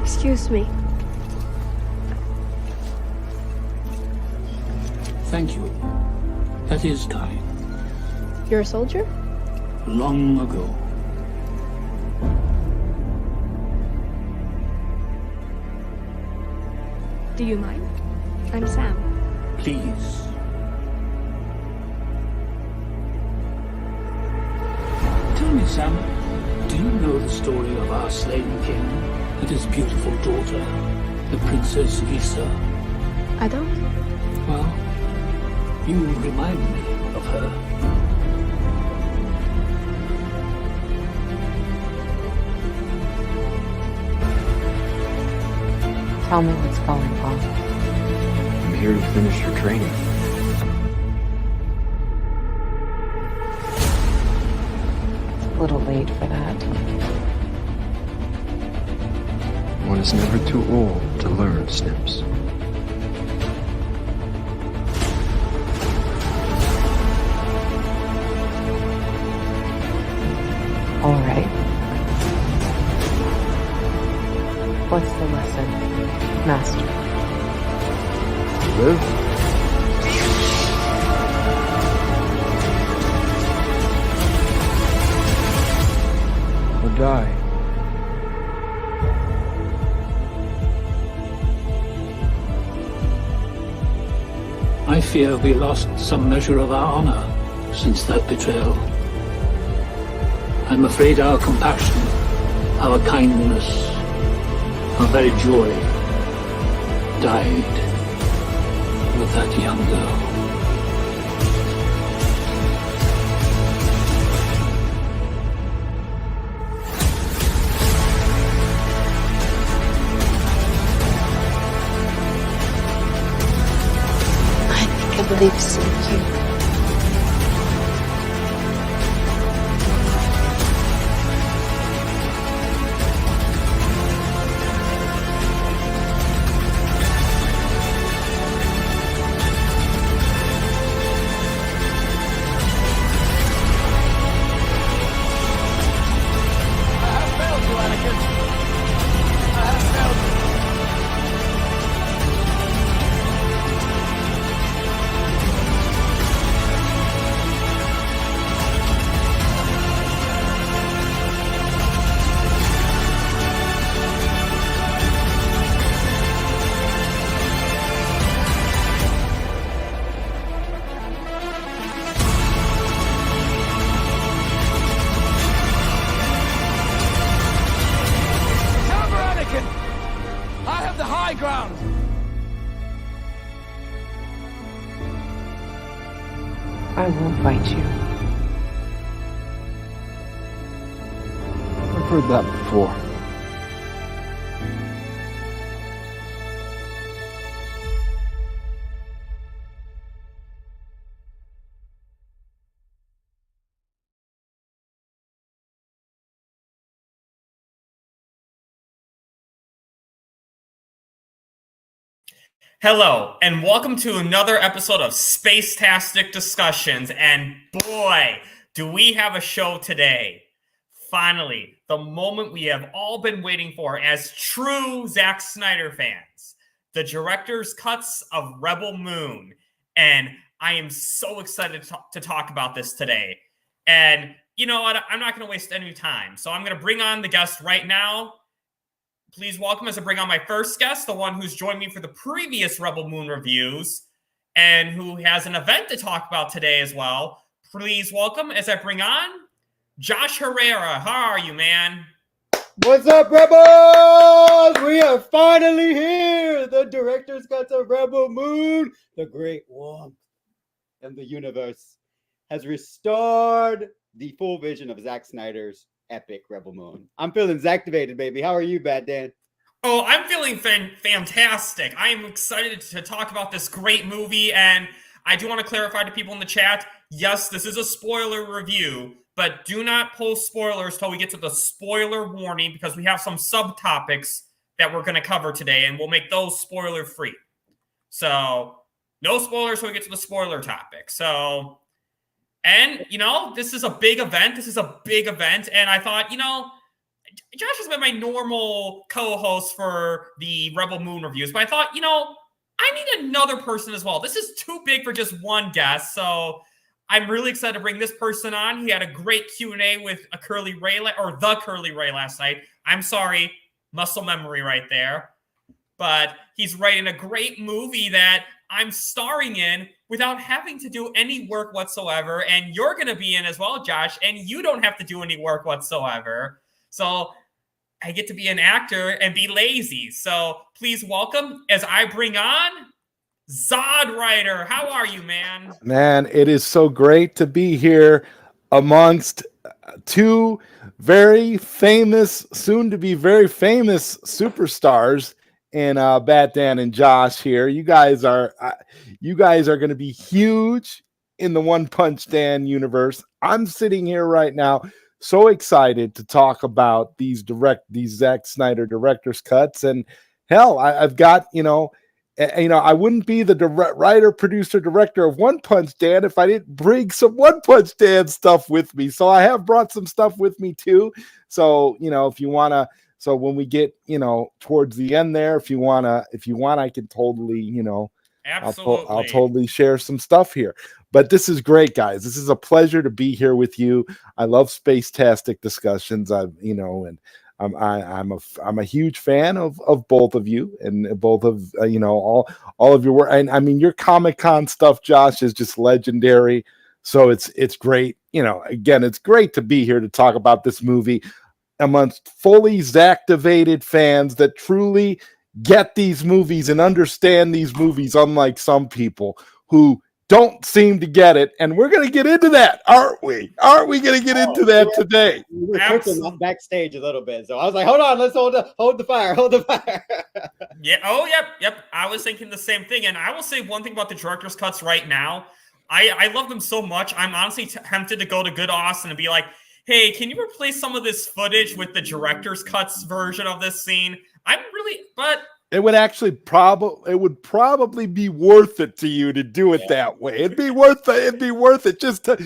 Excuse me. Thank you. That is kind. You're a soldier? Long ago. Do you mind? I'm Sam. Please. Tell me, Sam, do you know the story of our slain king and his beautiful daughter, the Princess Issa? I don't. Well, you remind me of her. Tell me what's going on. I'm here to finish your training. It's a little late for that. One is never too old to learn, Snips. All right. What's the lesson, Master? Live. Or die. I fear we lost some measure of our honor since that betrayal. I'm afraid our compassion, our kindness, our very joy died with that young girl. I think it lives in you. I won't fight you. I've heard that before. Hello, and welcome to another episode of Space-Tastic Discussions, and boy, do we have a show today. Finally, the moment we have all been waiting for as true Zack Snyder fans, the director's cuts of Rebel Moon, and I am so excited to talk about this today. And you know what, I'm not going to waste any time, so I'm going to bring on the guest right now. Please welcome as I bring on my first guest, the one who's joined me for the previous Rebel Moon reviews and who has an event to talk about today as well. Please welcome as I bring on Josh Herrera. How are you, man? What's up, Rebels? We are finally here. The director's cut of Rebel Moon, the great warmth in the universe, has restored the full vision of Zack Snyder's epic Rebel Moon. I'm feeling Zacktivated, baby. How are you, Bad Dan? Oh, I'm feeling fantastic. I am excited to talk about this great movie, and I do want to clarify to people in the chat, yes, this is a spoiler review, but do not post spoilers till we get to the spoiler warning, because we have some subtopics that we're going to cover today, and we'll make those spoiler-free. So, no spoilers till we get to the spoiler topic. So, and, you know, this is a big event. And I thought, you know, Josh has been my normal co-host for the Rebel Moon reviews, but I thought, I need another person as well. This is too big for just one guest, so I'm really excited to bring this person on. He had a great Q&A with the Curly Ray last night. I'm sorry, muscle memory right there. But he's writing a great movie that I'm starring in without having to do any work whatsoever. And you're going to be in as well, Josh, and you don't have to do any work whatsoever. So I get to be an actor and be lazy. So please welcome, as I bring on ZodWriter. How are you, man? Man, it is so great to be here amongst two very famous, soon to be very famous superstars in Bat Dan and Josh here. You guys are going to be huge in the One Punch Dan universe. I'm sitting here right now so excited to talk about these Zack Snyder director's cuts, and hell, I've got I wouldn't be the writer, producer, director of One Punch Dan if I didn't bring some One Punch Dan stuff with me. So I have brought some stuff with me too. So if you wanna, so when we get towards the end there, if you want, I can totally Absolutely. I'll totally share some stuff here. But this is great, guys. This is a pleasure to be here with you. I love Space-Tastic discussions. I'm a huge fan of both of you and both of all of your work. And I mean, your Comic-Con stuff, Josh, is just legendary. So it's great. Again, it's great to be here to talk about this movie amongst fully Zacktivated fans that truly get these movies and understand these movies, unlike some people who don't seem to get it. And we're going to get into that, aren't we? Aren't we going to get into that today? We were cooking backstage a little bit, so I was like, hold on, let's hold the fire. Yeah. Oh, yep. I was thinking the same thing. And I will say one thing about the director's cuts right now. I love them so much. I'm honestly tempted to go to Good Austin and be like, hey, can you replace some of this footage with the director's cuts version of this scene? But it would actually probably be worth it to you to do it that way. It'd be worth it just to,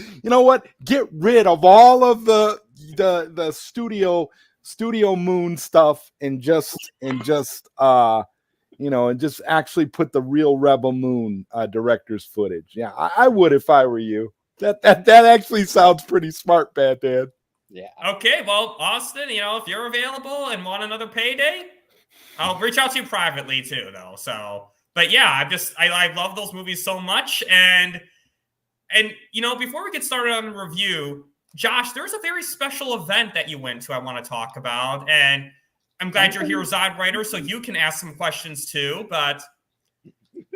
get rid of all of the studio moon stuff and just actually put the real Rebel Moon director's footage. Yeah, I would if I were you. That actually sounds pretty smart, Bad Dad. Yeah. Okay, well, Austin, if you're available and want another payday, I'll reach out to you privately too, though. So, but yeah, I love those movies so much. And before we get started on the review, Josh, there's a very special event that you went to I want to talk about. And I'm glad you're here, ZodWriter, so you can ask some questions too. But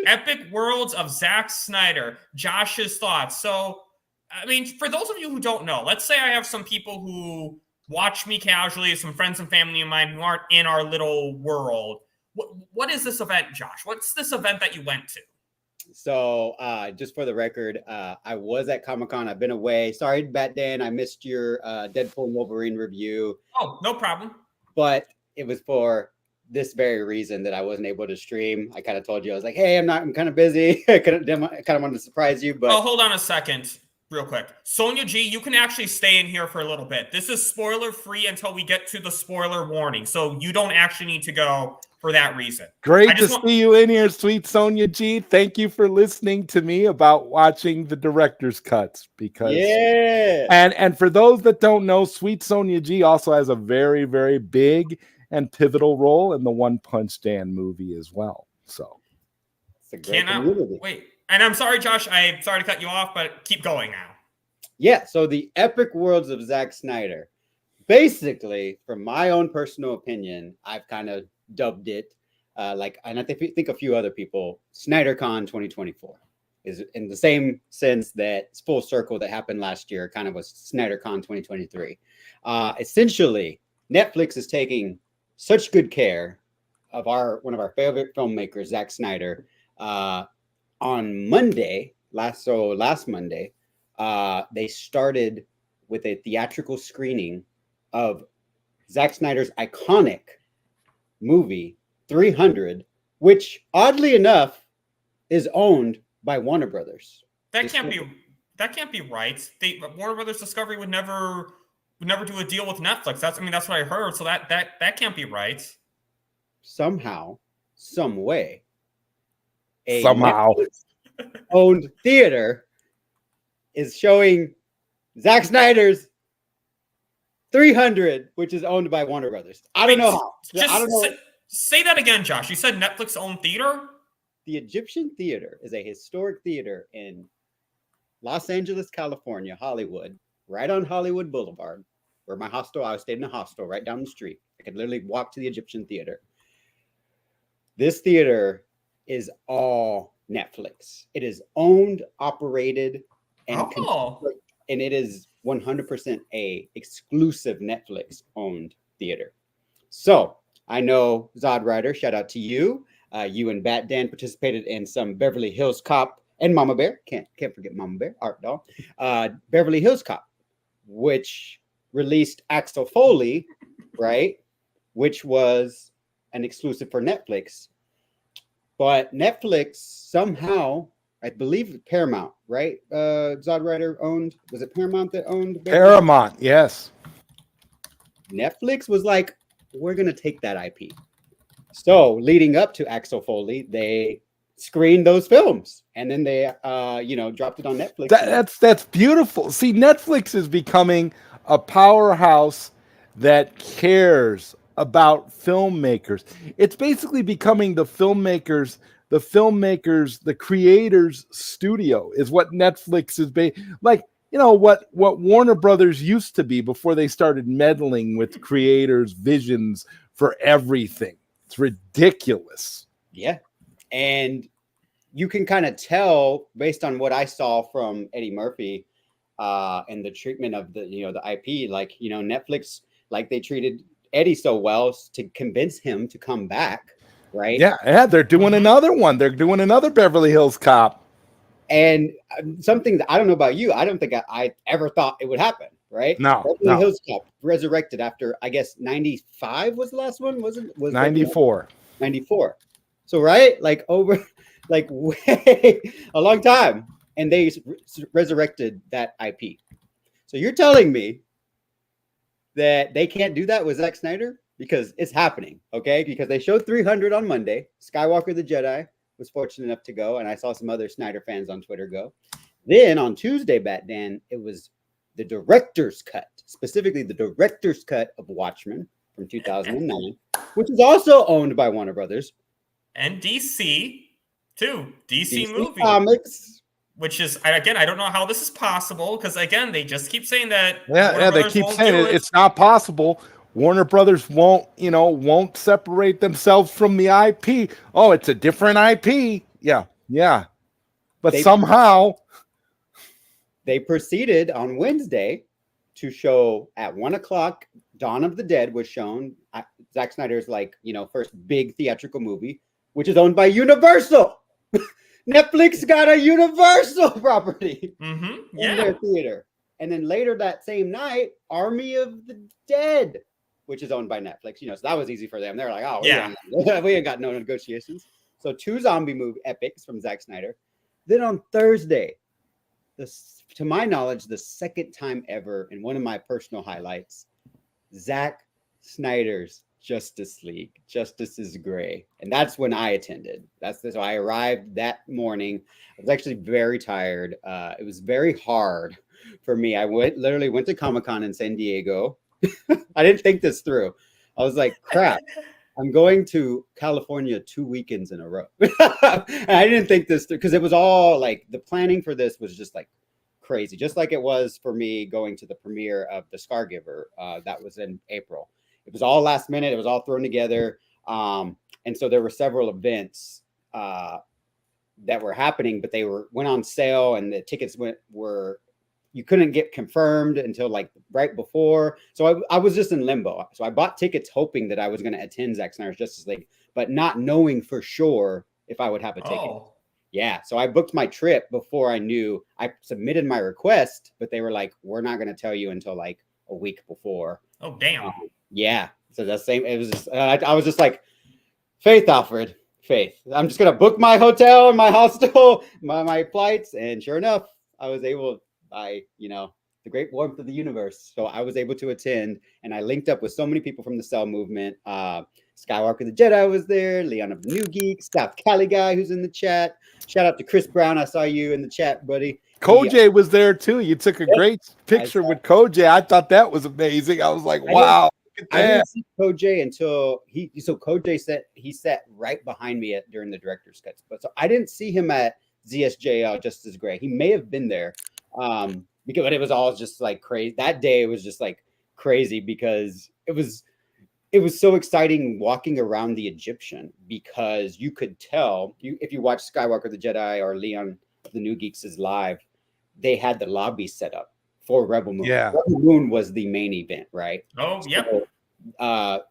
Epic Worlds of Zack Snyder, Josh's thoughts. So, I mean, for those of you who don't know, let's say I have some people who watch me casually, some friends and family of mine who aren't in our little world. What is this event, Josh? What's this event that you went to? So, just for the record, I was at Comic-Con. I've been away. Sorry, Bat Dan, I missed your Deadpool and Wolverine review. Oh, no problem. But it was for this very reason that I wasn't able to stream. I kind of told you, I was like, hey, I'm kind of busy. I kind of wanted to surprise you. But hold on a second. Real quick. Sonia G, you can actually stay in here for a little bit. This is spoiler free until we get to the spoiler warning. So you don't actually need to go for that reason. Great to see you in here, sweet Sonia G. Thank you for listening to me about watching the director's cuts. Because and for those that don't know, sweet Sonia G also has a very, very big and pivotal role in the One Punch Dan movie as well. So it's a great community. Wait. And I'm sorry, Josh, I'm sorry to cut you off, but keep going now. Yeah, so the Epic Worlds of Zack Snyder. Basically, from my own personal opinion, I've kind of dubbed it, and I think a few other people, SnyderCon 2024. Is in the same sense that it's full circle that happened last year, kind of was SnyderCon 2023. Essentially, Netflix is taking such good care of one of our favorite filmmakers, Zack Snyder, on Monday, last Monday, they started with a theatrical screening of Zack Snyder's iconic movie 300, which oddly enough is owned by Warner Brothers. That can't be right. Warner Brothers Discovery would never never do a deal with Netflix. That's what I heard. So that can't be right. Somehow, some way, a Somehow. owned theater is showing Zack Snyder's 300, which is owned by Warner Brothers. I don't know how. I don't know. Say that again, Josh. You said Netflix owned theater? The Egyptian Theater is a historic theater in Los Angeles, California, Hollywood, right on Hollywood Boulevard, where my hostel, I stayed in a hostel right down the street. I could literally walk to the Egyptian Theater. This theater is all Netflix. It is owned, operated, and it is 100% a exclusive Netflix owned theater. So I know ZodWriter, shout out to you. You and Bat Dan participated in some Beverly Hills Cop and Mama Bear. Can't forget Mama Bear, Art Doll. Beverly Hills Cop, which released Axel Foley, right? Which was an exclusive for Netflix. But Netflix somehow, I believe Paramount, right? ZodWriter owned, was it Paramount that owned Paramount? Yes. Netflix was like, we're going to take that IP. So leading up to Axel Foley, they screened those films and then they, dropped it on Netflix. That's beautiful. See, Netflix is becoming a powerhouse that cares about filmmakers. It's basically becoming the creators' studio is what Netflix is like. What Warner Brothers used to be before they started meddling with creators' visions for everything. It's ridiculous. Yeah. And you can kind of tell based on what I saw from Eddie Murphy and the treatment of the IP, like, Netflix, like they treated Eddie so well to convince him to come back. Right. Yeah. They're doing another one. They're doing another Beverly Hills Cop. And something that I don't know about you, I don't think I ever thought it would happen. Right. No. Beverly Hills Cop resurrected after, I guess, 95 was the last one. Was 94. 94. So, right. Like way a long time. And they resurrected that IP. So you're telling me that they can't do that with Zack Snyder? Because it's happening, okay? Because they showed 300 on Monday. Skiiwalker the Jedi was fortunate enough to go, and I saw some other Snyder fans on Twitter go. Then on Tuesday, Bat Dan, it was the director's cut, specifically the director's cut of Watchmen from 2009, which is also owned by Warner Brothers. And DC, too. DC movie. Comics. Which is, again, I don't know how this is possible, because, again, they just keep saying that. Yeah, they keep saying it's not possible. Warner Brothers won't separate themselves from the IP. Oh, it's a different IP. Yeah. But somehow they proceeded on Wednesday to show at 1:00. Dawn of the Dead was shown. Zack Snyder's first big theatrical movie, which is owned by Universal. Netflix got a Universal property in their theater. And then later that same night, Army of the Dead, which is owned by Netflix. So that was easy for them. They're like, oh, we ain't got no negotiations. So 2 zombie movie epics from Zack Snyder. Then on Thursday, to my knowledge, the second time ever, and one of my personal highlights, Zack Snyder's Justice League, Justice is Gray. And that's when I attended. So I arrived that morning. I was actually very tired. It was very hard for me. I literally went to Comic-Con in San Diego. I didn't think this through. I was like, crap, I'm going to California 2 weekends in a row. And I didn't think this through because it was all like the planning for this was just like crazy, just like it was for me going to the premiere of The Scargiver. That was in April. It was all last minute. It was all thrown together. And so there were several events that were happening, but they went on sale and the tickets you couldn't get confirmed until like right before. So I was just in limbo. So I bought tickets hoping that I was going to attend Zack Snyder's Justice League, but not knowing for sure if I would have a ticket. Oh. Yeah. So I booked my trip before I knew. I submitted my request, but they were like, we're not going to tell you until like a week before. Oh, damn. Yeah. So that's same. It was just, I was just like, faith, Alfred, faith. I'm just going to book my hotel and my hostel, my flights. And sure enough, I was able by, the the great warmth of the universe. So I was able to attend, and I linked up with so many people from the Cell movement. Skiiwalker the Jedi was there, Leon of the New Geek, South Cali guy who's in the chat. Shout out to Chris Brown. I saw you in the chat, buddy. Koj was there too. You took a great picture with Koj. I thought that was amazing. I was like, wow. I didn't see Koj until Koj said he sat right behind me during the director's cuts. But so I didn't see him at ZSJL Justice Gray. He may have been there. But it was all just like crazy. That day it was just like crazy because it was so exciting walking around the Egyptian, because you could tell if you watch Skiiwalker the Jedi or Leon of the New Geeks is live, they had the lobby set up for Rebel Moon. Yeah. Rebel Moon was the main event, right? Oh, yep. So,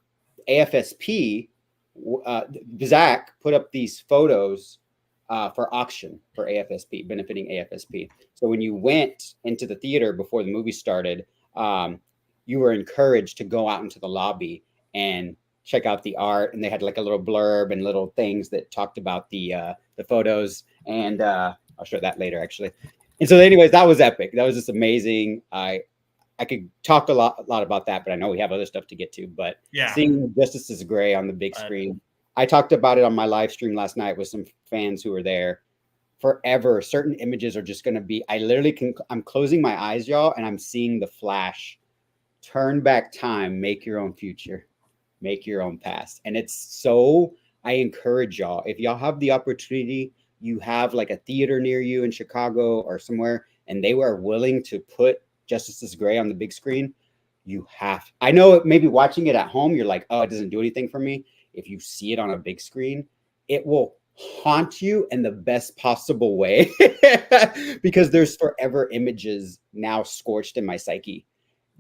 AFSP, Zack put up these photos for auction for AFSP, benefiting AFSP. So when you went into the theater before the movie started, you were encouraged to go out into the lobby and check out the art. And they had like a little blurb and little things that talked about the photos. And I'll show that later, actually. And so anyways, that was epic. That was just amazing. I could talk a lot about that, but I know we have other stuff to get to. But seeing Justice is Gray on the big screen, I talked about it on my live stream last night with some fans who were there. Forever, certain images are just going to be, I'm closing my eyes, y'all, and I'm seeing the flash. Turn back time, make your own future, make your own past. And it's so, I encourage y'all, if y'all have the opportunity, you have like a theater near you in Chicago or somewhere, and they were willing to put Justice is Gray on the big screen, you have. I know maybe watching it at home, you're like, oh, it doesn't do anything for me. If you see it on a big screen, it will haunt you in the best possible way because there's forever images now scorched in my psyche.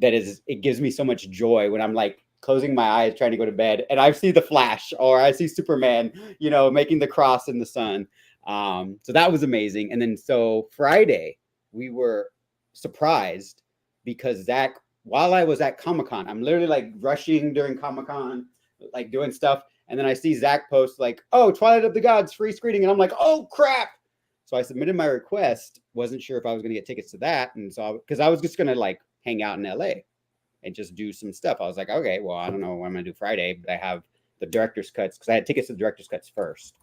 It gives me so much joy when I'm like closing my eyes, trying to go to bed, and I see the Flash or I see Superman, making the cross in the sun. So that was amazing. And then so Friday, we were surprised because Zack, while I was at Comic-Con, I'm literally like rushing during Comic-Con, like doing stuff. And then I see Zack post like, oh, Twilight of the Gods free screening. And I'm like, oh, crap. So I submitted my request. Wasn't sure if I was going to get tickets to that. And so, because I was just going to like hang out in LA and just do some stuff. I was like, okay, well, I don't know what I'm going to do Friday, but I have the director's cuts because I had tickets to the director's cuts first.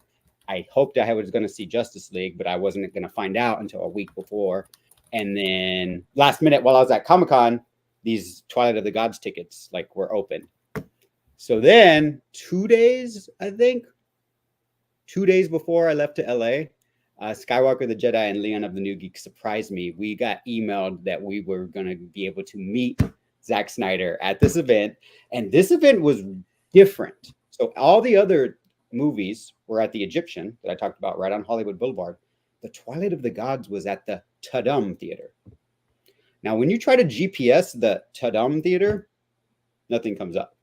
I hoped I was going to see Justice League, but I wasn't going to find out until a week before. And then last minute, while I was at Comic-Con, these Twilight of the Gods tickets like were open. So then 2 days, I think, 2 days before I left to LA, Skiiwalker the Jedi and Leon of the New Geek surprised me. We got emailed that we were going to be able to meet Zack Snyder at this event. And this event was different. So all the other movies were at the Egyptian that I talked about right on Hollywood Boulevard. The Twilight of the Gods was at the Tudum Theater. Now, when you try to GPS the Tudum Theater, nothing comes up.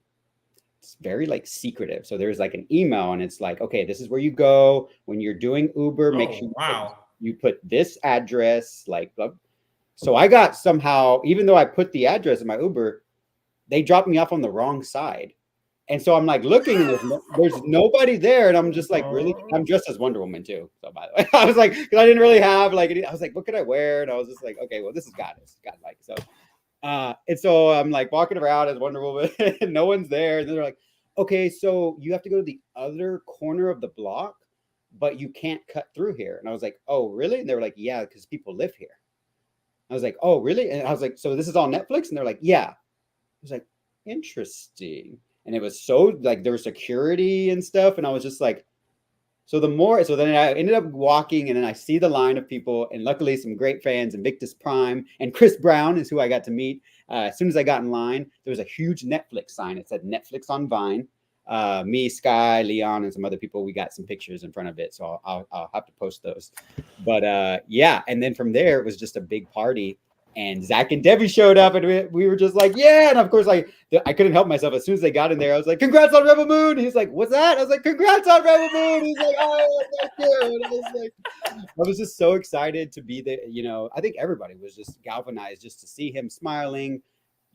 It's very like secretive. So there's like an email and it's like, okay, this is where you go when you're doing Uber. Make sure you put this address, like, blah. So I got somehow, even though I put the address in my Uber, they dropped me off on the wrong side. And so I'm like looking, and there's nobody there, and I'm just like, really? I'm dressed as Wonder Woman too. So by the way, I was like, because I didn't really have like, I was like, what could I wear? And I was just like, okay, well, this is godlike. So, and so I'm like walking around as Wonder Woman, and no one's there. And they're like, okay, so you have to go to the other corner of the block, but you can't cut through here. And I was like, oh, really? And they were like, yeah, because people live here. I was like, oh, really? And I was like, so this is all Netflix? And they're like, yeah. I was like, interesting. And it was so like there was security and stuff. And I was just like, so then I ended up walking, and then I see the line of people, and luckily some great fans, Invictus Prime and Chris Brown is who I got to meet. As soon as I got in line, there was a huge Netflix sign. It said Netflix on Vine. Me, Sky, Leon, and some other people, we got some pictures in front of it. So I'll have to post those. But yeah. And then from there, it was just a big party. And Zach and Debbie showed up, and we were just like, yeah. And of course, like I couldn't help myself. As soon as they got in there, I was like, congrats on Rebel Moon. He's like, what's that? I was like, congrats on Rebel Moon. He's like, oh, thank you. And I was just so excited to be there. I think everybody was just galvanized just to see him smiling.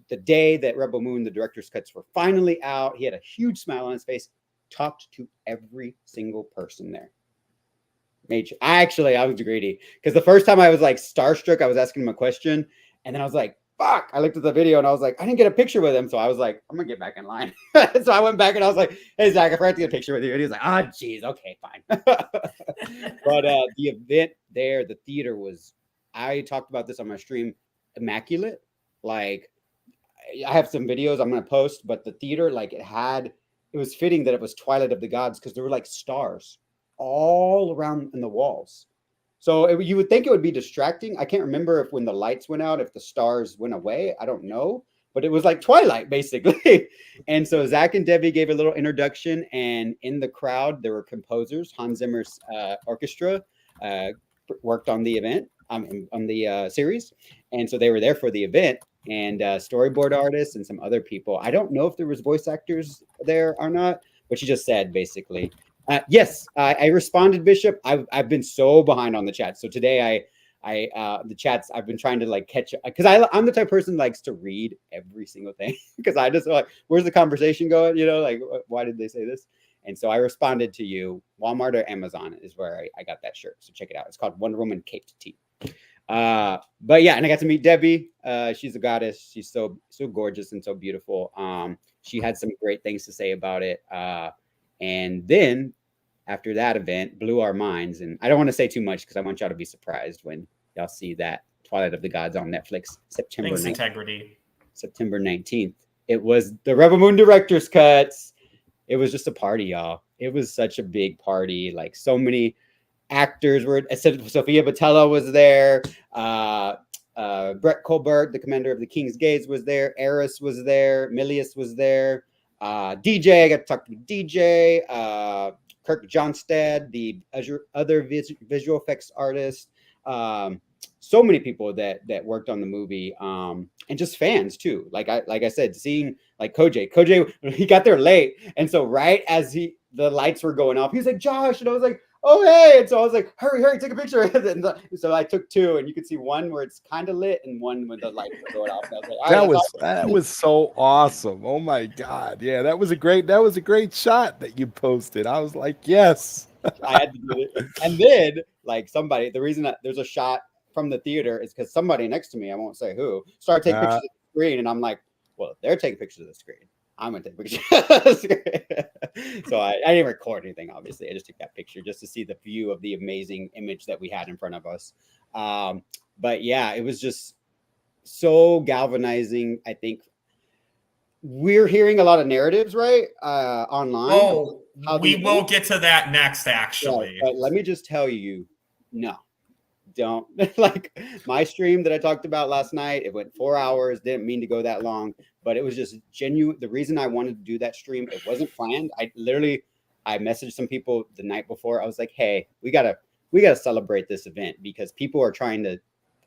The day that Rebel Moon, the director's cuts were finally out, he had a huge smile on his face, talked to every single person there. I was greedy because the first time I was like starstruck, I was asking him a question, and then I was like, fuck. I looked at the video and I was like, I didn't get a picture with him. So I was like, I'm gonna get back in line. So I went back and I was like, hey Zach, I forgot to get a picture with you. And he was like, oh geez, okay, fine. But the event there, the theater was, I talked about this on my stream, immaculate. Like I have some videos I'm gonna post, but the theater, like it was fitting that it was Twilight of the Gods because there were like stars all around in the walls. So you would think it would be distracting. I can't remember if when the lights went out, if the stars went away. I don't know. But it was like Twilight, basically. And so Zach and Debbie gave a little introduction. And in the crowd, there were composers. Hans Zimmer's orchestra worked on the event, on the series. And so they were there for the event. And storyboard artists and some other people. I don't know if there was voice actors there or not. But she just said, basically. Yes, I responded, Bishop. I've been so behind on the chat. So today the chats I've been trying to like catch up because I'm the type of person who likes to read every single thing because I just like, where's the conversation going? You know, like why did they say this? And so I responded to you. Walmart or Amazon is where I got that shirt. So check it out. It's called Wonder Woman Caped Tee. But yeah, and I got to meet Debbie. She's a goddess. She's so gorgeous and so beautiful. She had some great things to say about it. And then after that event, blew our minds. And I don't want to say too much because I want y'all to be surprised when y'all see that Twilight of the Gods on Netflix September 19th. Integrity. September 19th. It was the Rebel Moon director's cuts. It was just a party, y'all. It was such a big party. Like so many actors were. Sophia Boutella was there. Brett Colbert, the commander of the King's Gates, was there. Eris was there. Milius was there. DJ, I got to talk to DJ. Kirk Johnstad, the other visual effects artist. So many people that worked on the movie, and just fans too. Like I said, seeing like Koj, he got there late, and so right as the lights were going off, he was like, Josh, and I was like, oh hey, and so I was like, hurry, take a picture. And so I took two, and you could see one where it's kind of lit, and one when the lights were going off. And I was like, all right, that was so awesome. Oh my god, yeah, that was a great shot that you posted. I was like, yes. I had to do it. And then like somebody, the reason that there's a shot from the theater is because somebody next to me, I won't say who, started taking pictures of the screen, and I'm like, well, if they're taking pictures of the screen, I'm gonna take pictures of the screen. So I didn't record anything, obviously. I just took that picture just to see the view of the amazing image that we had in front of us. But yeah, it was just so galvanizing. I think we're hearing a lot of narratives, right? Online. Oh, we will get to that next, actually. Yeah, but let me just tell you, no. Don't. Like my stream that I talked about last night, it went 4 hours, didn't mean to go that long, but it was just genuine. The reason I wanted to do that stream, it wasn't planned. I messaged some people the night before. I was like, hey, we gotta celebrate this event because people are trying to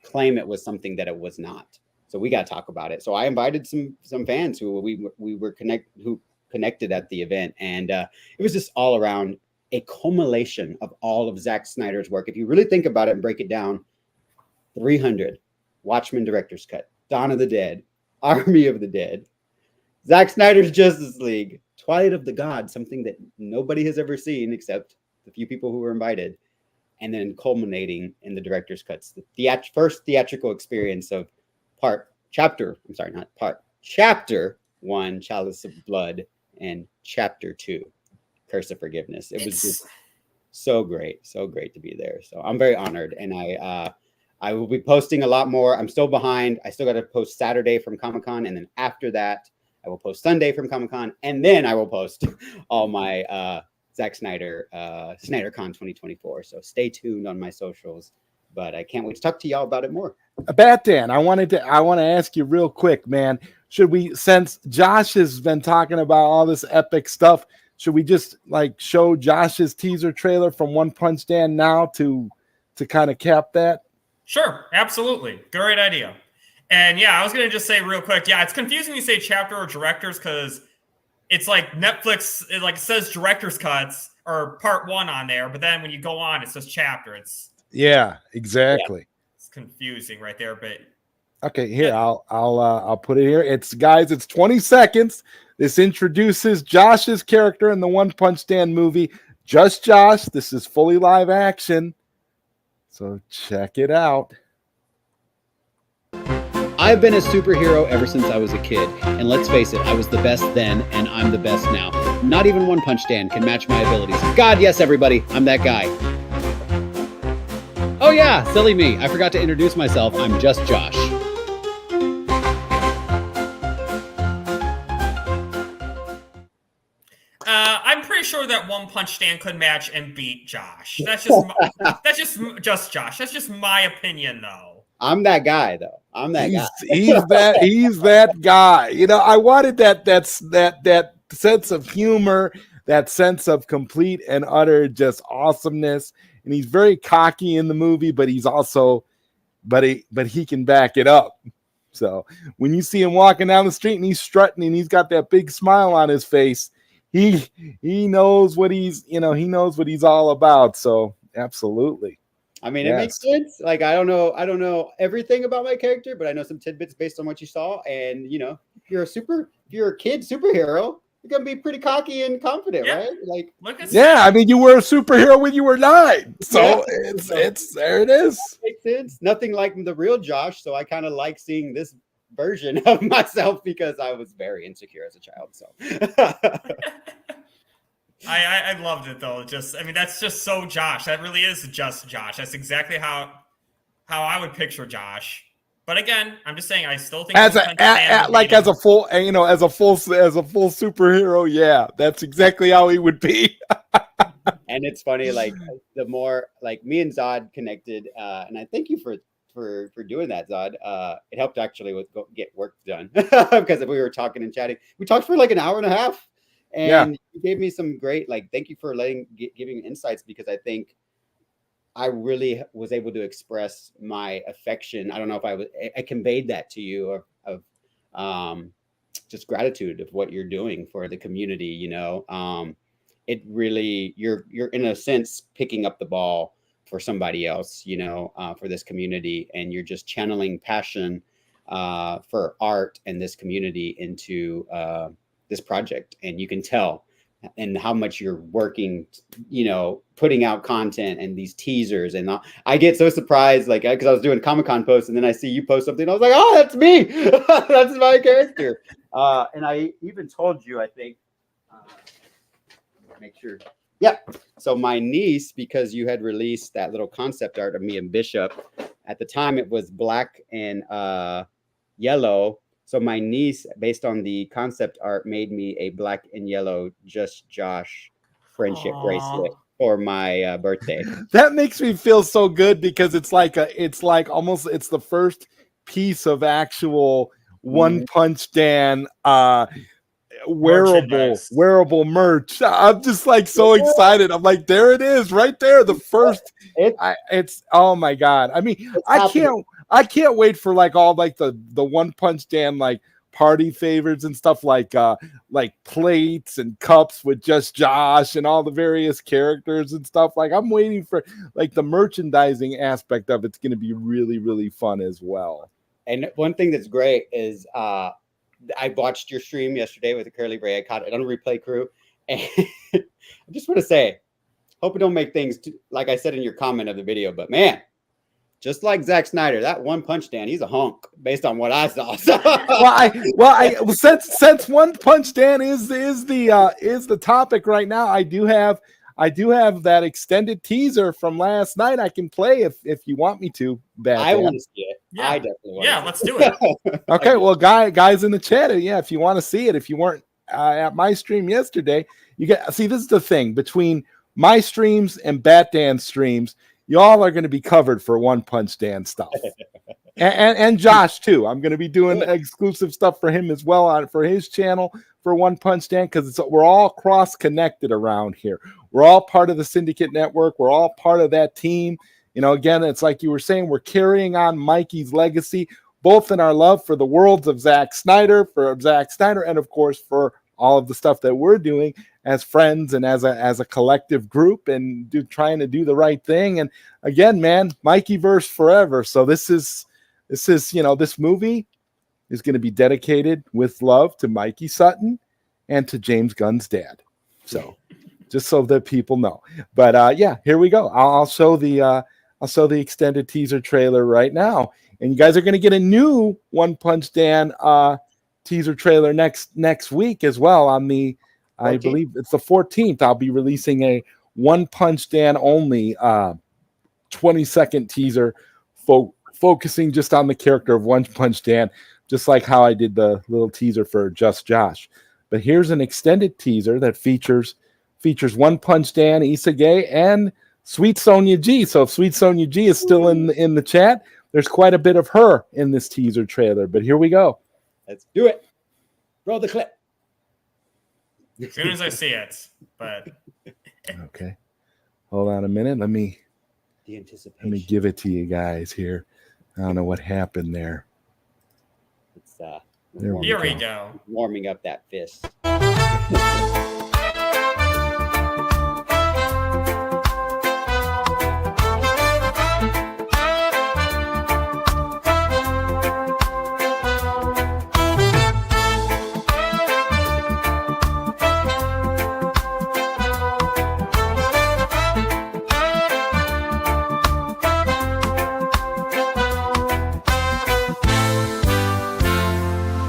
claim it was something that it was not. So we got to talk about it. So I invited some fans who we were connected at the event, and it was just all around a culmination of all of Zack Snyder's work. If you really think about it and break it down, 300, Watchmen Director's Cut, Dawn of the Dead, Army of the Dead, Zack Snyder's Justice League, Twilight of the Gods, something that nobody has ever seen except the few people who were invited, and then culminating in the director's cuts, the first theatrical experience of Chapter 1, Chalice of Blood, and Chapter 2, Curse of Forgiveness. It was just so great to be there. So I'm very honored, and I will be posting a lot more. I'm still behind. I still got to post Saturday from Comic-Con, and then after that, I will post Sunday from Comic-Con, and then I will post all my Zack Snyder SnyderCon 2024. So stay tuned on my socials. But I can't wait to talk to y'all about it more. Bat Dan, I want to ask you real quick, man. Should we, since Josh has been talking about all this epic stuff, should we just like show Josh's teaser trailer from One Punch Man now to kind of cap that? Sure, absolutely. Great idea. And yeah, I was going to just say real quick, yeah, it's confusing you say chapter or directors because it's like Netflix, it says director's cuts or part 1 on there, but then when you go on, it says chapter. Yeah, exactly. Yeah, it's confusing right there, but okay, here yeah. I'll put it here. It's 20 seconds. This introduces Josh's character in the One Punch Man movie. Just Josh. This is fully live action. So check it out. I've been a superhero ever since I was a kid. And let's face it, I was the best then, and I'm the best now. Not even One Punch Dan can match my abilities. God, yes, everybody, I'm that guy. Oh yeah, silly me. I forgot to introduce myself. I'm just Josh. I'm pretty sure that One Punch Dan could match and beat Josh. That's just just Josh. That's just my opinion, though. I'm that guy, though. I'm that guy. He's that guy. You know, I wanted that sense of humor, that sense of complete and utter just awesomeness. And he's very cocky in the movie, but he's also, but he can back it up. So when you see him walking down the street and he's strutting and he's got that big smile on his face, he knows what he knows what he's all about. So absolutely. I mean, It makes sense. Like, I don't know everything about my character, but I know some tidbits based on what you saw. And, you know, if you're a kid superhero, you're going to be pretty cocky and confident, right? Like, I mean, you were a superhero when you were 9. So it's there it is. That makes sense. Nothing like the real Josh. So I kind of like seeing this version of myself because I was very insecure as a child. So I loved it though. That's just so Josh. That really is just Josh. That's exactly how I would picture Josh. But again, I'm just saying I still think as a full superhero, yeah, that's exactly how he would be. And it's funny, like the more like me and Zod connected, and I thank you for doing that, Zod. It helped actually with get work done because we were talking and chatting. We talked for like an hour and a half. And you gave me some great, thank you for giving insights, because I think I really was able to express my affection. I don't know if I conveyed that to you of just gratitude of what you're doing for the community. You know, it really, you're in a sense picking up the ball for somebody else, you know, for this community, and you're just channeling passion for art and this community into this project. And you can tell and how much you're working, you know, putting out content and these teasers. And I get so surprised, like, because I was doing Comic-Con posts and then I see you post something. I was like, oh, that's me. That's my character. And I even told you, I think, make sure. Yeah. So my niece, because you had released that little concept art of me and Bishop, at the time it was black and yellow. So my niece, based on the concept art, made me a black and yellow Just Josh friendship bracelet for my birthday. That makes me feel so good because it's like almost the first piece of actual One Punch Dan wearable merch. I'm just like so excited. I'm like, there it is, right there. The first. It's oh my god. I mean, I can't wait for like all like the One Punch Dan like party favorites and stuff like plates and cups with Just Josh and all the various characters and stuff. Like, I'm waiting for like the merchandising aspect of it's going to be really, really fun as well. And one thing that's great is I watched your stream yesterday with the Curly Ray. I caught it on Replay Crew. And I just want to say, hope it don't make things like I said in your comment of the video, but man, just like Zack Snyder, that One Punch Dan, he's a hunk based on what I saw. Since One Punch Dan is the topic right now, I do have that extended teaser from last night I can play if you want me to. I want to see it. Yeah. I definitely want to let's do it. Okay, well, guys in the chat, if you want to see it, if you weren't at my stream yesterday, you get see. This is the thing between my streams and Bat Dan streams. Y'all are going to be covered for One Punch Dan stuff, and Josh too. I'm going to be doing exclusive stuff for him as well for his channel for One Punch Dan, because we're all cross connected around here. We're all part of the Syndicate Network. We're all part of that team. You know, again, it's like you were saying, we're carrying on Mikey's legacy, both in our love for the worlds of Zack Snyder, and of course for all of the stuff that we're doing as friends and as a collective group and trying to do the right thing. And again, man, ArmyVerse forever. So this is, this movie is going to be dedicated with love to Mikey Sutton and to James Gunn's dad. So just so that people know, but here we go. I'll show the extended teaser trailer right now. And you guys are going to get a new One Punch Dan teaser trailer next week as well on the, I 14th. believe it's the 14th. I'll be releasing a One Punch Dan only 20-second teaser focusing just on the character of One Punch Dan, just like how I did the little teaser for Just Josh. But here's an extended teaser that features One Punch Dan, Isage, and Sweet Sonya G. So if Sweet Sonya G is still in the chat, there's quite a bit of her in this teaser trailer. But here we go. Let's do it. Roll the clip. As soon as I see it, but Okay. Hold on a minute. Let me The anticipation. give it to you guys here. I don't know what happened there. It's There we here we go. warming up that fist.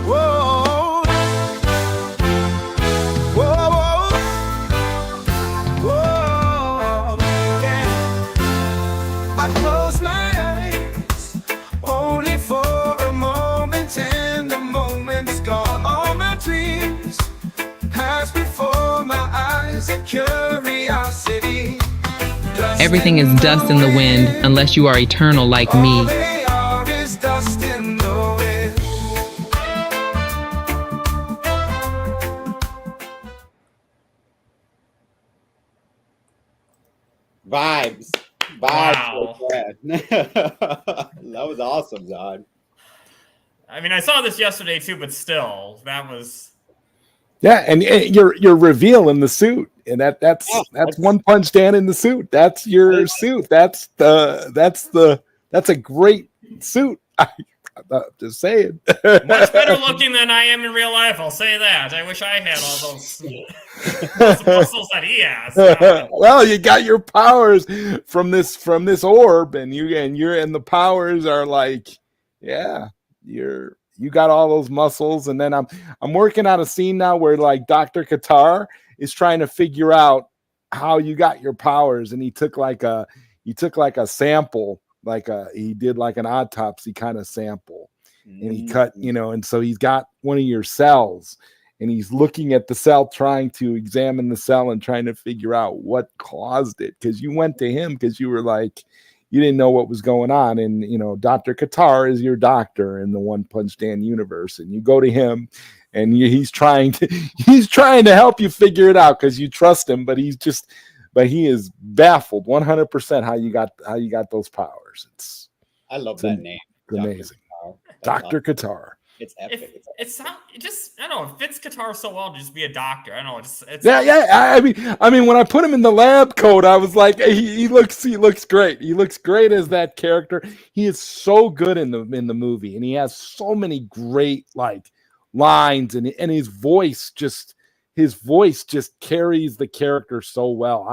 Whoa. Whoa. Whoa. Yeah. I close my eyes only for a moment, and the moment's gone. All my dreams pass before my eyes, and curiosity. Everything is dust in the wind unless you are eternal like All me. they are is dust in the wind. Vibes. Wow. Right there. That was awesome, Zod. I mean, I saw this yesterday too, but still, that was. Yeah, and your reveal in the suit, and that's One Punch Dan in the suit. That's your suit. That's a great suit. I'm just saying. Much better looking than I am in real life. I'll say that. I wish I had all those muscles that he has. Well, you got your powers from this orb, and the powers are like, yeah, you got all those muscles. And then I'm working on a scene now where like Dr. Qatar is trying to figure out how you got your powers, and he took like a sample, he did like an autopsy kind of sample, and he cut, and so he's got one of your cells, and he's looking at the cell, trying to examine the cell and trying to figure out what caused it, because you went to him because you were like, you didn't know what was going on. And Dr. Qatar is your doctor in the One Punch Dan universe, and you go to him, and he's trying to help you figure it out because you trust him, but he is baffled 100% how you got those powers. I love that name. Amazing. Dr. Dr. Qatar. It's epic. I don't know, it fits Qatar so well to just be a doctor. I don't know, it's Yeah. I mean, when I put him in the lab coat, I was like, he looks great. He looks great as that character. He is so good in the movie, and he has so many great like lines, and his voice just carries the character so well.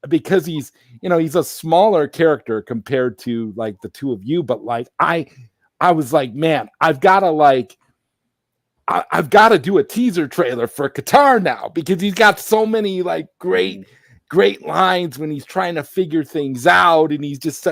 Because he's a smaller character compared to like the two of you, but like I was like, man, I've got to do a teaser trailer for Qatar now, because he's got so many like great lines when he's trying to figure things out, and he's just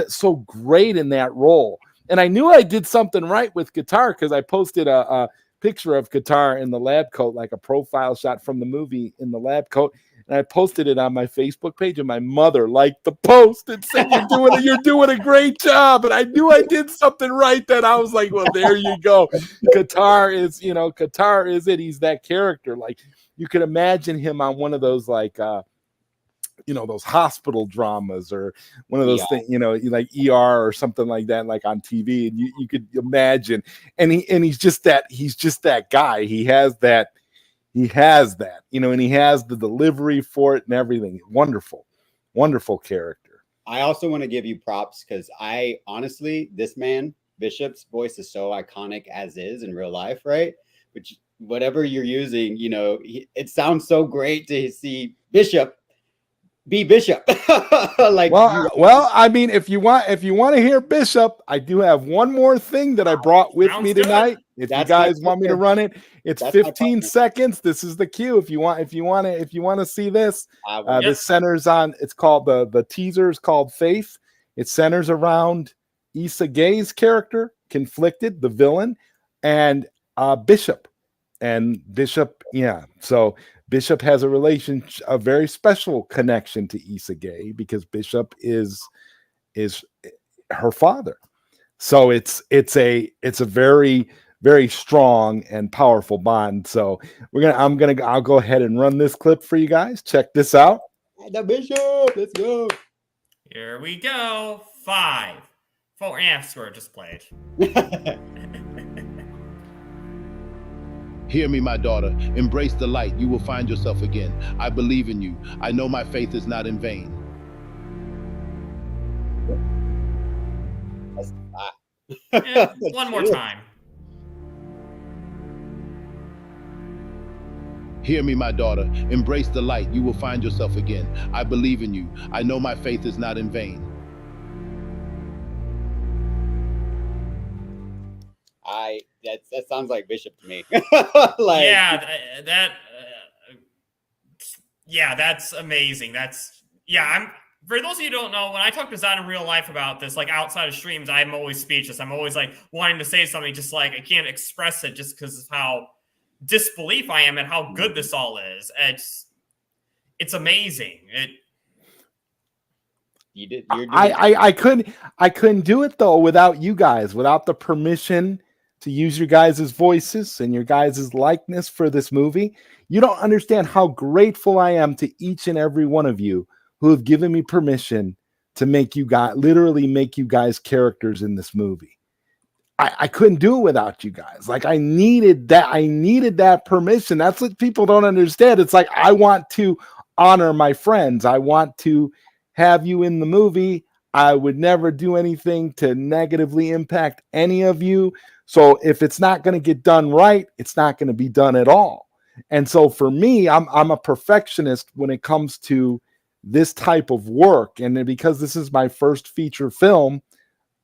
so great in that role. And I knew I did something right with Qatar because I posted a picture of Qatar in the lab coat, like a profile shot from the movie in the lab coat. And I posted it on my Facebook page, and my mother liked the post and said, you're doing a great job. And I knew I did something right. Then I was like, well, there you go. Qatar is it. He's that character. Like, you could imagine him on one of those like those hospital dramas, or one of those things, like ER or something like that, like on TV. And you could imagine, and he's just that guy. He has that, and he has the delivery for it and everything. Wonderful character. I also want to give you props because I honestly, this man, Bishop's voice is so iconic as is in real life, right? Which whatever you're using, it sounds so great to see Bishop be Bishop. Like, well, I mean, if you want to hear Bishop, I do have one more thing that I brought with Sounds me good. tonight. If That's you my guys want me to partner. run it, it's That's my 15 partner. seconds. This is the cue. If you want to see this, I will. this centers on. It's called the teaser is called Faith. It centers around Issa Gay's character, Conflicted, the villain, and Bishop. And Bishop, yeah. So Bishop has a very special connection to Issa Gay because Bishop is her father. So it's a very, very strong and powerful bond. So I'll go ahead and run this clip for you guys. Check this out. The Bishop, let's go. Here we go. 5, 4, score just played. Hear me, my daughter. Embrace the light. You will find yourself again. I believe in you. I know my faith is not in vain. One more time. Hear me, my daughter. Embrace the light. You will find yourself again. I believe in you. I know my faith is not in vain. That sounds like Bishop to me. Like, that's amazing. I'm for those of you who don't know, when I talk to Zod in real life about this, like outside of streams, I'm always speechless. I'm always like wanting to say something, just like I can't express it just because of how disbelief I am and how good this all is. It's amazing. I couldn't do it though without you guys, without the permission to use your guys' voices and your guys' likeness for this movie. You don't understand how grateful I am to each and every one of you who have given me permission to literally make you guys characters in this movie. I couldn't do it without you guys. Like I needed that permission. That's what people don't understand. It's like, I want to honor my friends. I want to have you in the movie. I would never do anything to negatively impact any of you. So if it's not going to get done right, it's not going to be done at all. And so for me, I'm a perfectionist when it comes to this type of work. And because this is my first feature film,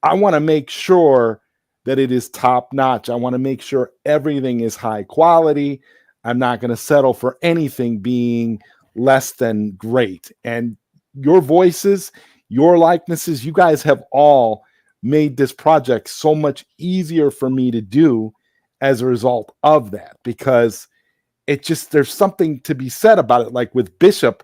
I want to make sure that it is top notch. I want to make sure everything is high quality. I'm not going to settle for anything being less than great. And your voices, your likenesses, you guys have all made this project so much easier for me to do as a result of that, because there's something to be said about it. Like with Bishop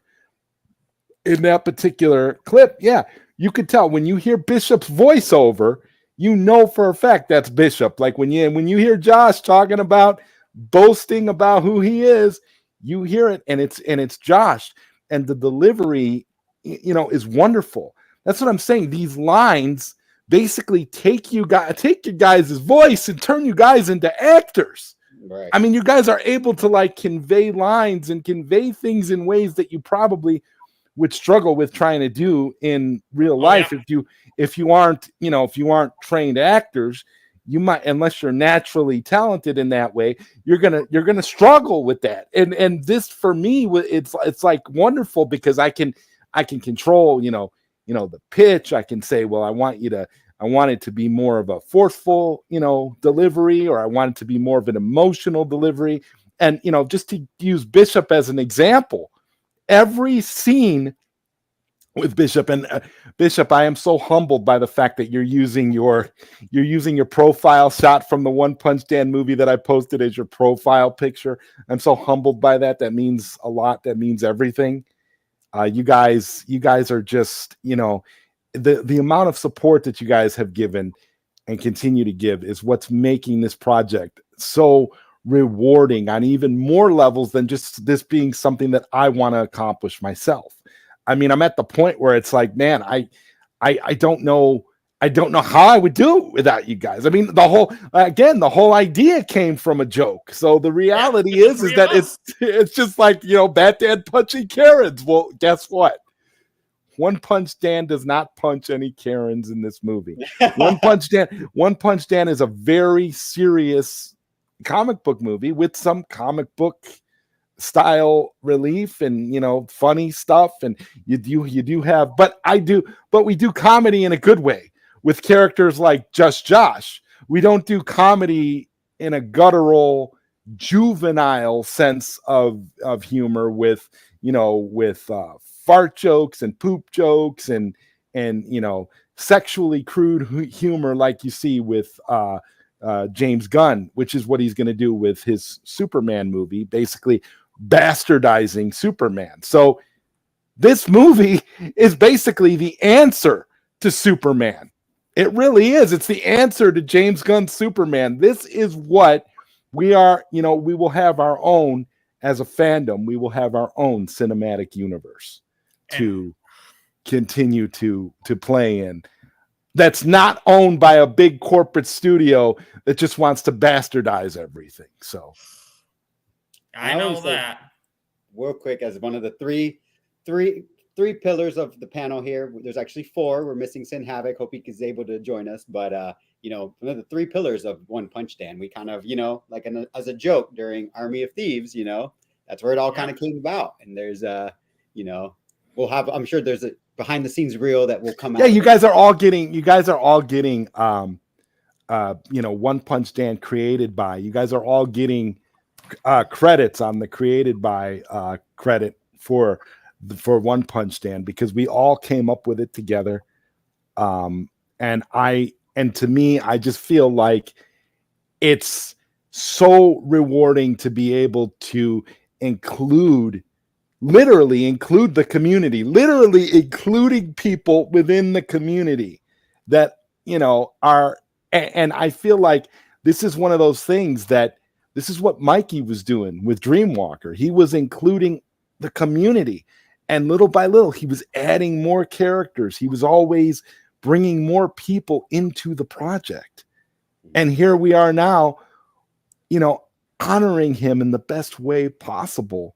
in that particular clip, yeah, you could tell when you hear Bishop's voiceover, you know for a fact that's Bishop. Like when you hear Josh talking about boasting about who he is, you hear it, and it's Josh, and the delivery, is wonderful. That's what I'm saying. These lines basically take your guys' voice and turn you guys into actors. Right. I mean, you guys are able to like convey lines and convey things in ways that you probably would struggle with trying to do in real life. Yeah. If you aren't trained actors, you might, unless you're naturally talented in that way, you're gonna struggle with that. And this for me, it's like wonderful because I can control, the pitch. I can say, well, I want it to be more of a forceful, delivery, or I want it to be more of an emotional delivery. And, just to use Bishop as an example, every scene with Bishop and Bishop, I am so humbled by the fact that you're using your profile shot from the One Punch Man movie that I posted as your profile picture. I'm so humbled by that. That means a lot. That means everything. You guys are just, the amount of support that you guys have given and continue to give is what's making this project so rewarding on even more levels than just this being something that I want to accomplish myself. I mean, I'm at the point where it's like, man, I don't know how I would do it without you guys. I mean, the whole idea came from a joke. So the reality is that it's just like, Batman punching Karens. Well, guess what? One Punch Dan does not punch any Karens in this movie. One Punch Dan is a very serious comic book movie with some comic book style relief and funny stuff, and you do have, but we do comedy in a good way with characters like Just Josh. We don't do comedy in a guttural, juvenile sense of humor with fart jokes and poop jokes and sexually crude humor like you see with James Gunn, which is what he's going to do with his Superman movie, basically bastardizing Superman. So this movie is basically the answer to Superman. It really is. It's the answer to James Gunn's Superman. This is what we are. We will have our own, as a fandom, we will have our own cinematic universe to continue to play in. That's not owned by a big corporate studio that just wants to bastardize everything. So I know that. Real quick, as one of the three pillars of the panel here, there's actually 4. We're missing Sin Havoc. Hope he is able to join us. But one of the 3 pillars of One Punch Man, we kind of, like as a joke during Army of Thieves, that's where it all kind of came about. And there's we'll have, I'm sure there's a behind the scenes reel that will come out. Yeah, you guys are all getting One Punch Man created by. You guys are all getting credits on the created by credit for One Punch Man, because we all came up with it together. And to me, I just feel like it's so rewarding to be able to literally include the community, literally including people within the community that, are, and I feel like this is one of those things that this is what Mikey was doing with Dreamwalker. He was including the community, and little by little, he was adding more characters. He was always bringing more people into the project. And here we are now, honoring him in the best way possible,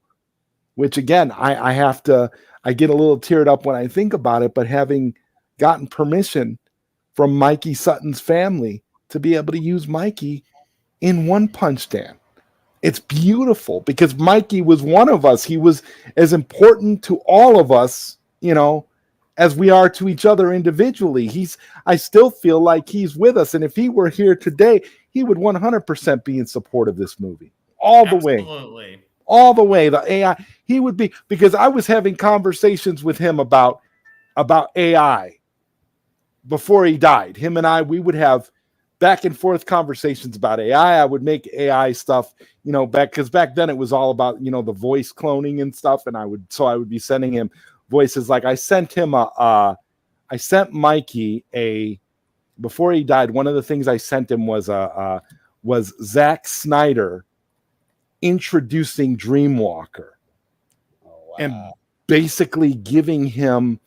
which again, I get a little teared up when I think about it, but having gotten permission from Mikey Sutton's family to be able to use Mikey in One Punch Man, it's beautiful, because Mikey was one of us. He was as important to all of us, as we are to each other individually. I still feel like he's with us. And if he were here today, he would 100% be in support of this movie all the way. All the way. The AI, he would be, because I was having conversations with him about AI before he died. Him and we would have back and forth conversations about AI. I would make AI stuff, because back then it was all about, the voice cloning and stuff. And I would be sending him voices. Like I sent Mikey before he died, one of the things I sent him was Zack Snyder introducing Dreamwalker. And basically giving him,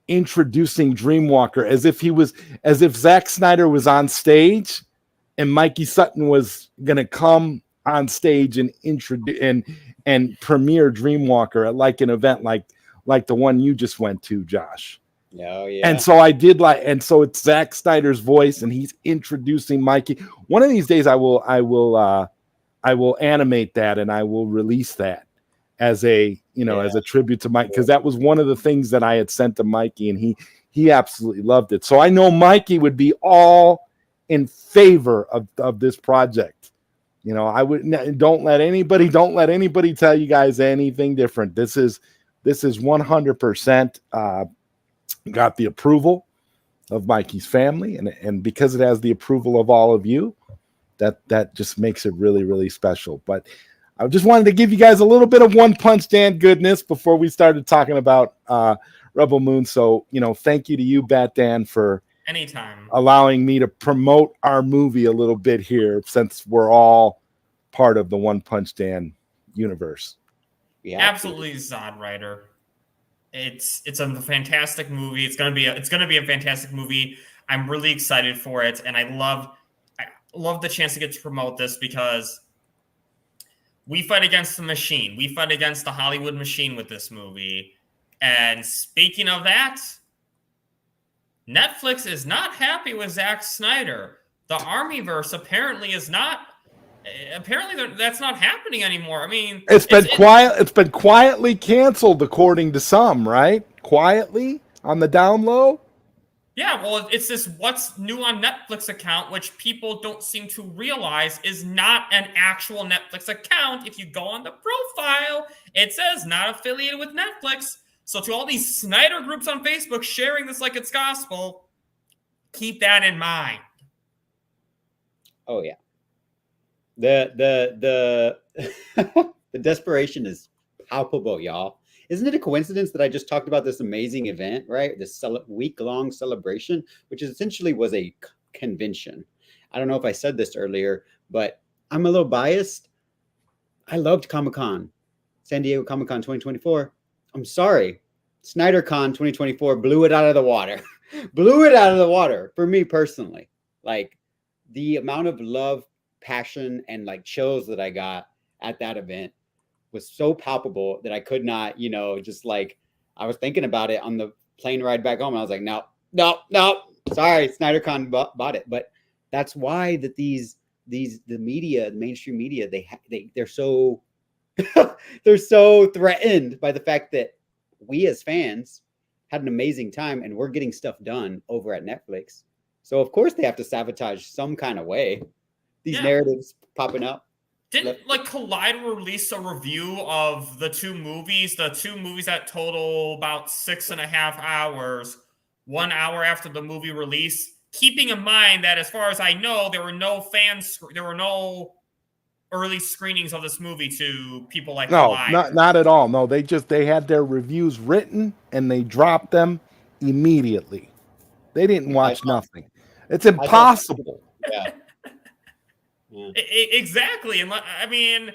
introducing Dreamwalker as if Zack Snyder was on stage and Mikey Sutton was going to come on stage and introduce and premiere Dreamwalker at like an event like the one you just went to, Josh. Oh, yeah. And so I did so it's Zack Snyder's voice and he's introducing Mikey. One of these days I will animate that and I will release that as a tribute to Mike, because that was one of the things that I had sent to Mikey and he absolutely loved it. So I know Mikey would be all in favor of this project. I would don't let anybody tell you guys anything different. This is 100% got the approval of Mikey's family, and because it has the approval of all of you, that just makes it really, really special. But I just wanted to give you guys a little bit of One Punch Man goodness before we started talking about Rebel Moon. So, thank you to you, Bat Dan, for anytime allowing me to promote our movie a little bit here, since we're all part of the One Punch Man universe. Yeah, absolutely, ZodWriter. It's a fantastic movie. It's gonna be a fantastic movie. I'm really excited for it, and I love the chance to get to promote this, because we fight against the machine. We fight against the Hollywood machine with this movie. And speaking of that, Netflix is not happy with Zack Snyder. The ArmyVerse apparently is not apparently that's not happening anymore. I mean, It's been quiet. It's been quietly canceled, according to some, right? Quietly on the down low. Yeah, well, it's this What's New on Netflix account, which people don't seem to realize is not an actual Netflix account. If you go on the profile, it says not affiliated with Netflix. So to all these Snyder groups on Facebook sharing this like it's gospel, keep that in mind. Oh yeah. The the desperation is palpable, y'all. Isn't it a coincidence that I just talked about this amazing event, right? This week-long celebration, which essentially was a convention. I don't know if I said this earlier, but I'm a little biased. I loved Comic-Con, San Diego Comic-Con 2024. I'm sorry, SnyderCon 2024 blew it out of the water. Blew it out of the water for me personally. Like the amount of love, passion, and like chills that I got at that event was so palpable that I could not, just like I was thinking about it on the plane ride back home. And I was like, no, sorry, SnyderCon bought it. But that's why that the media, the mainstream media, they're so they're so threatened by the fact that we as fans had an amazing time and we're getting stuff done over at Netflix. So of course they have to sabotage some kind of way these narratives popping up. Didn't like Collider release a review of the two movies that total about 6.5 hours, 1 hour after the movie release? Keeping in mind that, as far as I know, there were no early screenings of this movie to people like Collider. Not at all. No, they had their reviews written and they dropped them immediately. They didn't watch nothing. It's impossible. Yeah. Exactly. And I mean,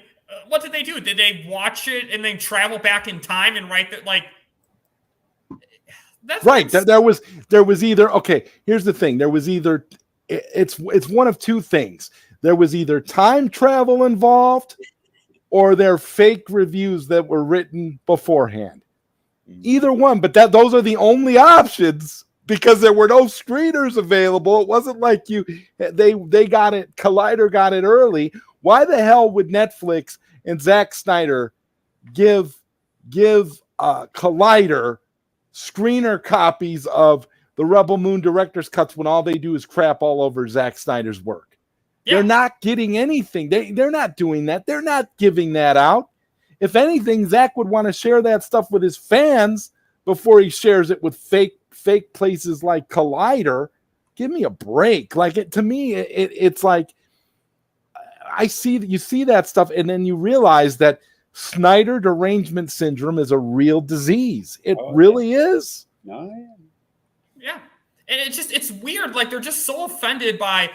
what did they do? Did they watch it and then travel back in time and write that? Like, that's right. There was either, okay, here's the thing. There was either, it's one of two things. There was either time travel involved or they're fake reviews that were written beforehand. Either one, but those are the only options. Because there were no screeners available. It wasn't like they got it, Collider got it early. Why the hell would Netflix and Zack Snyder give Collider screener copies of the Rebel Moon director's cuts when all they do is crap all over Zack Snyder's work? Yeah. They're not getting anything. They're not doing that. They're not giving that out. If anything, Zack would want to share that stuff with his fans before he shares it with fake places like Collider. Give me a break. Like to me, it's like you see that stuff, and then you realize that Snyder derangement syndrome is a real disease. It really is. Yeah, and it's weird. Like they're just so offended by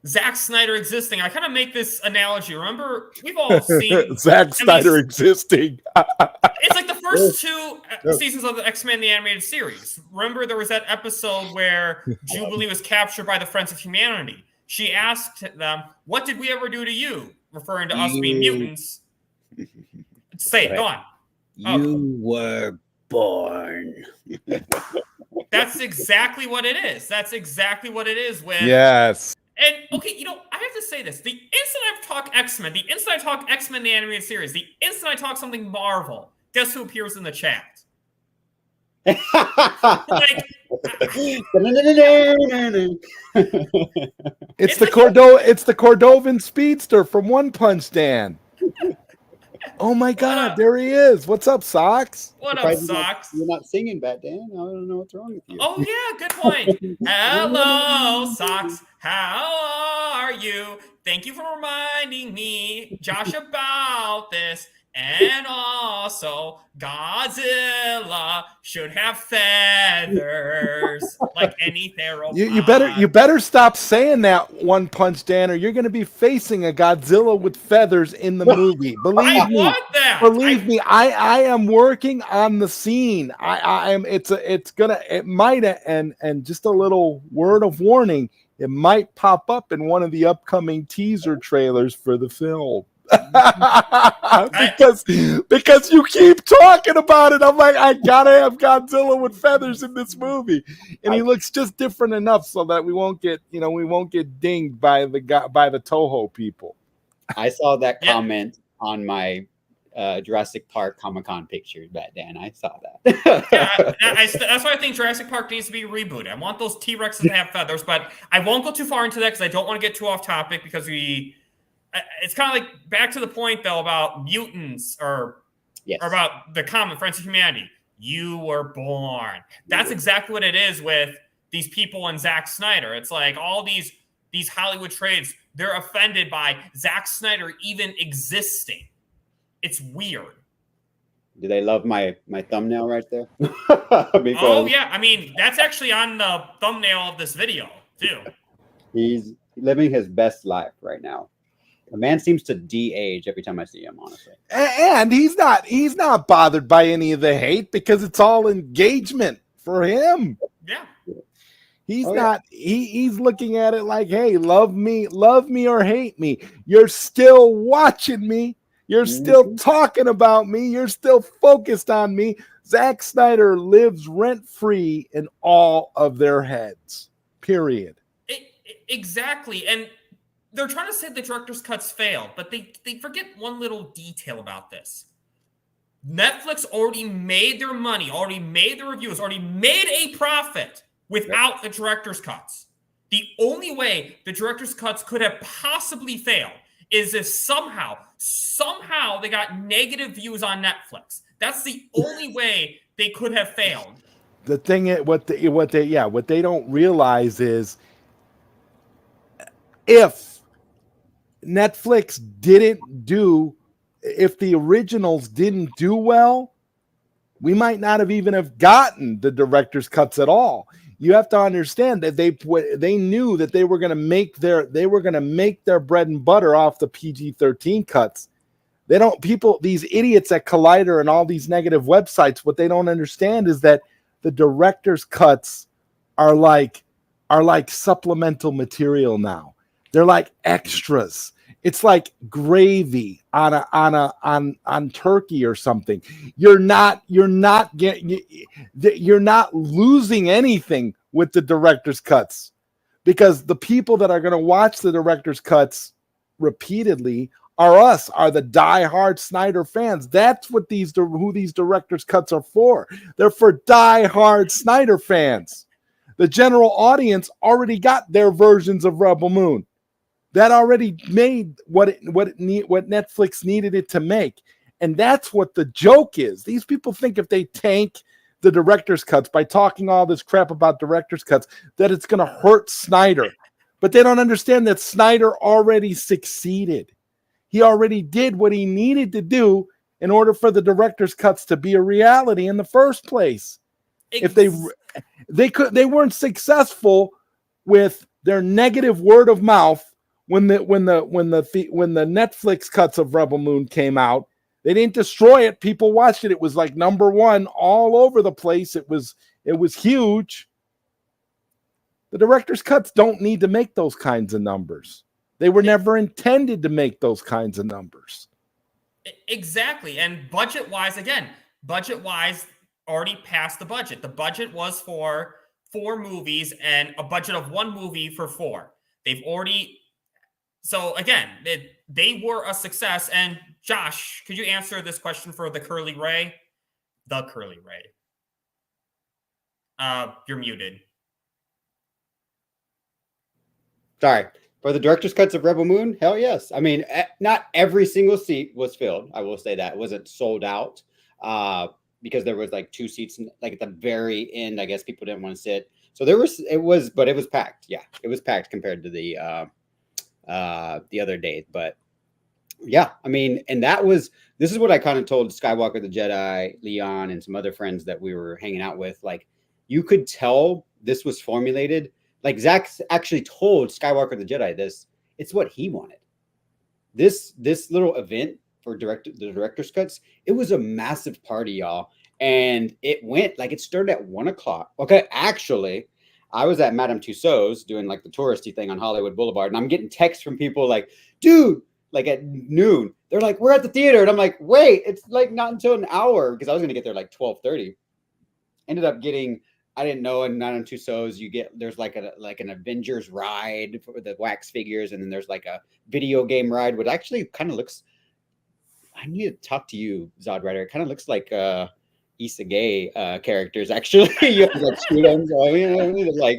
Zack Snyder existing. I kind of make this analogy. Remember, we've all seen Zack Snyder existing. It's like the first two seasons of the X-Men the Animated Series. Remember, there was that episode where Jubilee was captured by the Friends of Humanity. She asked them, "What did we ever do to you?" Referring to us being mutants. Say it. Go on. You were born. That's exactly what it is. That's exactly what it is. Yes. And, okay, I have to say this. The instant I talk X-Men, the instant I talk X-Men the Animated Series, the instant I talk something Marvel, guess who appears in the chat? Like, it's the Cordovan Speedster from One Punch Man. Oh my God, there he is. What's up, Socks? What up, Socks? You're not singing, Bat Dan. I don't know what's wrong with you. Oh, yeah, good point. Hello, Socks. How are you? Thank you for reminding me, Josh, about this. And also, Godzilla should have feathers like any theropod. You better stop saying that, One Punch Dan, or you're going to be facing a Godzilla with feathers in the movie. Believe me. Want that. Believe me, I am working on the scene. It might, and just a little word of warning, it might pop up in one of the upcoming teaser trailers for the film. because you keep talking about it. I'm like, I gotta have Godzilla with feathers in this movie, and he looks just different enough so that we won't get dinged by the Toho people. I saw that Yeah. comment on my Jurassic Park Comic-Con picture, Dan. I saw that. Yeah, that's why I think Jurassic Park needs to be rebooted. I want those T-Rexes to have feathers, but I won't go too far into that because I don't want to get too off topic because it's kind of like back to the point, though, about mutants or about the common friends of humanity. You were born. That's exactly what it is with these people and Zack Snyder. It's like all these Hollywood trades, they're offended by Zack Snyder even existing. It's weird. Do they love my thumbnail right there? Oh, yeah. I mean, that's actually on the thumbnail of this video, too. He's living his best life right now. The man seems to de-age every time I see him, honestly. And he's not bothered by any of the hate because it's all engagement for him. Yeah. He's he's looking at it like, hey, love me or hate me. You're still watching me. You're still talking about me. You're still focused on me. Zack Snyder lives rent-free in all of their heads. Period. Exactly. And they're trying to say the director's cuts failed, but they forget one little detail about this. Netflix already made their money, already made the reviews, already made a profit without the director's cuts. The only way the director's cuts could have possibly failed is if somehow they got negative views on Netflix. That's the only way they could have failed. The thing is, what they don't realize is if Netflix if the originals didn't do well, we might not have even have gotten the director's cuts at all. You have to understand that they knew that they were going to make their bread and butter off the PG-13 cuts. These idiots at Collider and all these negative websites, what they don't understand is that the director's cuts are like supplemental material now. They're like extras. It's like gravy on turkey or something. You're not losing anything with the director's cuts, because the people that are going to watch the director's cuts repeatedly are the diehard Snyder fans. That's what who these director's cuts are for. They're for diehard Snyder fans. The general audience already got their versions of Rebel Moon. That already made what Netflix needed it to make. And that's what the joke is. These people think if they tank the director's cuts by talking all this crap about director's cuts, that it's going to hurt Snyder. But they don't understand that Snyder already succeeded. He already did what he needed to do in order for the director's cuts to be a reality in the first place. If they weren't successful with their negative word of mouth when the Netflix cuts of Rebel Moon came out. They didn't destroy it. People watched it. It was like #1 all over the place. It was huge. The director's cuts don't need to make those kinds of numbers. They were never intended to make those kinds of numbers. Exactly. And budget-wise, already passed the budget. The budget was for 4 movies and a budget of 1 movie for 4. They've already... So, again, they were a success. And, Josh, could you answer this question for the Curly Ray? The Curly Ray. You're muted. Sorry. For the director's cuts of Rebel Moon, hell yes. I mean, not every single seat was filled. I will say that. It wasn't sold out because there was like 2 seats like at the very end. I guess people didn't want to sit. So it was packed. Yeah, it was packed compared to the other day. But yeah, I mean, and this is what I kind of told Skiiwalker, the Jedi, Leon, and some other friends that we were hanging out with. Like, you could tell this was formulated. Like, Zack actually told Skiiwalker, the Jedi, it's what he wanted. This little event for the director's cuts, it was a massive party, y'all. And it started at 1:00. Okay, actually, I was at Madame Tussauds doing like the touristy thing on Hollywood Boulevard, and I'm getting texts from people like, dude, like at noon, they're like, we're at the theater. And I'm like, wait, it's like not until an hour, because I was going to get there like 12:30. Ended up getting I didn't know in 902 you get there's like an Avengers ride for the wax figures, and then there's like a video game ride, which actually kind of looks. I need to talk to you, ZodWriter. It kind of looks like Isekai characters. Actually, you have to like shoot them. So I need to like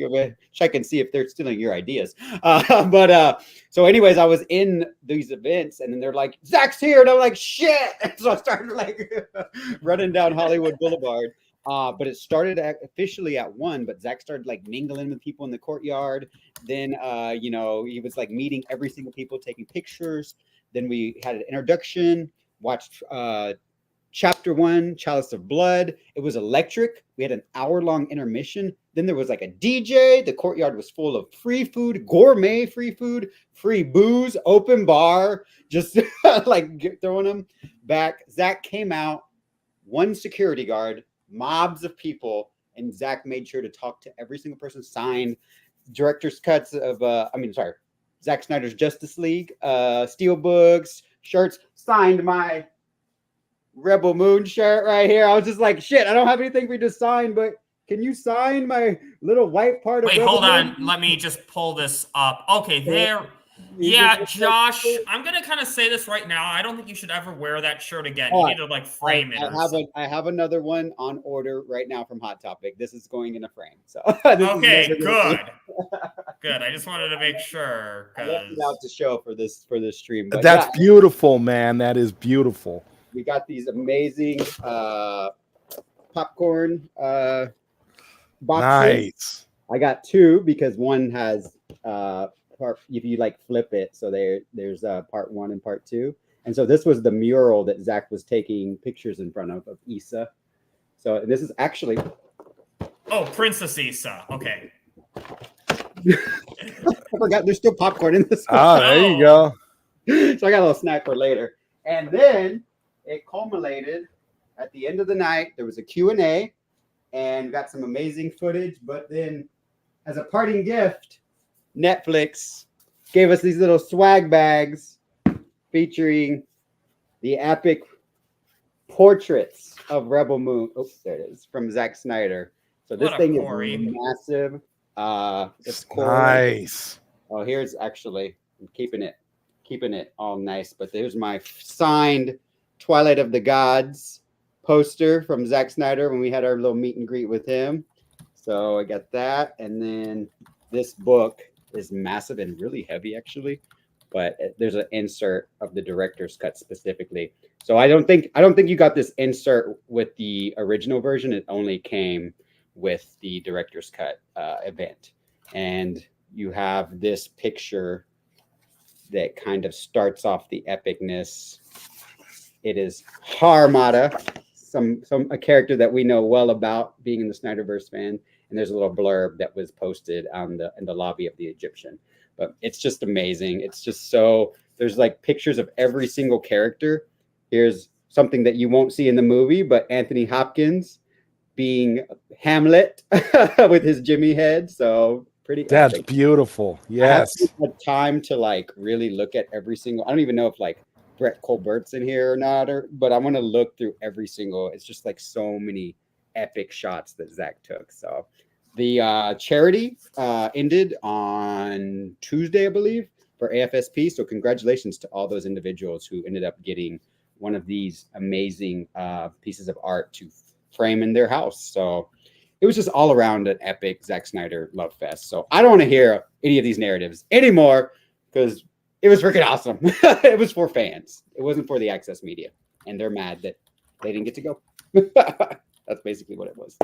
check and see if they're stealing your ideas. So anyways, I was in these events, and then they're like, "Zach's here," and I'm like, "Shit!" So I started like running down Hollywood Boulevard. But it started officially at 1, but Zach started like mingling with people in the courtyard. Then, he was like meeting every single people, taking pictures. Then we had an introduction, watched chapter 1, Chalice of Blood. It was electric. We had an hour-long intermission. Then there was like a DJ. The courtyard was full of free food, gourmet free food, free booze, open bar, just like throwing them back. Zach came out, one security guard, mobs of people, and Zach made sure to talk to every single person, signed director's cuts of Zack Snyder's Justice League, steel books, shirts, signed my Rebel Moon shirt right here. I was just like, shit, I don't have anything for you to sign, but can you sign my little white part of Wait, Rebel hold on. Moon? Let me just pull this up. Okay, there. Yeah, Josh, I'm going to kind of say this right now. I don't think you should ever wear that shirt again. You need to like frame it. I have another one on order right now from Hot Topic. This is going in a frame. So okay, good. Good. I just wanted to make sure. I left it out to show for this stream. But that's beautiful, man. That is beautiful. We got these amazing popcorn boxes. Nice. I got 2 because one has part, if you like flip it, so there's part 1 and part 2. And so this was the mural that Zach was taking pictures in front of Issa. So this is actually Princess Issa. Okay. I forgot there's still popcorn in this one. Oh, there you go. So I got a little snack for later. And then it culminated at the end of the night. There was a Q&A and got some amazing footage. But then as a parting gift, Netflix gave us these little swag bags featuring the epic portraits of Rebel Moon. Oh, there it is, from Zack Snyder. So this thing is massive. It's cool. Nice. Oh, here's actually, I'm keeping it all nice. But there's my signed Twilight of the Gods poster from Zack Snyder when we had our little meet and greet with him. So I got that, and then this book is massive and really heavy, actually. But there's an insert of the director's cut specifically. So I don't think you got this insert with the original version. It only came with the director's cut event. And you have this picture that kind of starts off the epicness. It is Harmata, a character that we know well about being in the Snyderverse fan. And there's a little blurb that was posted in the lobby of the Egyptian. But it's just amazing. It's just there's like pictures of every single character. Here's something that you won't see in the movie, but Anthony Hopkins being Hamlet with his Jimmy head. So pretty. That's epic. Beautiful. Yes. I haven't had time to like really look at every single. I don't even know if like Brett Colbert's in here or not, but I want to look through every single. It's just like so many epic shots that Zach took. So the charity ended on Tuesday, I believe, for AFSP. So congratulations to all those individuals who ended up getting one of these amazing pieces of art to frame in their house. So it was just all around an epic Zack Snyder love fest. So I don't want to hear any of these narratives anymore because it was freaking awesome. It was for fans. It wasn't for the access media. And they're mad that they didn't get to go. That's basically what it was,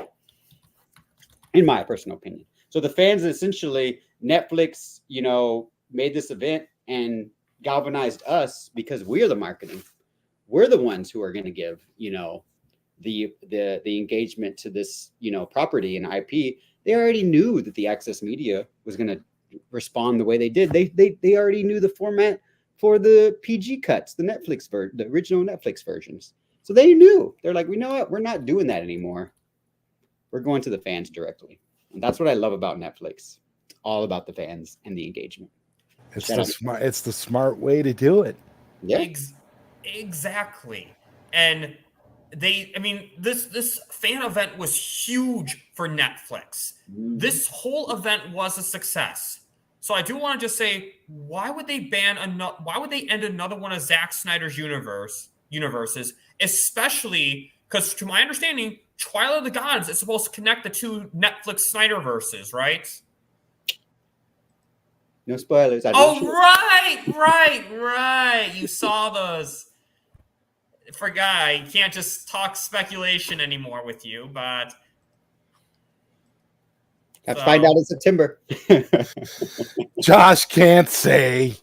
in my personal opinion. So the fans, essentially, Netflix, made this event and galvanized us because we're the marketing. We're the ones who are going to give, the engagement to this, property and IP. They already knew that the access media was going to respond the way they did. They already knew the format for the PG cuts, the original Netflix versions. So they knew. They're like, we know what? We're not doing that anymore. We're going to the fans directly. And that's what I love about Netflix. It's all about the fans and the engagement. It's the smart way to do it. Yeah. Exactly. And this fan event was huge for Netflix. This whole event was a success. So I do want to just say, why would they why would they end another one of Zack Snyder's universes, especially because, to my understanding, Twilight of the Gods is supposed to connect the two Netflix Snyderverses, right? No spoilers. Right. You saw those. Forgot. You can't just talk speculation anymore with you, but have to find out in September. Josh can't say.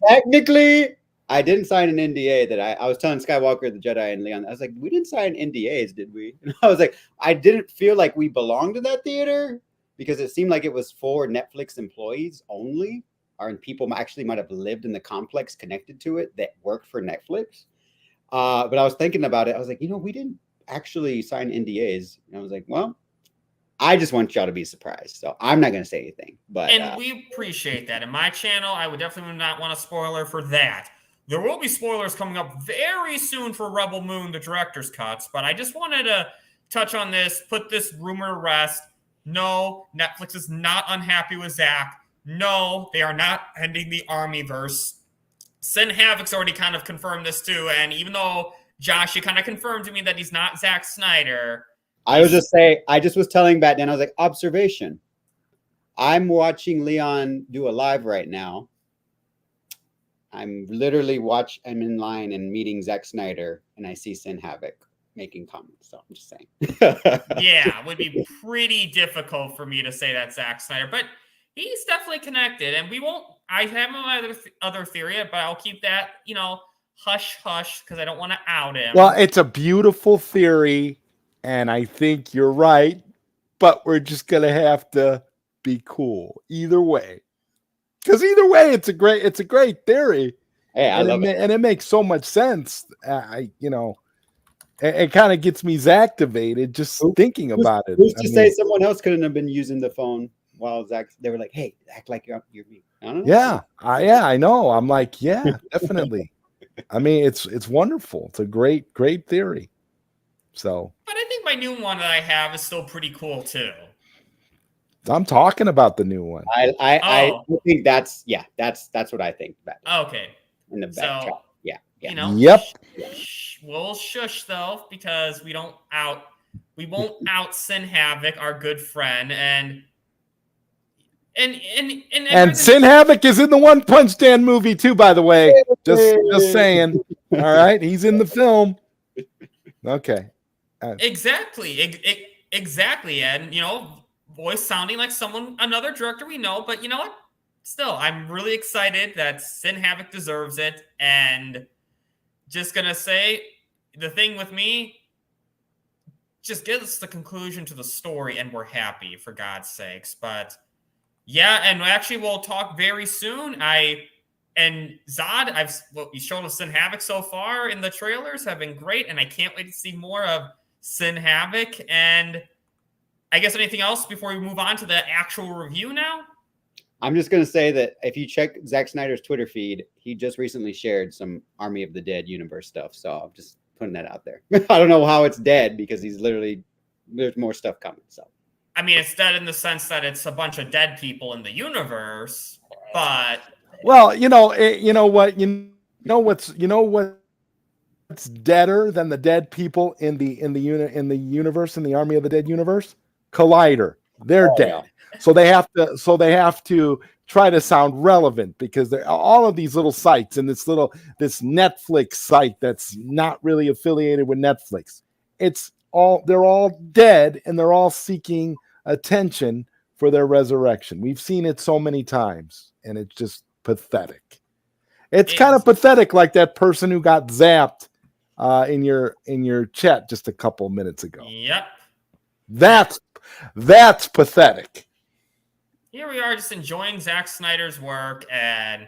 Technically, I didn't sign an NDA that I was telling Skiiwalker, the Jedi, and Leon. I was like, we didn't sign NDAs, did we? And I was like, I didn't feel like we belonged to that theater because it seemed like it was for Netflix employees only, or people actually might have lived in the complex connected to it that worked for Netflix. But I was thinking about it. I was like, we didn't actually sign NDAs. And I was like, well, I just want y'all to be surprised. So I'm not going to say anything. But we appreciate that. In my channel, I would definitely not want a spoiler for that. There will be spoilers coming up very soon for Rebel Moon, the director's cuts. But I just wanted to touch on this, put this rumor to rest. No, Netflix is not unhappy with Zack. No, they are not ending the ArmyVerse. Sin Havoc's already kind of confirmed this too. And even though, Josh, you kind of confirmed to me that he's not Zack Snyder, I was just telling Batman, I was like, observation. I'm watching Leon do a live right now. I'm I'm in line and meeting Zack Snyder, and I see Sin Havoc making comments. So I'm just saying. Yeah, it would be pretty difficult for me to say that Zack Snyder, but he's definitely connected. And I have my other theory, but I'll keep that, hush hush because I don't want to out him. Well, it's a beautiful theory. And I think you're right, but we're just gonna have to be cool either way. Because either way, it's a great theory. Hey, I love it, and it makes so much sense. It kind of gets me activated just thinking about it. Who's to say someone else couldn't have been using the phone while Zach? They were like, "Hey, act like you're me." I don't know. Yeah, I know. I'm like, yeah, definitely. I mean, it's wonderful. It's a great theory. So, but I think my new one that I have is still pretty cool too. I'm talking about the new one. I think that's what I think. Okay. In the back track. Yeah. Yep. We'll shush though, because we won't out Sin Havoc, our good friend, and Sin Havoc is in the One Punch Dan movie too, by the way. Just saying. All right, he's in the film. Okay. Exactly. Exactly. And, voice sounding like another director we know. But you know what? Still, I'm really excited that Sin Havoc deserves it. And just going to say, the thing with me, just give us the conclusion to the story and we're happy, for God's sakes. But, yeah, and actually we'll talk very soon. And Zod, what you showed of Sin Havoc so far in the trailers have been great, and I can't wait to see more of Sin Havoc. And I guess anything else before we move on to the actual review now? I'm just going to say that if you check Zack Snyder's Twitter feed, he just recently shared some Army of the Dead universe stuff. So I'm just putting that out there. I don't know how it's dead because there's more stuff coming. So I mean, it's dead in the sense that it's a bunch of dead people in the universe, but well, what's deader than the dead people in the universe, in the Army of the Dead universe? Collider. They're dead. Yeah. So they have to try to sound relevant because they're all of these little sites and this Netflix site that's not really affiliated with Netflix. They're all dead and they're all seeking attention for their resurrection. We've seen it so many times and it's just pathetic. It's kind of pathetic, like that person who got zapped in your chat just a couple minutes ago. Yep. That's pathetic. Here we are just enjoying Zack Snyder's work, and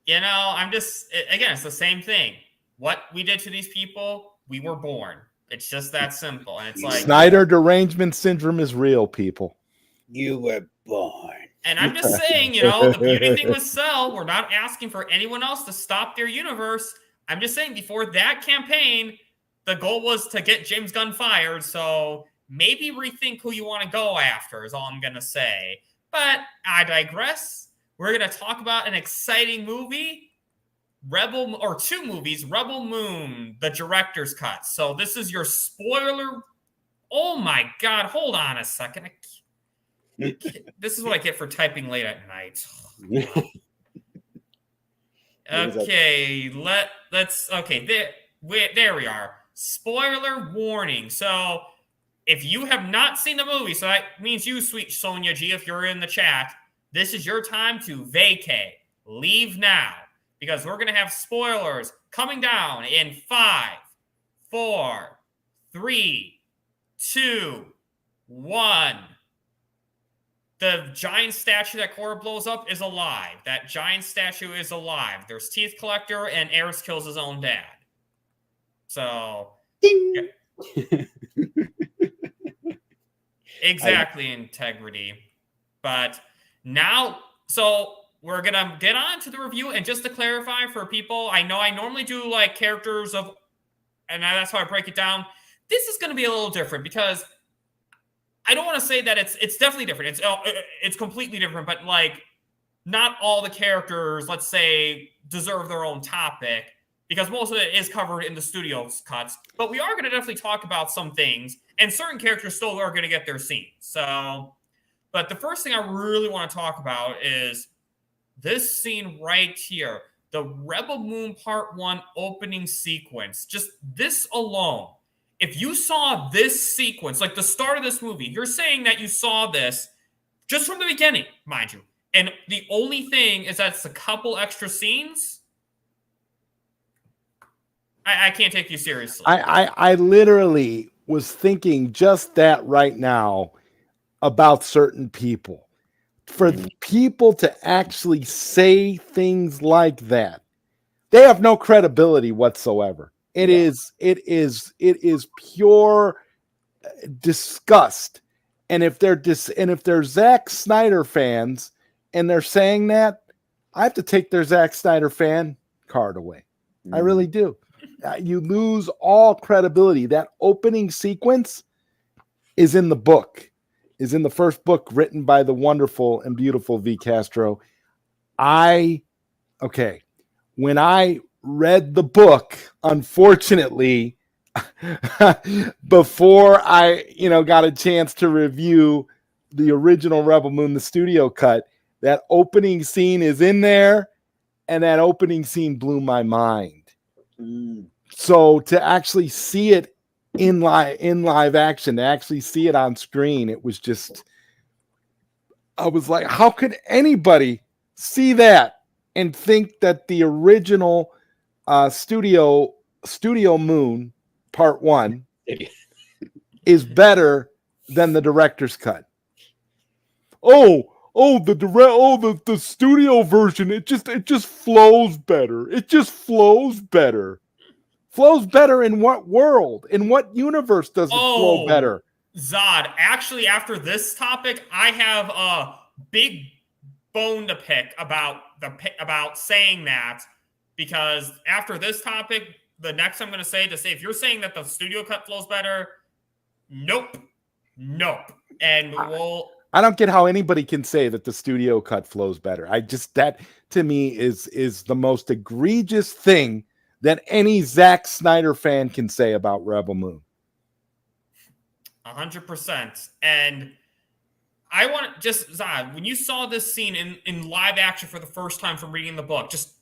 I'm just, again, it's the same thing. What we did to these people, we were born. It's just that simple. And it's like Snyder derangement syndrome is real, people. You were born. And I'm just saying, the beauty thing with Cell, we're not asking for anyone else to stop their universe. I'm just saying, before that campaign, the goal was to get James Gunn fired, so maybe rethink who you want to go after is all I'm going to say. But I digress. We're going to talk about an exciting movie, two movies, Rebel Moon, the director's cut. So this is your spoiler. Oh my God, hold on a second. This is what I get for typing late at night. Okay, there we are. Spoiler warning. So if you have not seen the movie, so that means you, sweet Sonia G, if you're in the chat, this is your time to vacate. Leave now. Because we're going to have spoilers coming down in 5, 4, 3, 2, 1. The giant statue that Korra blows up is alive. That giant statue is alive. There's Teeth Collector, and Aerys kills his own dad. So, Ding! Yeah. Exactly, integrity. But now, so we're going to get on to the review. And just to clarify for people, I know I normally do like characters of, and that's how I break it down. This is going to be a little different because I don't want to say that it's definitely different. It's completely different, but like not all the characters, let's say, deserve their own topic because most of it is covered in the studio's cuts. But we are going to definitely talk about some things, and certain characters still are going to get their scene. So, but the first thing I really want to talk about is this scene right here, the Rebel Moon Part 1 opening sequence. Just this alone. If you saw this sequence, like the start of this movie, you're saying that you saw this just from the beginning, mind you. And the only thing is that it's a couple extra scenes. I can't take you seriously. I literally was thinking just that right now about certain people. For people to actually say things like that, they have no credibility whatsoever. It is pure disgust. And if they're Zack Snyder fans and they're saying that, I have to take their Zack Snyder fan card away. I really do. You lose all credibility. That opening sequence is in the book, is in the first book written by the wonderful and beautiful V. Castro. When I read the book, unfortunately, before I, got a chance to review the original Rebel Moon, the studio cut, that opening scene is in there, and that opening scene blew my mind. So to actually see it in live action, to actually see it on screen, it was just, I was like, how could anybody see that and think that the original Studio Moon Part 1 is better than the director's cut? The studio version, it just flows better. It just flows better. Flows better in what world? In what universe does it flow better? Zod, actually, after this topic, I have a big bone to pick about saying that, because after this topic, the next I'm going to say if you're saying that the studio cut flows better, nope. And I don't get how anybody can say that the studio cut flows better. That to me is the most egregious thing that any Zack Snyder fan can say about Rebel Moon. 100%. And I want to just, Zod, when you saw this scene in live action for the first time from reading the book, just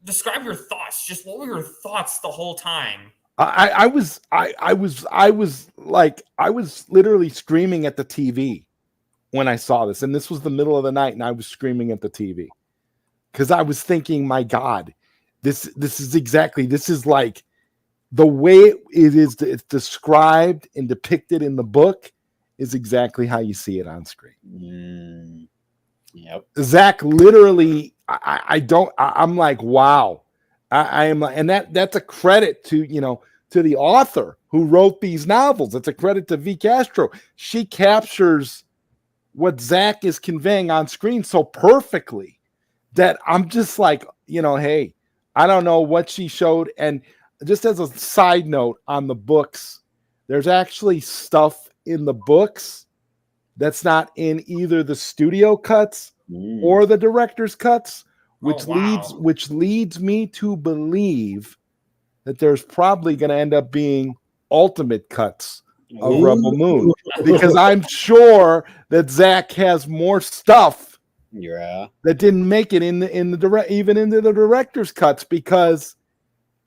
describe your thoughts. Just what were your thoughts the whole time? I was literally screaming at the TV when I saw this, and this was the middle of the night, and I was screaming at the TV because I was thinking, my God, this is like the way it's described and depicted in the book is exactly how you see it on screen. Yep. Zach literally, I'm like, wow. I am, and that's a credit to the author who wrote these novels. It's a credit to V. Castro. She captures what Zach is conveying on screen so perfectly that I'm just like, hey, I don't know what she showed. And just as a side note on the books, there's actually stuff in the books that's not in either the studio cuts or the director's cuts, which leads me to believe that there's probably going to end up being alternate cuts of Rebel Moon, because I'm sure that Zack has more stuff that didn't make it in the even into the director's cuts, because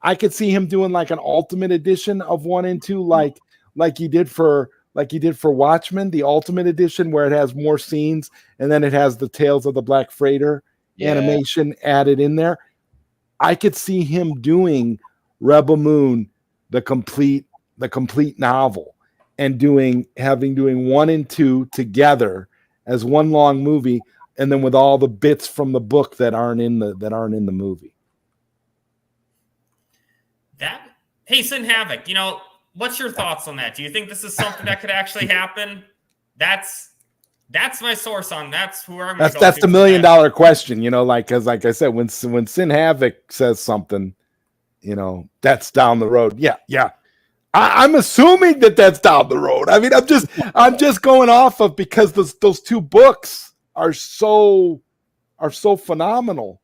I could see him doing like an ultimate edition of 1 and 2, like he did for Watchmen, the ultimate edition where it has more scenes and then it has the Tales of the Black Freighter animation added in there. I could see him doing Rebel Moon, the complete novel, and doing 1 and 2 together as one long movie, and then with all the bits from the book that aren't in the movie. Hey, Sin Havoc, what's your thoughts on that? Do you think this is something that could actually happen? That's my source on that's who I'm. That's the $1 million question, because like I said, when Sin Havoc says something, that's down the road. Yeah. I'm assuming that's down the road. I mean, I'm just going off of, because those 2 books are so phenomenal.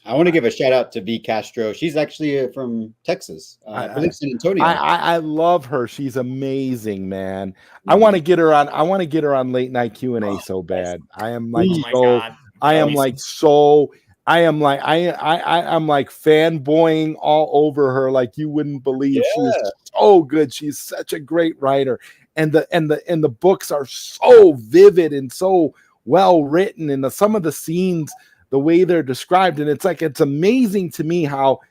I want to give a shout out to V Castro. She's actually from Texas. I believe San Antonio. I love her. She's amazing, man. I want to get her on. I want to get her on late night Q&A so bad. I am like I'm like fanboying all over her like you wouldn't believe. She's so good. She's such a great writer, and the books are so vivid and so well written, and some of the scenes, the way they're described, and it's amazing to me how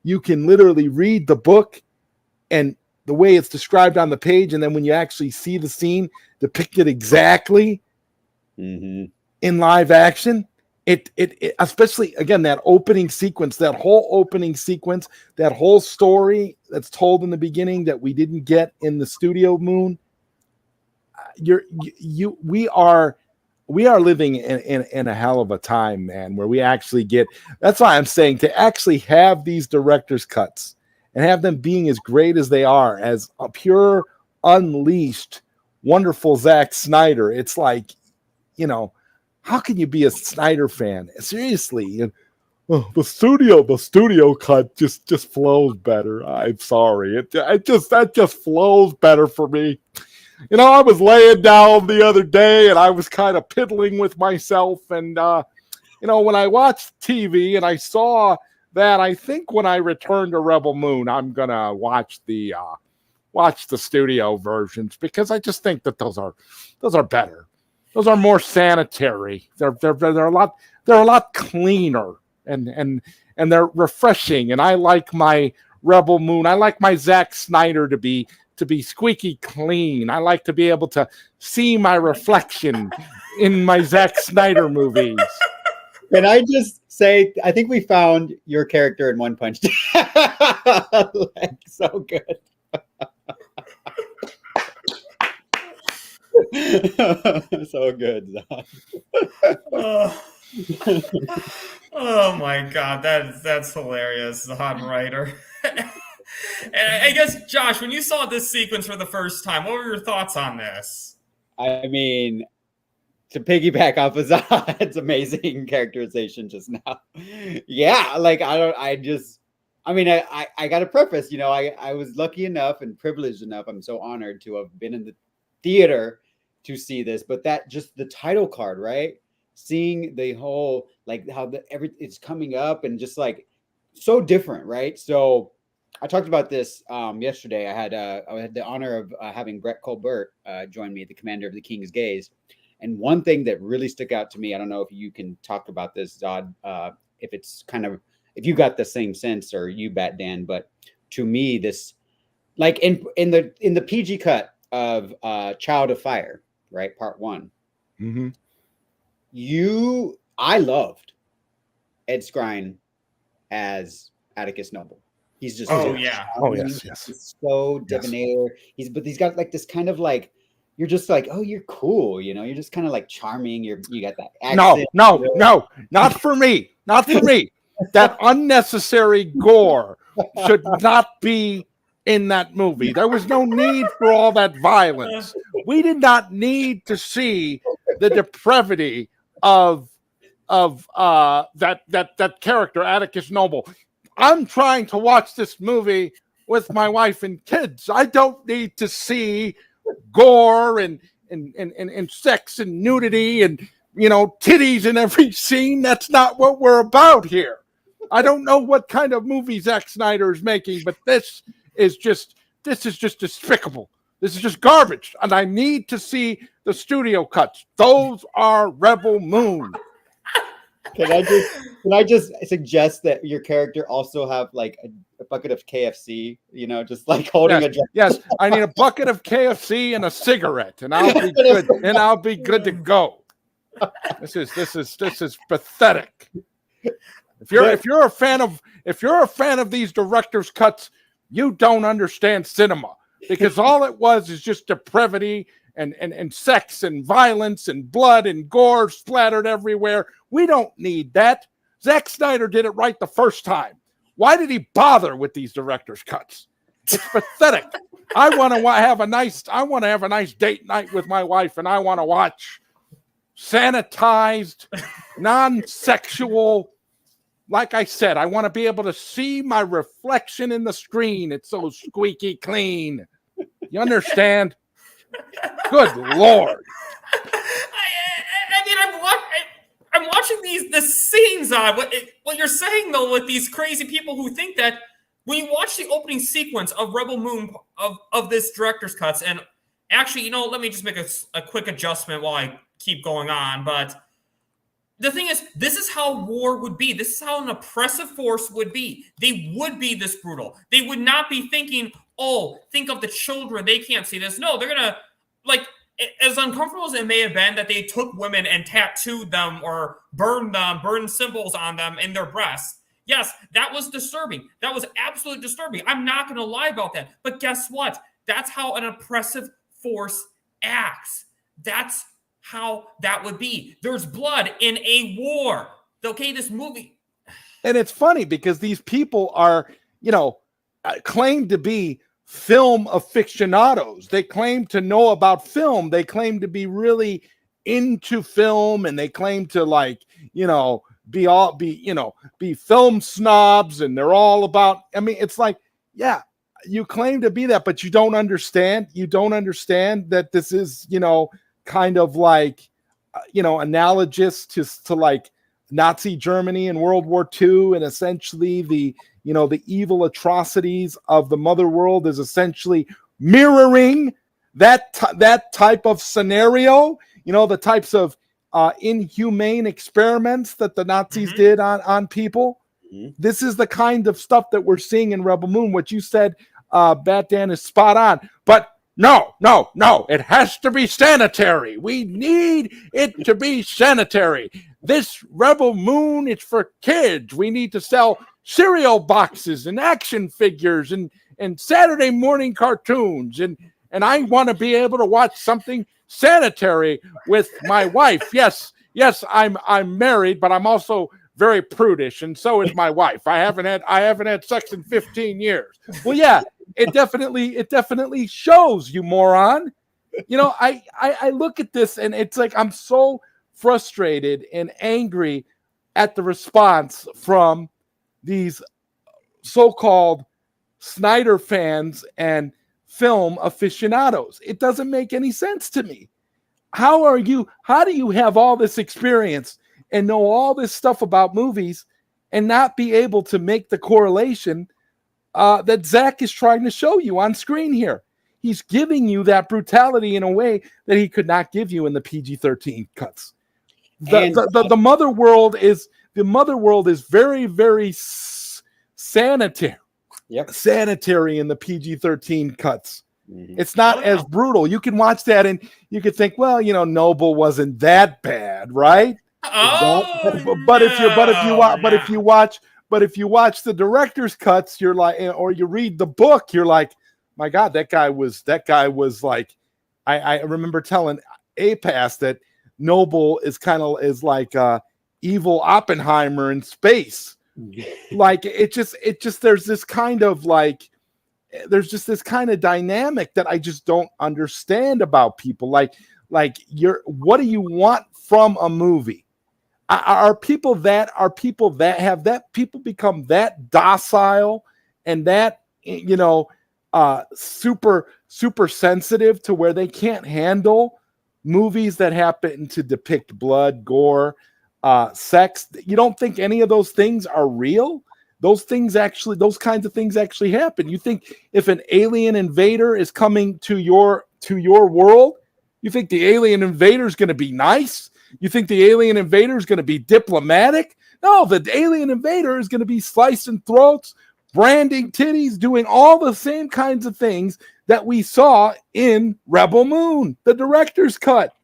you can literally read the book and the way it's described on the page, and then when you actually see the scene depicted exactly in live action, it especially again that opening sequence, that whole story that's told in the beginning that we didn't get in the studio Moon. We are living in a hell of a time, man, where we actually get. That's why I'm saying to actually have these director's cuts and have them being as great as they are, as a pure, unleashed, wonderful Zack Snyder. It's like, how can you be a Snyder fan? Seriously, the studio cut just flows better. I'm sorry, that just flows better for me. I was laying down the other day and I was kind of piddling with myself. And, when I watched TV and I saw that, I think when I return to Rebel Moon, I'm going to watch the studio versions, because I just think that those are better. Those are more sanitary. They're a lot cleaner and they're refreshing. And I like my Rebel Moon. I like my Zack Snyder to be squeaky clean. I like to be able to see my reflection in my Zack Snyder movies. Can I just say, I think we found your character in One Punch. So good. So good, Zod. Oh my God, that's hilarious, ZodWriter. And I guess, Josh, when you saw this sequence for the first time, what were your thoughts on this? I mean, to piggyback off of Zod's amazing characterization just now. Yeah, like I got to preface, I was lucky enough and privileged enough. I'm so honored to have been in the theater to see this, but that just the title card, right? Seeing the whole, like how it's coming up and just like so different, right? So I talked about this yesterday. I had the honor of having Brett Colbert join me, the commander of the King's Gaze. And one thing that really stuck out to me, I don't know if you can talk about this, Zod, if you got the same sense, or you, Bat Dan, but to me, this, like in the PG cut of Child of Fire, right, part 1, I loved Ed Skrein as Atticus Noble. He's just yes. So debonair. He's got like this kind of like, you're just like, oh, you're cool, you're just kind of like charming. You got that accent. No, not for me. Not for me. That unnecessary gore should not be in that movie. There was no need for all that violence. We did not need to see the depravity of that character, Atticus Noble. I'm trying to watch this movie with my wife and kids. I don't need to see gore and sex and nudity and titties in every scene. That's not what we're about here. I don't know what kind of movie Zack Snyder is making, but this is just despicable. This is just garbage, and I need to see the studio cuts. Those are Rebel Moon. Can I just suggest that your character also have like a bucket of KFC, just like holding a Yes, I need a bucket of KFC and a cigarette, and I'll be good. And I'll be good to go. This is pathetic. If you're a fan of these director's cuts, you don't understand cinema, because all it was is just depravity and sex and violence and blood and gore splattered everywhere. We don't need that. Zack Snyder did it right the first time. Why did he bother with these director's cuts? It's pathetic. I want to have a nice date night with my wife, and I want to watch sanitized, non-sexual. Like I said, I want to be able to see my reflection in the screen. It's so squeaky clean. You understand? Good Lord. I mean, I'm watching the scenes on what you're saying, though, with these crazy people who think that when you watch the opening sequence of Rebel Moon of this director's cuts, and actually, let me just make a quick adjustment while I keep going on, but the thing is, this is how war would be. This is how an oppressive force would be. They would be this brutal. They would not be thinking, oh, think of the children. They can't see this. No, they're going to, like, as uncomfortable as it may have been that they took women and tattooed them or burned symbols on them in their breasts. Yes, that was disturbing. That was absolutely disturbing. I'm not going to lie about that. But guess what? That's how an oppressive force acts. That's how that would be. There's blood in a war. Okay, this movie. And it's funny because these people are, claim to be film aficionados. They claim to know about film. They claim to be really into film, and they claim to be film snobs, and they're all about, it's like, yeah, you claim to be that, but you don't understand. You don't understand that this is, kind of like, analogous to like Nazi Germany in World War II, and essentially the evil atrocities of the mother world is essentially mirroring that type of scenario, the types of inhumane experiments that the Nazis did on people. Mm-hmm. This is the kind of stuff that we're seeing in Rebel Moon. What you said, Bat Dan, is spot on. But no, it has to be sanitary. We need it to be sanitary. This Rebel Moon, it's for kids. We need to sell cereal boxes and action figures and Saturday morning cartoons. And I want to be able to watch something sanitary with my wife. Yes, I'm married, but I'm also very prudish, and so is my wife. I haven't had sex in 15 years. Well, yeah, it definitely shows, you moron. I look at this and it's like I'm so frustrated and angry at the response from these so-called Snyder fans and film aficionados. It doesn't make any sense to me. How do you have all this experience and know all this stuff about movies and not be able to make the correlation that Zack is trying to show you on screen here? He's giving you that brutality in a way that he could not give you in the PG-13 cuts. The mother world is very, very sanitary. Yep. Sanitary in the PG-13 cuts. Mm-hmm. It's not as brutal. You can watch that and you could think, well, Noble wasn't that bad, right? But if you watch the director's cuts, you're like, or you read the book, you're like, my God, that guy was like, I remember telling APAS that Noble is like evil Oppenheimer in space, Like it just there's this kind of like there's just this kind of dynamic that I just don't understand about people. Like what do you want from a movie? Are people that have that people become that docile and that super sensitive to where they can't handle movies that happen to depict blood, gore, sex? You don't think any of those things are real? Those kinds of things actually happen. You think if an alien invader is coming to your world, you think the alien invader is going to be nice? You think the alien invader is going to be diplomatic? No, the alien invader is going to be slicing throats, branding titties, doing all the same kinds of things that we saw in Rebel Moon, the director's cut.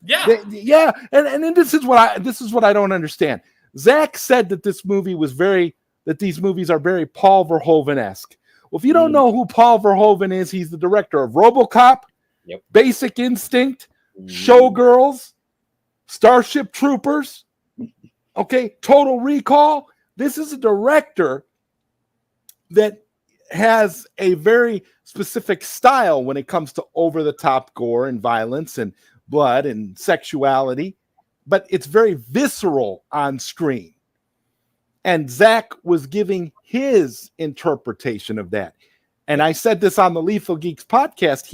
Yeah. And then this is what I don't understand. Zack said that these movies are very Paul Verhoeven-esque. Well, if you don't know who Paul Verhoeven is, he's the director of RoboCop, Basic Instinct, Showgirls, Starship Troopers, Total Recall. This is a director that has a very specific style when it comes to over-the-top gore and violence and blood and sexuality, but it's very visceral on screen. And Zack was giving his interpretation of that. And I said this on the Lethal Geeks podcast.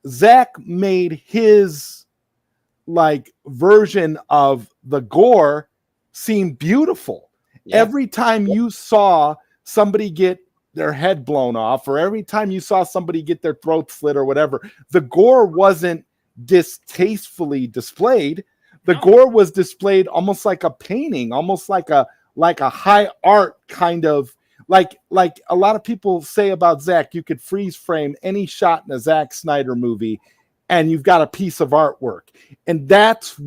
Zack made his version of the gore seem beautiful. Yeah. Every time you saw somebody get their head blown off, or every time you saw somebody get their throat slit or whatever, the gore wasn't distastefully displayed. The gore was displayed almost like a painting, almost like a high art kind of, like a lot of people say about Zack. You could freeze frame any shot in a Zack Snyder movie and you've got a piece of artwork. And that's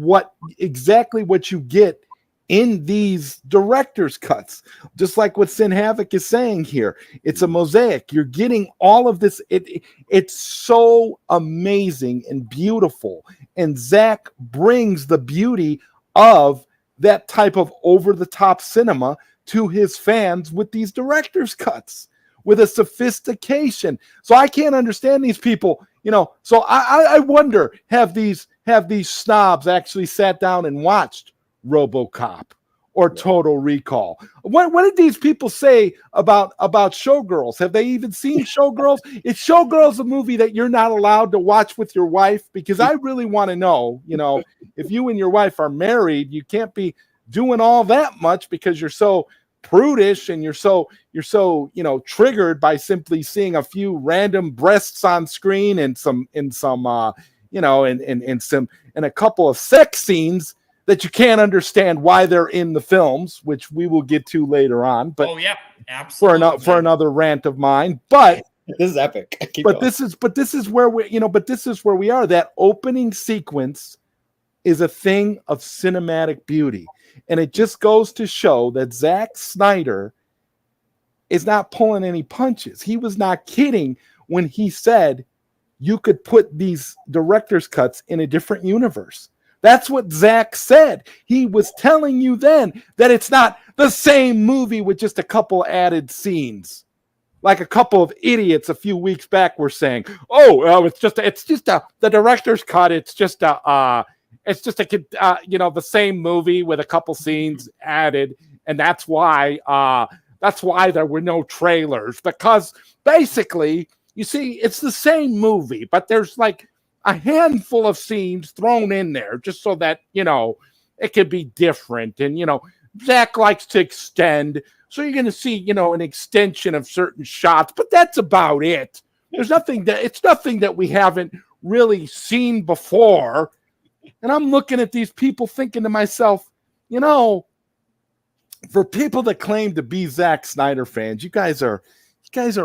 exactly what you get in these director's cuts. Just like what Sin Havoc is saying here. It's a mosaic. You're getting all of this. It's so amazing and beautiful. And Zack brings the beauty of that type of over-the-top cinema to his fans with these director's cuts, with a sophistication. So I can't understand these people, So I wonder, have these snobs actually sat down and watched RoboCop or Total Recall? What did these people say about Showgirls? Have they even seen Showgirls? Is Showgirls a movie that you're not allowed to watch with your wife? Because I really want to know, if you and your wife are married, you can't be doing all that much because you're so prudish and you're so triggered by simply seeing a few random breasts on screen and a couple of sex scenes that you can't understand why they're in the films, which we will get to later on. But absolutely, for another rant of mine. But this is epic. This is where we are. That opening sequence is a thing of cinematic beauty. And it just goes to show that Zack Snyder is not pulling any punches. He was not kidding when he said you could put these director's cuts in a different universe. That's what Zack said. He was telling you then that it's not the same movie with just a couple added scenes. Like a couple of idiots a few weeks back were saying, it's just the director's cut. It's just the same movie with a couple scenes added, and that's why there were no trailers, because basically, you see, it's the same movie, but there's like a handful of scenes thrown in there just so that it could be different. And Zack likes to extend, so you're going to see an extension of certain shots, but that's about it. It's nothing that we haven't really seen before. And I'm looking at these people thinking to myself, for people that claim to be Zack Snyder fans, you guys are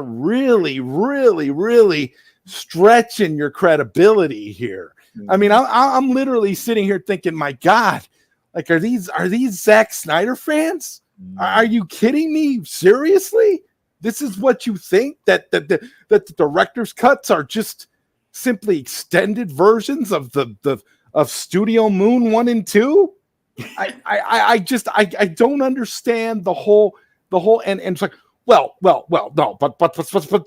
really, really, really stretching your credibility here. Mm-hmm. I mean, I'm literally sitting here thinking, my God, like, are these Zack Snyder fans? Mm-hmm. Are you kidding me? Seriously? This is what you think, that the director's cuts are just simply extended versions of of Studio Moon 1 and 2? I don't understand the whole and it's like, well, no, but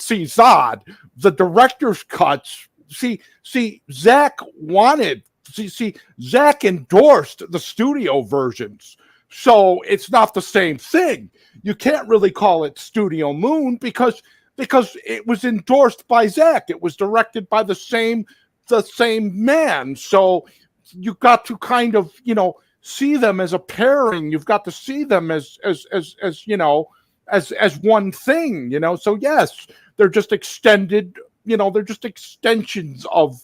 see, Zod, the director's cuts. See, Zack Zack endorsed the studio versions, so it's not the same thing. You can't really call it Studio Moon because it was endorsed by Zack. It was directed by the same man. So you got to kind of, see them as a pairing. You've got to see them as one thing, So yes, they're just extended, they're just extensions of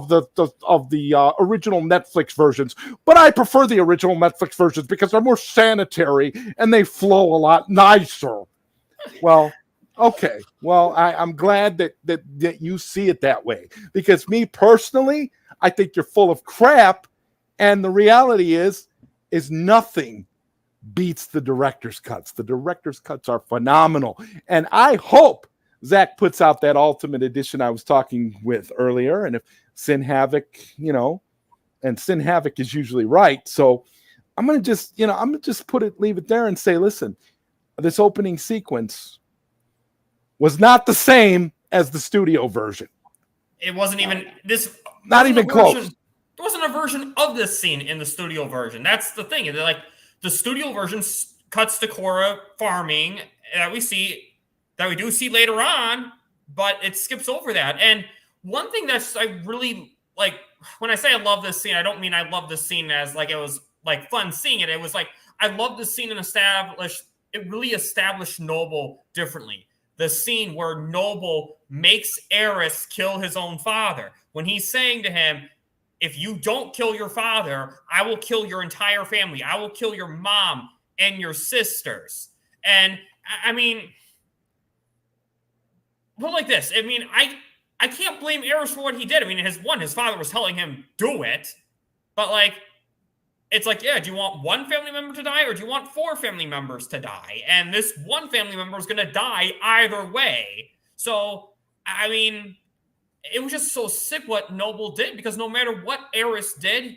the original Netflix versions. But I prefer the original Netflix versions because they're more sanitary and they flow a lot nicer. Well, okay. Well, I'm glad that you see it that way, because me personally, I think you're full of crap, and the reality is nothing beats the director's cuts. The director's cuts are phenomenal, and I hope Zack puts out that Ultimate Edition I was talking with earlier. And if Sin Havoc, and Sin Havoc is usually right, so I'm gonna just leave it there and say, listen, this opening sequence was not the same as the studio version. It wasn't even this. Not even close. There wasn't a version of this scene in the studio version. That's the thing. They're like, the studio version cuts to Korra farming that we do see later on, but it skips over that. And one thing that's I really like, when I say I love this scene, I don't mean I love this scene as like it was like fun seeing it. It was like I love this scene it really established Noble differently. The scene where Noble makes Eris kill his own father. When he's saying to him, if you don't kill your father, I will kill your entire family. I will kill your mom and your sisters. And I mean, put like this. I mean, I can't blame Eris for what he did. I mean, his father was telling him do it, but like, it's like, yeah, do you want one family member to die or do you want 4 family members to die? And this one family member is going to die either way. So, I mean, it was just so sick what Noble did, because no matter what Eris did,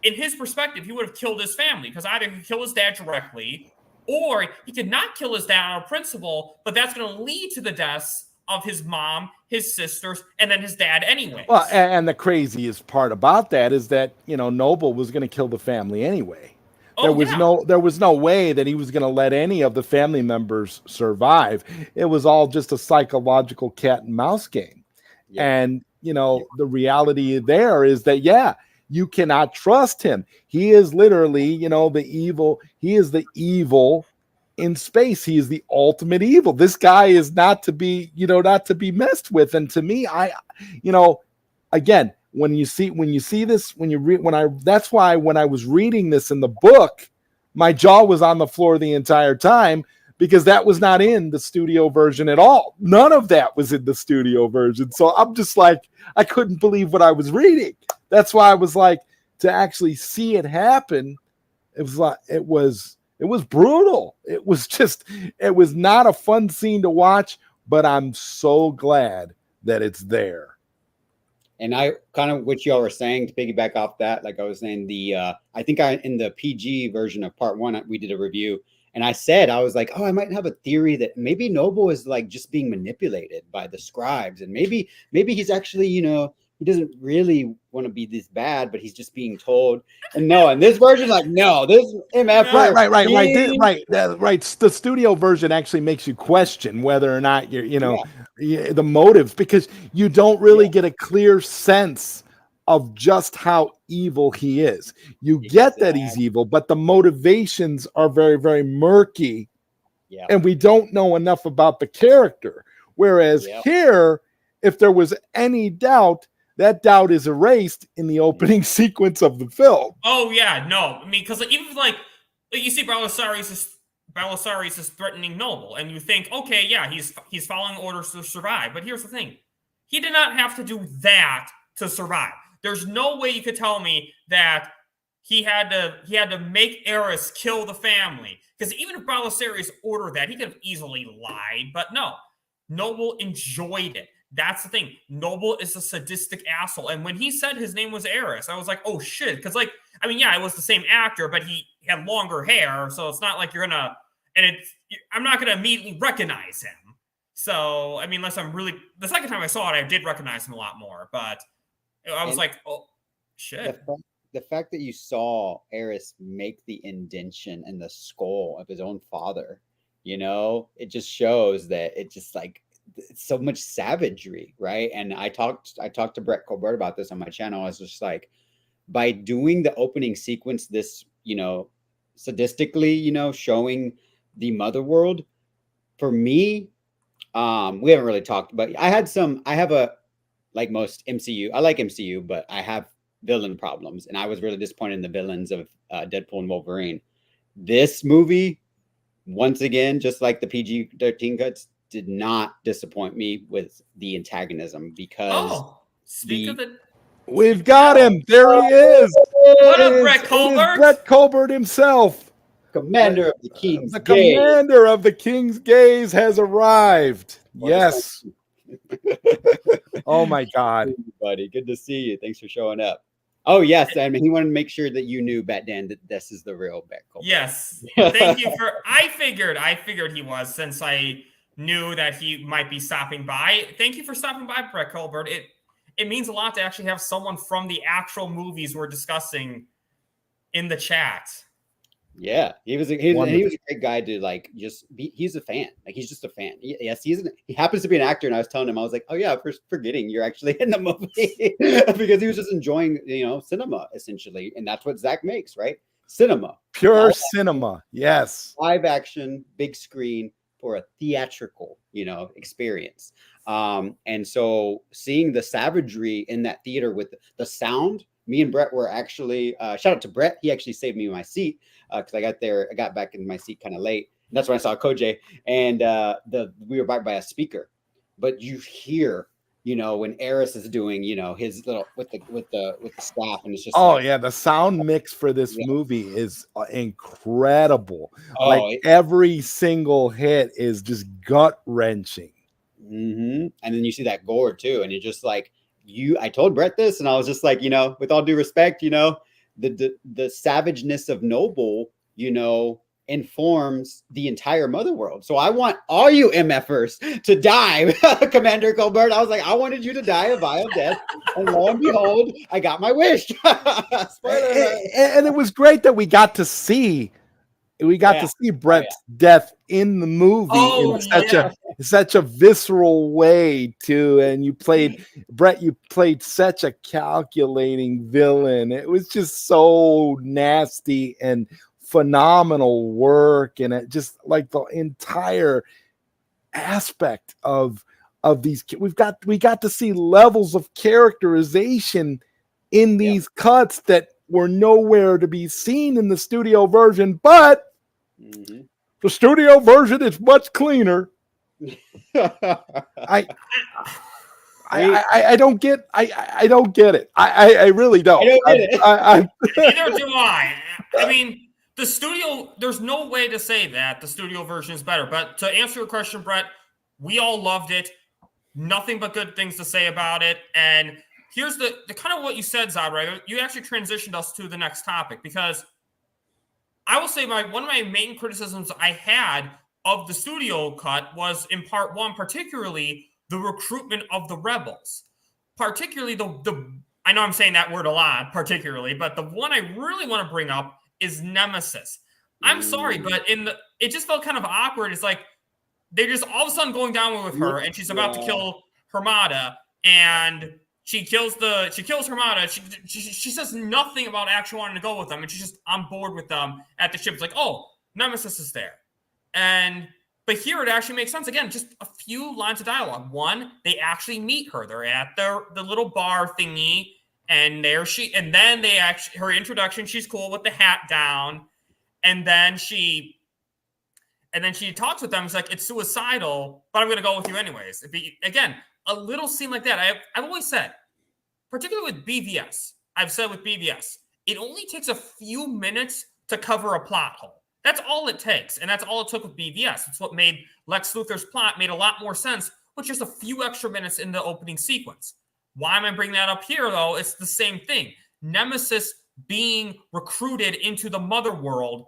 in his perspective, he would have killed his family, because either he could kill his dad directly or he could not kill his dad out of principle, but that's going to lead to the deaths of his mom, his sisters, and then his dad anyway. Well, and the craziest part about that is that, Noble was going to kill the family anyway. There was no way that he was going to let any of the family members survive. It was all just a psychological cat and mouse game. Yeah. And, the reality there is that, you cannot trust him. He is literally, the evil. He is the evil in space. He is the ultimate evil. This guy is not to be messed with. And to me, again, when you see this, that's why when I was reading this in the book, my jaw was on the floor the entire time, because that was not in the studio version at all. None of that was in the studio version. So I'm just like, I couldn't believe what I was reading. That's why I was like, to actually see it happen, it was brutal. It was not a fun scene to watch, but I'm so glad that it's there. And I kind of, what y'all were saying, to piggyback off that, like I was saying, I think in the PG version of part 1, we did a review, and I was like, I might have a theory that maybe Noble is like just being manipulated by the scribes, and maybe he's actually, he doesn't really want to be this bad, but he's just being told. And no, in this version, like, no, this MF. Right. The studio version actually makes you question whether or not the motives, because you don't really get a clear sense of just how evil he is. You get that he's evil, but the motivations are very, very murky. Yeah. And we don't know enough about the character. Whereas here, if there was any doubt, that doubt is erased in the opening sequence of the film. Oh yeah, no. I mean, because even like you see Belisarius is threatening Noble, and you think, okay, yeah, he's following orders to survive. But here's the thing. He did not have to do that to survive. There's no way you could tell me that he had to make Eris kill the family. Because even if Belisarius ordered that, he could have easily lied. But no, Noble enjoyed it. That's the thing. Noble is a sadistic asshole. And when he said his name was Eris, I was like, oh shit. Because like, I mean, yeah, it was the same actor, but he had longer hair. So it's not like you're going to, and I'm not going to immediately recognize him. So, I mean, unless I'm really, the second time I saw it, I did recognize him a lot more. But I was like, oh shit. The fact that you saw Eris make the indention in the skull of his own father, you know, it just shows that it just like, it's so much savagery, right? And I talked to Brett Colbert about this on my channel. I was just like, by doing the opening sequence this, you know, sadistically, you know, showing the mother world, for me, we haven't really talked, but I have a, like most MCU, I like MCU, but I have villain problems, and I was really disappointed in the villains of Deadpool and Wolverine. This movie, once again, just like the PG-13 cuts, did not disappoint me with the antagonism, because we've got him. There he is. What up, Brett Colbert? Brett Colbert himself, commander of the King's the Gaze. commander of the King's Gaze has arrived. Yes. Oh my God, buddy, good to see you. Thanks for showing up. Oh yes, I mean, he wanted to make sure that you knew, Bat Dan, that this is the real Brett Colbert. Yes, thank you for. I figured he was, since I knew that he might be stopping by. Thank you for stopping by, Brett Colbert. It means a lot to actually have someone from the actual movies we're discussing in the chat. Yeah, he was a great guy to like just be. He's a fan. Like, he's just a fan. Yes, he happens to be an actor. And I was telling him, I was like, oh yeah, forgetting you're actually in the movie, because he was just enjoying, you know, cinema essentially, and that's what Zack makes, right? Cinema, pure cinema. Yes, live action, big screen for a theatrical, you know, experience. And so seeing the savagery in that theater with the sound, me and Brett were actually shout out to Brett. He actually saved me my seat, because I got back in my seat kind of late. And that's when I saw Kojay, and we were by a speaker. But you hear, you know, when Eris is doing, you know, his little with the staff, and it's just the sound mix for this movie is incredible. Like every single hit is just gut wrenching. And then you see that gore too, and you're just like, I told Brett this, and I was just like, you know, with all due respect, you know, the savageness of Noble, you know, informs the entire mother world. So I want all you MFers to die, Commander Colbert. I was like, I wanted you to die a vile death, and lo and behold, I got my wish. And it was great that we got to see Brett's death in the movie in such a visceral way too. And you played such a calculating villain. It was just so nasty and phenomenal work, and it just like the entire aspect of these. We got to see levels of characterization in these cuts that were nowhere to be seen in the studio version, but the studio version is much cleaner. I don't get it. I really don't. I don't get it. Neither do I. I mean, the studio, there's no way to say that the studio version is better. But to answer your question, Brett, we all loved it. Nothing but good things to say about it. And here's the kind of what you said, ZodWriter. You actually transitioned us to the next topic, because I will say one of my main criticisms I had of the studio cut was in part one, particularly the recruitment of the rebels. Particularly I know I'm saying that word a lot, particularly, but the one I really want to bring up is Nemesis. I'm sorry, but it just felt kind of awkward. It's like they're just all of a sudden going down with her, and she's about to kill Hermada, and she kills Hermada. She says nothing about actually wanting to go with them, and she's just on board with them at the ship. It's like, oh, Nemesis is there. But here it actually makes sense. Again, just a few lines of dialogue. One, they actually meet her. They're at the little bar thingy, and then her introduction, she's cool with the hat down, and then she talks with them. It's like, it's suicidal, but I'm going to go with you anyways. Again, a little scene like that. I've always said, particularly with BVS, it only takes a few minutes to cover a plot hole. That's all it takes, and that's all it took with BVS. It's what made Lex Luthor's plot made a lot more sense but just a few extra minutes in the opening sequence. Why am I bringing that up here, though? It's the same thing. Nemesis being recruited into the Mother World,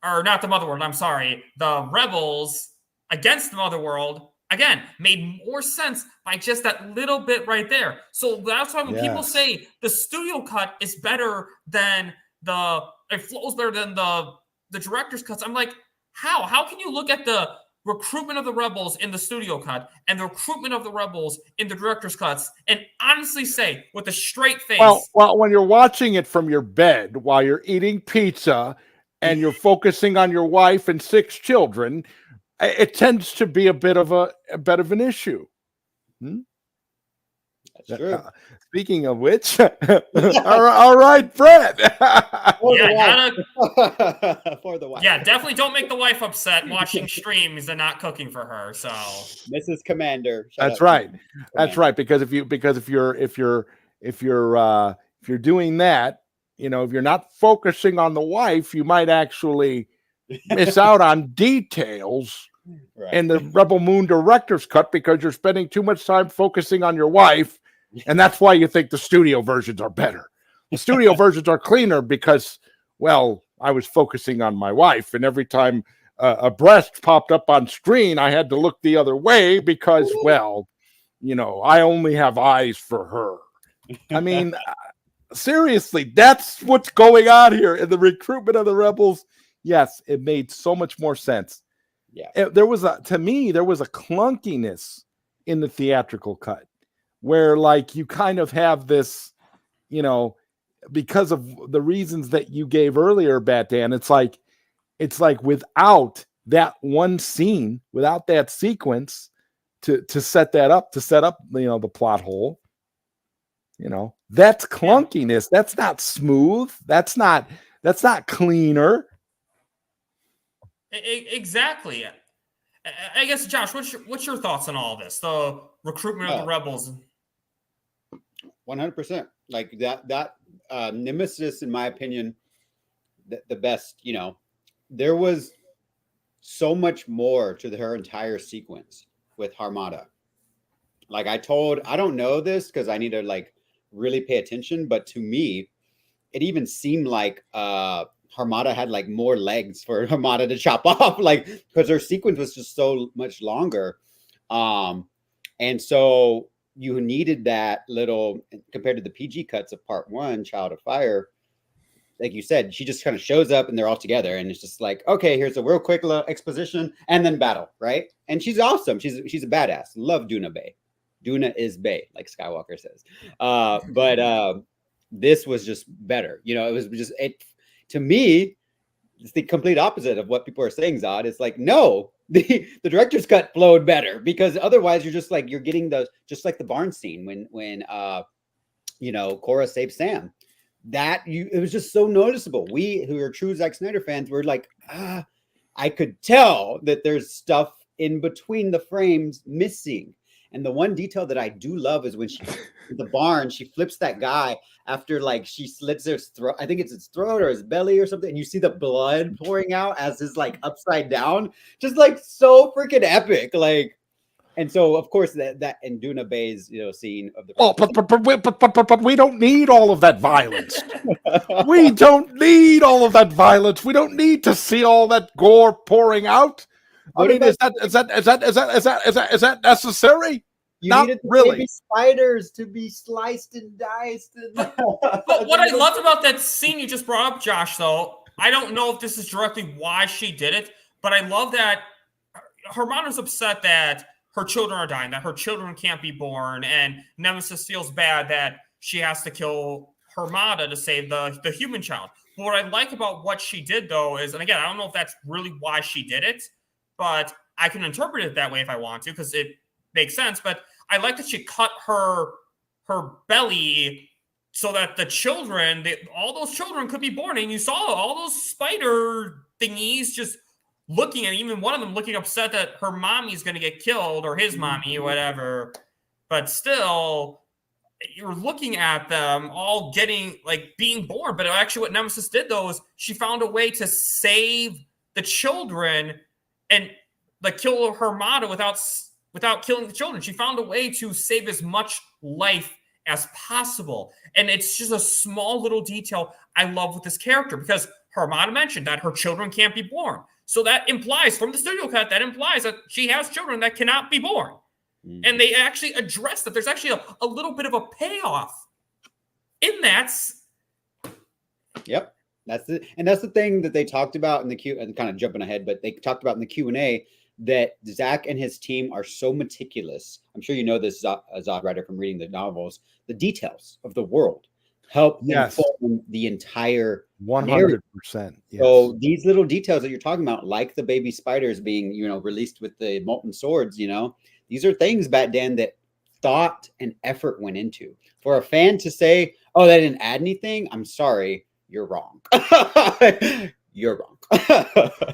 or not the Mother World, I'm sorry, the Rebels against the Mother World, again, made more sense by just that little bit right there. So that's why when people say the studio cut is better than it flows better than the director's cuts, I'm like, how? How can you look at the recruitment of the Rebels in the studio cut and the recruitment of the Rebels in the director's cuts and honestly say with a straight face? Well, when you're watching it from your bed while you're eating pizza and you're focusing on your wife and 6 children, it tends to be a bit of an issue. That's true. Speaking of which, all right, Fred. For the wife. Yeah, definitely don't make the wife upset watching streams and not cooking for her. So, Mrs. Commander. That's right. That's right. Because if you're doing that, you know, if you're not focusing on the wife, you might actually miss out on details in the Rebel Moon director's cut because you're spending too much time focusing on your wife, and that's why you think the studio versions are better. The studio versions are cleaner because, well, I was focusing on my wife, and every time a breast popped up on screen, I had to look the other way because, well, you know, I only have eyes for her. I mean, seriously, that's what's going on here in the recruitment of the Rebels. Yes, it made so much more sense. Yeah, there was a clunkiness in the theatrical cut where, like, you kind of have this, you know, because of the reasons that you gave earlier, Batman. It's like without that one scene, without that sequence to set up, you know, the plot hole. You know, that's clunkiness. That's not smooth. That's not cleaner. Exactly. I guess, Josh, what's your thoughts on all this? The recruitment of the Rebels. 100%. Like that Nemesis, in my opinion, the best. You know, there was so much more to her entire sequence with Armada. Like I don't know this because I need to like really pay attention, but to me, it even seemed like Armada had like more legs for Armada to chop off, like because her sequence was just so much longer. And so you needed that little compared to the PG cuts of part 1, Child of Fire. Like you said, she just kind of shows up and they're all together, and it's just like, okay, here's a real quick little exposition and then battle, right? And she's awesome. She's a badass. Love Duna Bay. Duna is Bay, like Skiiwalker says. But this was just better. You know, it was just to me, it's the complete opposite of what people are saying, Zod. It's like, no, the director's cut flowed better because otherwise you're just like, you're getting just like the barn scene when you know, Korra saves Sam. It was just so noticeable. We who are true Zack Snyder fans were like, I could tell that there's stuff in between the frames missing. And the one detail that I do love is when she the barn, she flips that guy after like she slits his throat. I think it's his throat or his belly or something. And you see the blood pouring out as his like upside down, just like so freaking epic. Like, and so of course that and Duna Bay's, you know, scene of the but we don't need all of that violence. We don't need all of that violence. We don't need to see all that gore pouring out. I mean, is that necessary? You Not needed really. Baby spiders to be sliced and diced. But what I loved about that scene you just brought up, Josh, though, I don't know if this is directly why she did it, but I love that Hermana's upset that her children are dying, that her children can't be born, and Nemesis feels bad that she has to kill Hermana to save the human child. But what I like about what she did, though, is, and again, I don't know if that's really why she did it, but I can interpret it that way if I want to, because it makes sense. But I like that she cut her belly so that the children, all those children could be born. And you saw all those spider thingies just looking at, even one of them looking upset that her mommy's going to get killed, or his mommy, or whatever. But still, you're looking at them all getting, like, being born. But actually what Nemesis did, though, is she found a way to save the children and, like, kill Hermana without without killing the children. She found a way to save as much life as possible. And it's just a small little detail I love with this character, because Hermana mentioned that her children can't be born. So that implies, from the studio cut, that implies that she has children that cannot be born. And they actually address that. There's actually a little bit of a payoff in that. Yep. That's it. And that's the thing that they talked about in the Q, and kind of jumping ahead, but they talked about in the Q&A that Zack and his team are so meticulous. I'm sure you know this, ZodWriter, from reading the novels. The details of the world help inform the entire 100%. Yes. So these little details that you're talking about, like the baby spiders being, released with the molten swords, these are things back then that thought and effort went into. For a fan to say, "Oh, that didn't add anything," I'm sorry, you're wrong. You're wrong.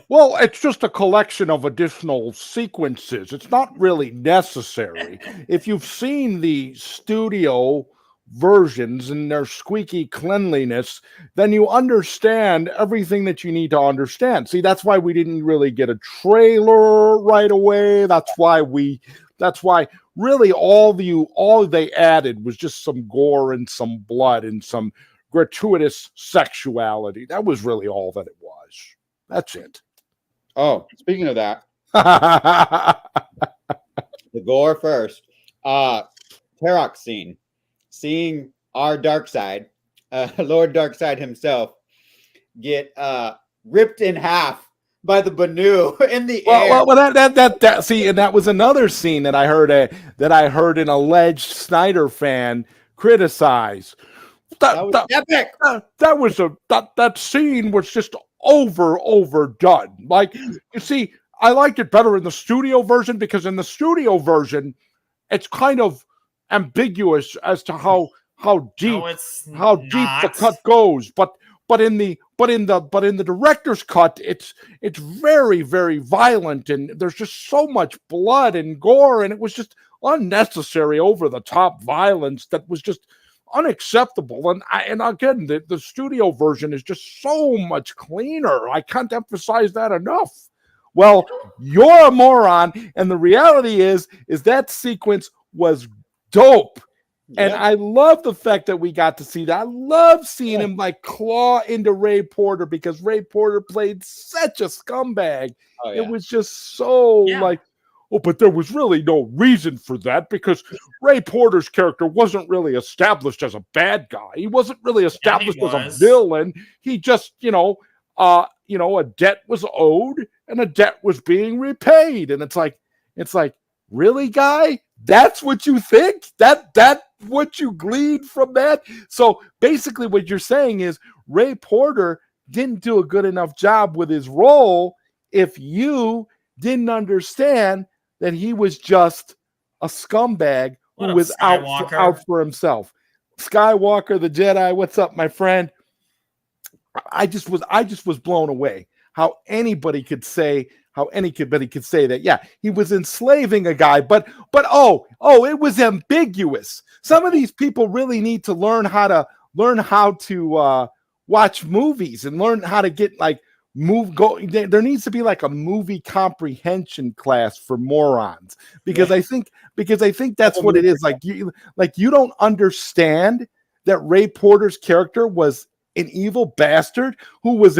Well, it's just a collection of additional sequences. It's not really necessary. If you've seen the studio versions and their squeaky cleanliness, then you understand everything that you need to understand. See, that's why we didn't really get a trailer right away. That's why really all they added was just some gore and some blood and some gratuitous sexuality. That was really all that it was. That's it. Oh, speaking of that, the gore first. Tarok scene. Seeing our Darkseid, Lord Darkseid himself, get ripped in half by the Banu in the air. Well, that see, and that was another scene that I heard an alleged Snyder fan criticize. That was epic. That scene was just overdone. Like, you see, I liked it better in the studio version, because in the studio version, it's kind of ambiguous as to how deep the cut goes. But in the director's cut, it's very, very violent, and there's just so much blood and gore, and it was just unnecessary, over the top violence that was just unacceptable. And again, the studio version is just so much cleaner. I can't emphasize that enough. Well, you're a moron, and the reality is that sequence was dope. Yep. And I love the fact that we got to see that. I love seeing him like claw into Ray Porter, because Ray Porter played such a scumbag. Oh, yeah. It was just so like, oh, but there was really no reason for that, because Ray Porter's character wasn't really established as a bad guy. He wasn't really established as a villain. He just, a debt was owed and a debt was being repaid. And it's like, really, guy? That's what you think? That what you gleaned from that? So basically what you're saying is Ray Porter didn't do a good enough job with his role if you didn't understand that he was just a scumbag who was out for himself. Skiiwalker, the Jedi, what's up, my friend? I just was blown away how anybody could say that, yeah, he was enslaving a guy, but it was ambiguous. Some of these people really need to learn how to watch movies and learn how to get like there needs to be like a movie comprehension class for morons, because I think that's what it is. Like you don't understand that Ray Porter's character was an evil bastard who was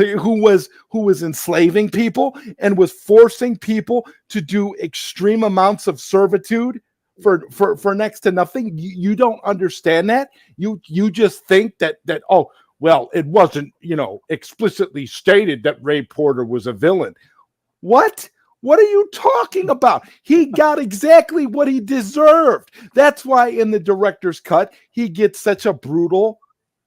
enslaving people and was forcing people to do extreme amounts of servitude for next to nothing. You don't understand that. You just think that well, it wasn't, explicitly stated that Ray Porter was a villain. What? What are you talking about? He got exactly what he deserved. That's why in the director's cut, he gets such a brutal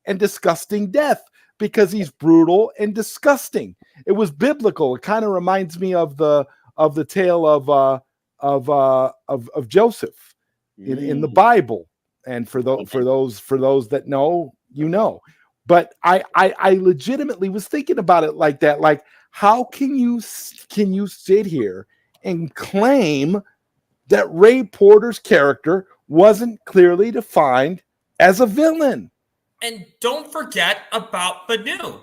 and disgusting death, because he's brutal and disgusting. It was biblical. It kind of reminds me of the tale of Joseph in the Bible. And for those that know, But I legitimately was thinking about it like that. Like, how can you sit here and claim that Ray Porter's character wasn't clearly defined as a villain? And don't forget about Banu.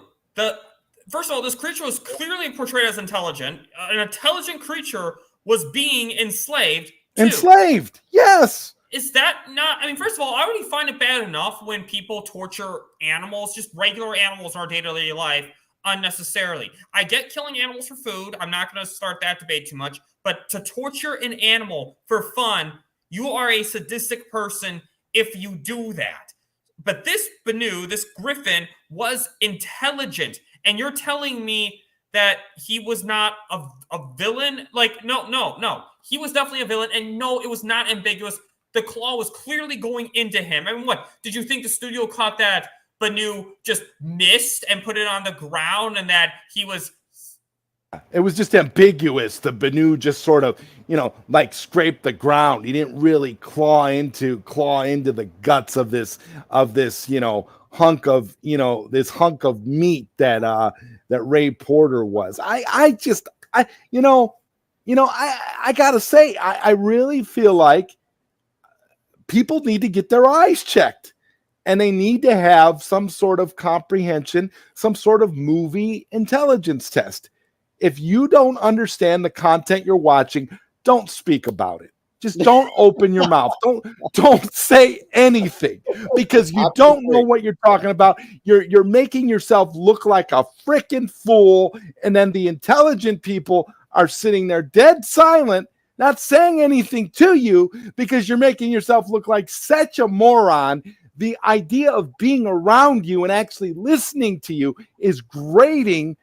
First of all, this creature was clearly portrayed as intelligent. An intelligent creature was being enslaved Enslaved. Yes. Is that not? I mean, first of all, I already find it bad enough when people torture animals, just regular animals in our day-to-day life, unnecessarily. I get killing animals for food. I'm not going to start that debate too much. But to torture an animal for fun, you are a sadistic person if you do that. But this Banu, this Griffin, was intelligent. And you're telling me that he was not a villain? Like, no. He was definitely a villain. And no, it was not ambiguous. The claw was clearly going into him. I mean, what? Did you think the studio caught that Banu just missed and put it on the ground and that he was... It was just ambiguous. The Banu just sort of, like scraped the ground. He didn't really claw into the guts of this, hunk of, this hunk of meat that Ray Porter was. I gotta say, I really feel like people need to get their eyes checked, and they need to have some sort of comprehension, some sort of movie intelligence test. If you don't understand the content you're watching, don't speak about it. Just don't open your mouth. Don't say anything, because you don't know what you're talking about. You're making yourself look like a freaking fool, and then the intelligent people are sitting there dead silent, not saying anything to you, because you're making yourself look like such a moron. The idea of being around you and actually listening to you is grating,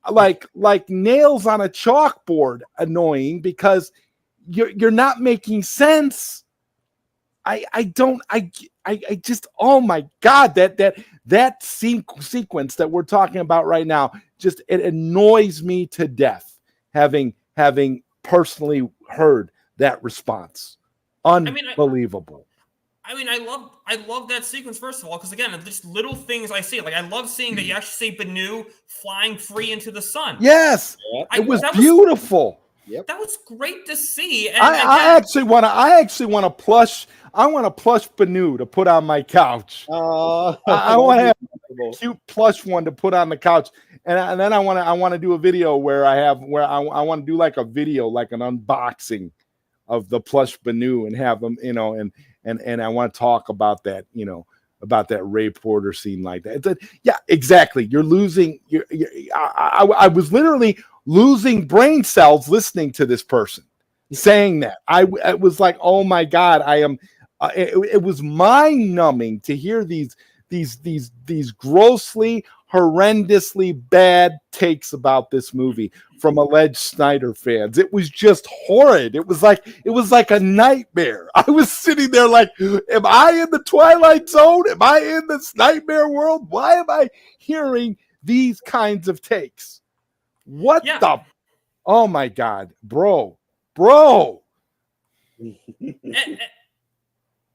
like nails on a chalkboard, annoying, because you're not making sense. I just, oh my God, that sequence that we're talking about right now, just, it annoys me to death, having personally heard that response. Unbelievable. I love that sequence, first of all, because again, just little things I see. Like, I love seeing that you actually see Banu flying free into the sun. Yes, it was beautiful. That was great to see. And I actually want to plush. I want a plush Banu to put on my couch. I want to have a cute plush one to put on the couch, and then I want to do a video where I want to do like a video, like an unboxing of the plush Banu, and have them, and I want to talk about that, about that Ray Porter scene like that. Yeah, exactly. You're losing. I was literally losing brain cells listening to this person saying that. It was like, oh my God, I am. It was mind numbing to hear these grossly, horrendously bad takes about this movie from alleged Snyder fans. It was just horrid. It was like a nightmare. I was sitting there like, am I in the Twilight Zone? Am I in this nightmare world? Why am I hearing these kinds of takes? What the? Oh my God, bro.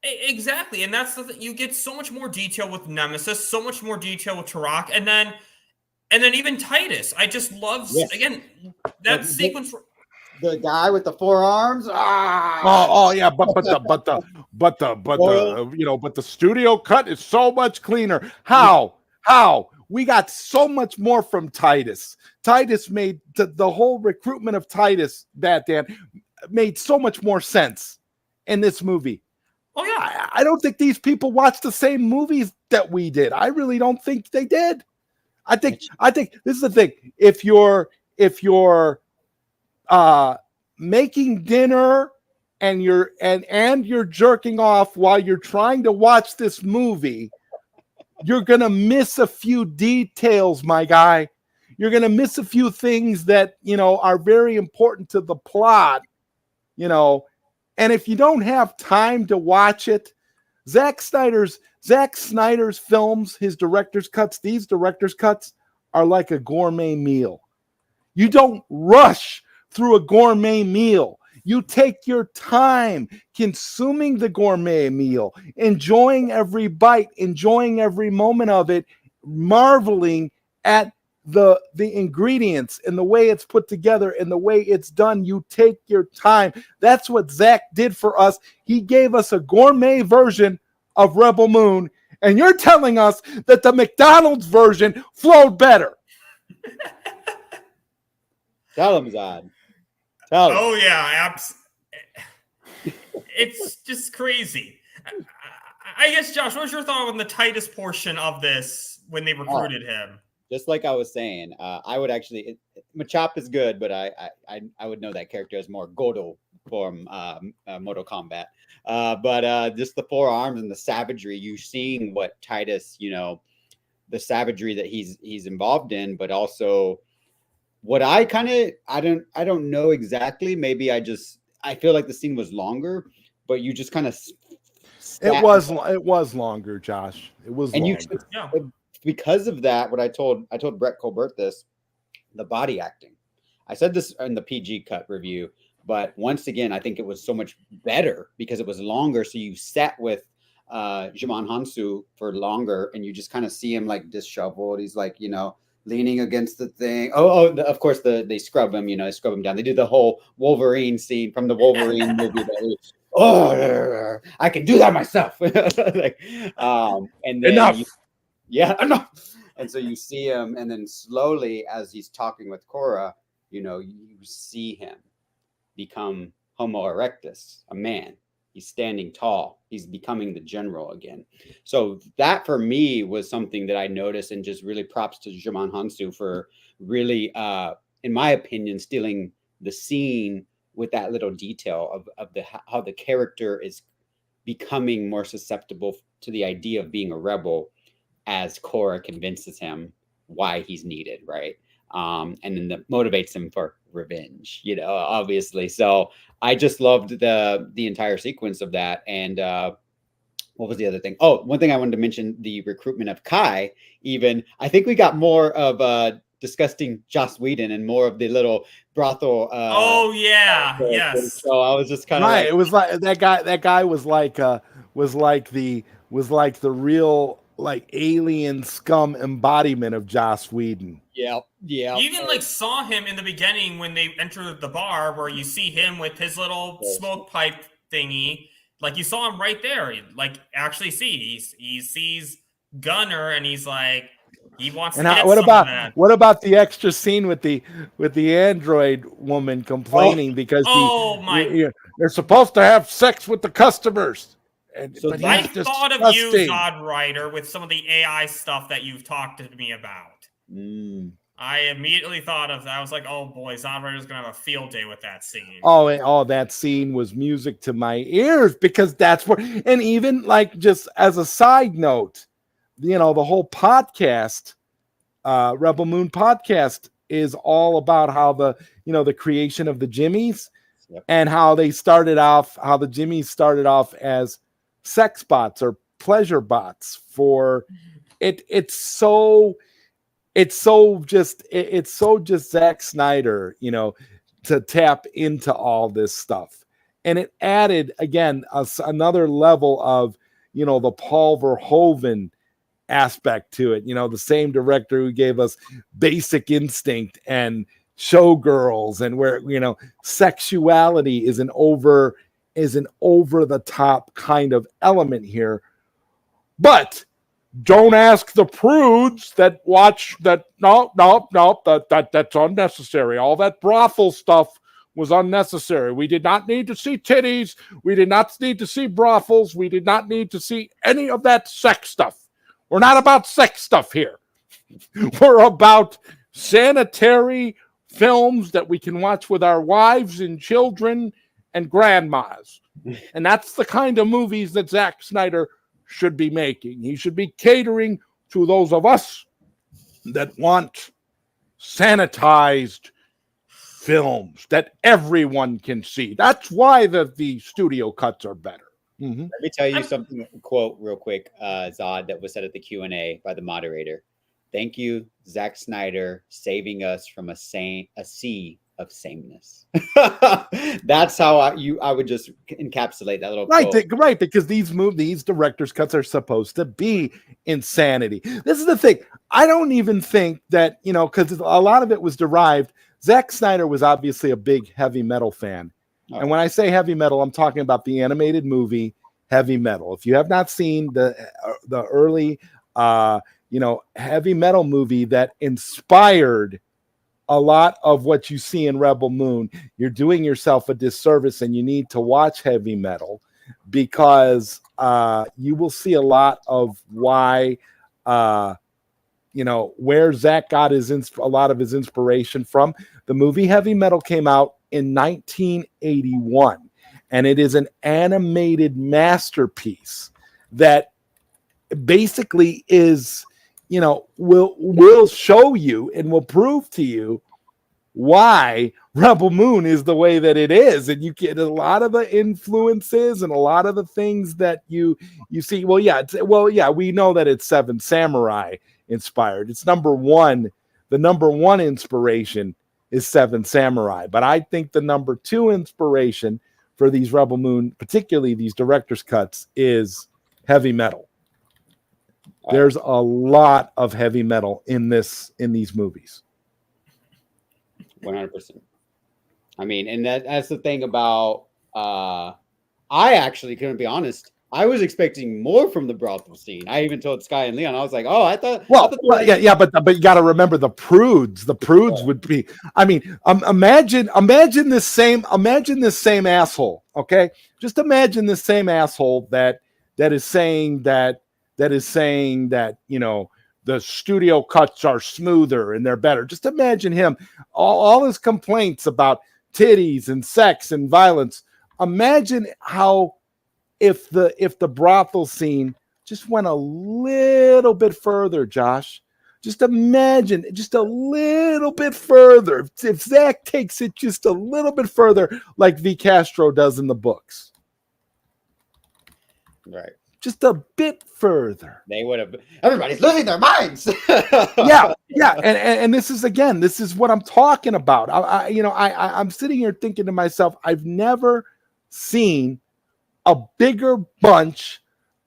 Exactly, and that's the thing. You get so much more detail with Nemesis, so much more detail with Turok, and then even Titus. I just love again that sequence. The guy with the forearms. Oh yeah, but the studio cut is so much cleaner. How we got so much more from Titus. Titus made the whole recruitment of Titus, Dan, made so much more sense in this movie. Oh yeah, I don't think these people watched the same movies that we did. I really don't think they did. I think this is the thing. If you're making dinner and you're jerking off while you're trying to watch this movie, you're gonna miss a few details, my guy. You're gonna miss a few things that are very important to the plot. And if you don't have time to watch it, Zack Snyder's films, his director's cuts, these director's cuts are like a gourmet meal. You don't rush through a gourmet meal. You take your time consuming the gourmet meal, enjoying every bite, enjoying every moment of it, marveling at the ingredients and the way it's put together and the way it's done. You take your time. That's what Zack did for us. He gave us a gourmet version of Rebel Moon, and you're telling us that the McDonald's version flowed better. Tell him, Zod. Tell him. Oh yeah, It's just crazy. I guess, Josh, what's your thought on the tightest portion of this when they recruited him? Just like I was saying, I would actually Machop is good, but I would know that character as more Godo from Mortal Kombat. But just the forearms and the savagery, you seeing what Titus, the savagery that he's involved in, but also what I don't know exactly. Maybe I feel like the scene was longer, but you just kind of it was longer, Josh. It was and longer. Because of that, what I told Brett Colbert this, the body acting. I said this in the PG cut review, but once again, I think it was so much better because it was longer. So you sat with Jimon Hansu for longer, and you just kind of see him like disheveled. He's like, leaning against the thing. Of course, they scrub him. They scrub him down. They do the whole Wolverine scene from the Wolverine movie. I can do that myself. And then enough. Enough. And so you see him, and then slowly, as he's talking with Korra, you see him become Homo erectus, a man. He's standing tall. He's becoming the general again. So that for me was something that I noticed, and just really props to Jimon Hansu for really, in my opinion, stealing the scene with that little detail of how the character is becoming more susceptible to the idea of being a rebel as Korra convinces him why he's needed, right? And then that motivates him for revenge, obviously. So I just loved the entire sequence of that. And what was the other thing? Oh, one thing I wanted to mention, the recruitment of Kai. Even I think we got more of disgusting Joss Whedon and more of the little brothel. Yes. So I was just kind of right. It was like that guy was like the real like alien scum embodiment of Joss Whedon. Yeah. You even saw him in the beginning when they entered the bar, where you see him with his little smoke pipe thingy. Like, you saw him right there. Actually he sees Gunner, and he's like, he wants to get what about the extra scene with the android woman complaining because they're supposed to have sex with the customers? But I thought of you, ZodWriter, with some of the AI stuff that you've talked to me about. I immediately thought of that. I was like, oh boy, ZodWriter's going to have a field day with that scene. That scene was music to my ears, because that's where, and even just as a side note, the whole podcast, Rebel Moon podcast, is all about how the creation of the Jimmies, and how the Jimmies started off as sex bots or pleasure bots for it. It's so just Zack Snyder, to tap into all this stuff. And it added again another level of, the Paul Verhoeven aspect to it. The same director who gave us Basic Instinct and Showgirls, and where, sexuality is an over the top kind of element here. But don't ask the prudes that watch that. No, that's unnecessary. All that brothel stuff was unnecessary. We did not need to see titties. We did not need to see brothels. We did not need to see any of that sex stuff. We're not about sex stuff here. We're about sanitary films that we can watch with our wives and children and grandmas. And that's the kind of movies that Zack Snyder should be making. He should be catering to those of us that want sanitized films that everyone can see. That's why the studio cuts are better. Let me tell you something, quote real quick, Zod, that was said at the Q&A by the moderator. Thank you, Zack Snyder, saving us from a sea of sameness. That's how I would just encapsulate that little quote. Right, because these director's cuts are supposed to be insanity. This is the thing. I don't even think that, because a lot of it was derived. Zack Snyder was obviously a big heavy metal fan. Oh. And when I say heavy metal, I'm talking about the animated movie Heavy Metal. If you have not seen the early heavy metal movie that inspired a lot of what you see in Rebel Moon, you're doing yourself a disservice, and you need to watch Heavy Metal, because you will see a lot of why, where Zack got a lot of his inspiration from. The movie Heavy Metal came out in 1981, and it is an animated masterpiece that basically is, will show you and will prove to you why Rebel Moon is the way that it is. And you get a lot of the influences and a lot of the things that you see. We know that it's Seven Samurai inspired. It's number one. The number one inspiration is Seven Samurai. But I think the number two inspiration for these Rebel Moon, particularly these director's cuts, is Heavy Metal. There's a lot of heavy metal in these movies. 100%. I mean, and that's the thing about I actually couldn't be honest. I was expecting more from the brothel scene. I even told Sky and Leon, I was like, "Oh, I thought." But you got to remember the prudes. The prudes would be. I mean, imagine this same asshole. Okay, just imagine this same asshole that is saying that the studio cuts are smoother and they're better. Just imagine him, all his complaints about titties and sex and violence. Imagine how if the brothel scene just went a little bit further, Josh. Just imagine just a little bit further. If Zack takes it just a little bit further, like V. Castro does in the books. Right. Just a bit further. They would have. Everybody's losing their minds. yeah. And this is what I'm talking about. I'm sitting here thinking to myself, I've never seen a bigger bunch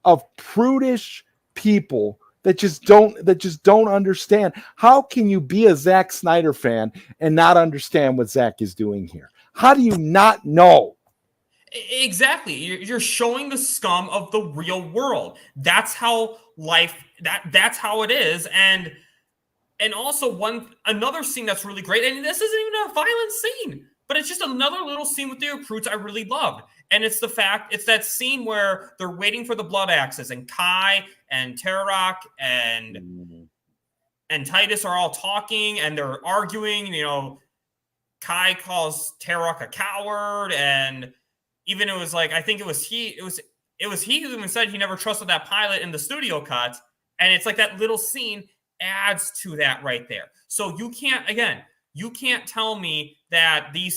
of prudish people that just don't understand. How can you be a Zack Snyder fan and not understand what Zack is doing here? How do you not know? Exactly. You're showing the scum of the real world. That's how life, that's how it is. And also another scene that's really great, and this isn't even a violent scene, but it's just another little scene with the recruits I really loved. And it's that scene where they're waiting for the blood axes, and Kai and Terrock and Titus are all talking and they're arguing. Kai calls Terrock a coward, and even it was like, I think it was he who even said he never trusted that pilot in the studio cut. And it's like that little scene adds to that right there. So you can't tell me that the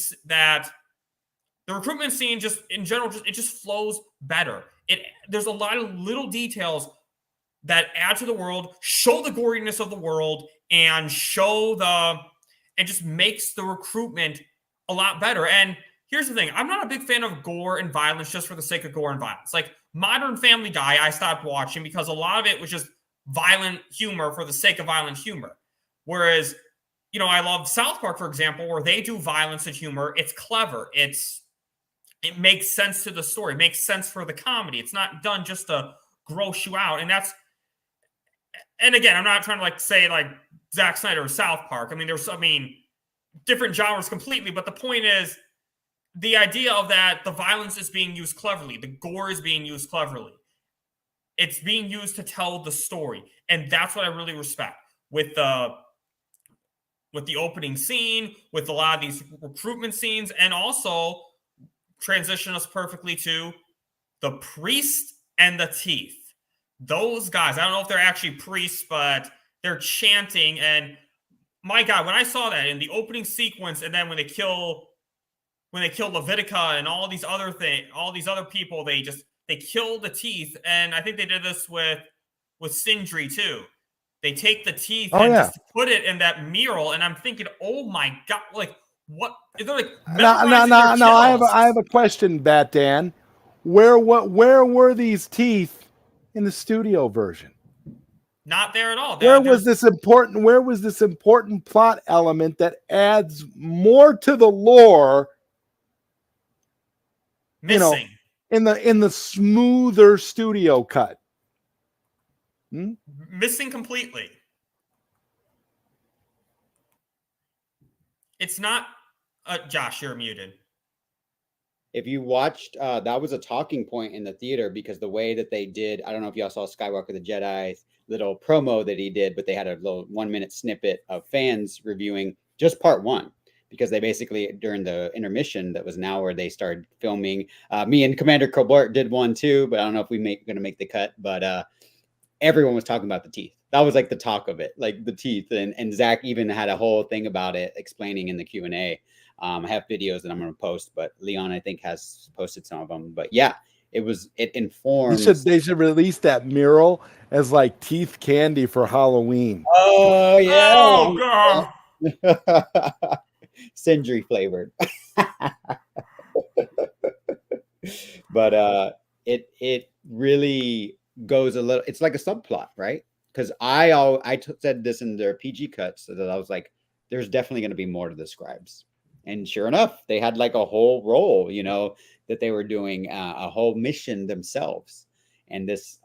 recruitment scene just in general, it just flows better. There's a lot of little details that add to the world, show the goriness of the world, and just makes the recruitment a lot better. And here's the thing. I'm not a big fan of gore and violence just for the sake of gore and violence. Like Modern Family Guy, I stopped watching because a lot of it was just violent humor for the sake of violent humor. Whereas, I love South Park, for example, where they do violence and humor. It's clever. It makes sense to the story. It makes sense for the comedy. It's not done just to gross you out. And again, I'm not trying to say Zack Snyder or South Park. I mean, different genres completely. But the point is, the idea of that the violence is being used cleverly, the gore is being used cleverly. It's being used to tell the story, and that's what I really respect with the opening scene, with a lot of these recruitment scenes, and also transition us perfectly to the priest and the teeth. Those guys, I don't know if they're actually priests, but they're chanting. And my God, when I saw that in the opening sequence, and then when they kill Levitica and all these other people, they kill the teeth. And I think they did this with Sindri too. They take the teeth just put it in that mural, and I'm thinking, oh my God, what? They're no. I have a question, Bat Dan. Where were these teeth in the studio version? Not there at all. Where was this important plot element that adds more to the lore? Missing in the smoother studio cut. Missing completely. It's not. Josh, you're muted. If you watched, that was a talking point in the theater because the way that they did, I don't know if y'all saw Skiiwalker the Jedi's little promo that he did, but they had a little 1-minute snippet of fans reviewing just part one because they basically, during the intermission that was an hour, they started filming. Me and Commander Colbert did one too, but I don't know if we're going to make the cut, but everyone was talking about the teeth. That was like the talk of it, like the teeth. And Zach even had a whole thing about it explaining in the Q&A. I have videos that I'm going to post, but Leon, I think, has posted some of them. But yeah, it informs. They should release that mural as like teeth candy for Halloween. Oh, yeah. Oh, God. Sindri flavored. But it really goes a little, it's like a subplot, right? Because I said this in their PG cuts that I was like, there's definitely going to be more to the scribes. And sure enough, they had like a whole role, that they were doing a whole mission themselves. And this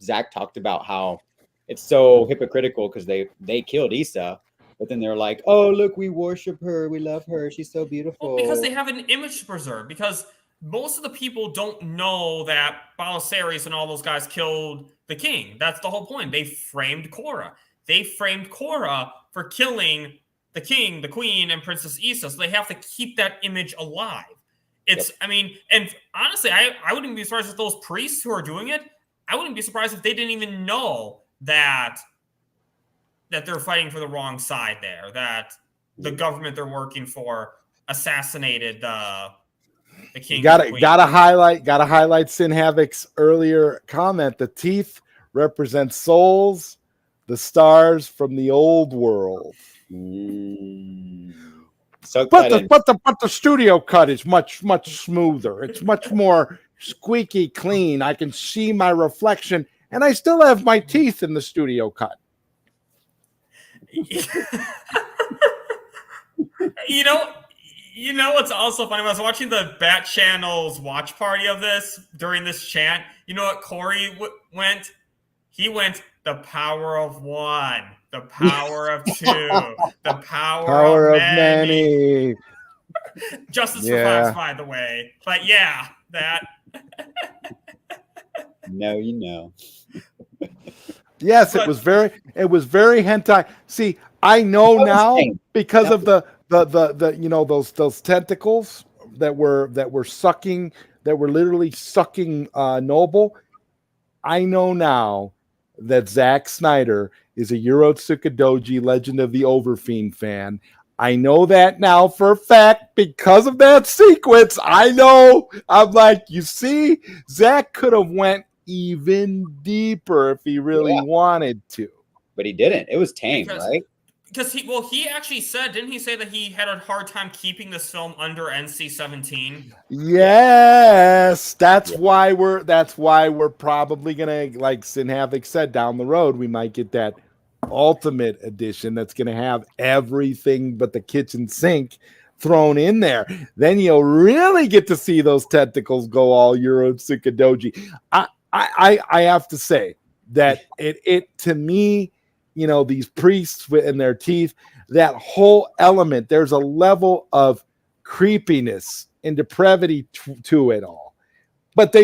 Zach talked about how it's so hypocritical because they killed Issa, but then they're like, oh, look, we worship her. We love her. She's so beautiful. Well, because they have an image to preserve. Because most of the people don't know that Balisarius and all those guys killed the king. That's the whole point. They framed Korra. They framed Korra for killing the king, the queen, and Princess Issa. So they have to keep that image alive. I mean, and honestly, I wouldn't be surprised if those priests who are doing it, I wouldn't be surprised if they didn't even know that they're fighting for the wrong side there, that the government they're working for assassinated the king. Gotta highlight Sin Havoc's earlier comment. The teeth represent souls, the stars from the old world. So but the studio cut is much smoother. It's much more squeaky clean. I can see my reflection, and I still have my teeth in the studio cut. You know what's also funny? I was watching the Bat Channel's watch party of this during this chant. You know what Corey went? He went the power of one, the power of two, the power of many. Justice for Fox, by the way. But yeah, that. No, Yes, it was very hentai. See, I know now because of the those tentacles that were sucking, that were literally sucking Noble. I know now that Zack Snyder is a Yurotsuka Doji Legend of the Overfiend fan. I know that now for a fact because of that sequence. I know. I'm like, you see, Zack could have went even deeper if he really wanted to, but he didn't. It was tame, right? Because he actually said, didn't he say that he had a hard time keeping this film under NC-17? Yes, that's why we're probably gonna, like Sin Havoc said, down the road we might get that ultimate edition that's gonna have everything but the kitchen sink thrown in there. Then you'll really get to see those tentacles go all Yurotsuka Doji. I have to say that it to me, these priests and their teeth, that whole element, there's a level of creepiness and depravity to it all. But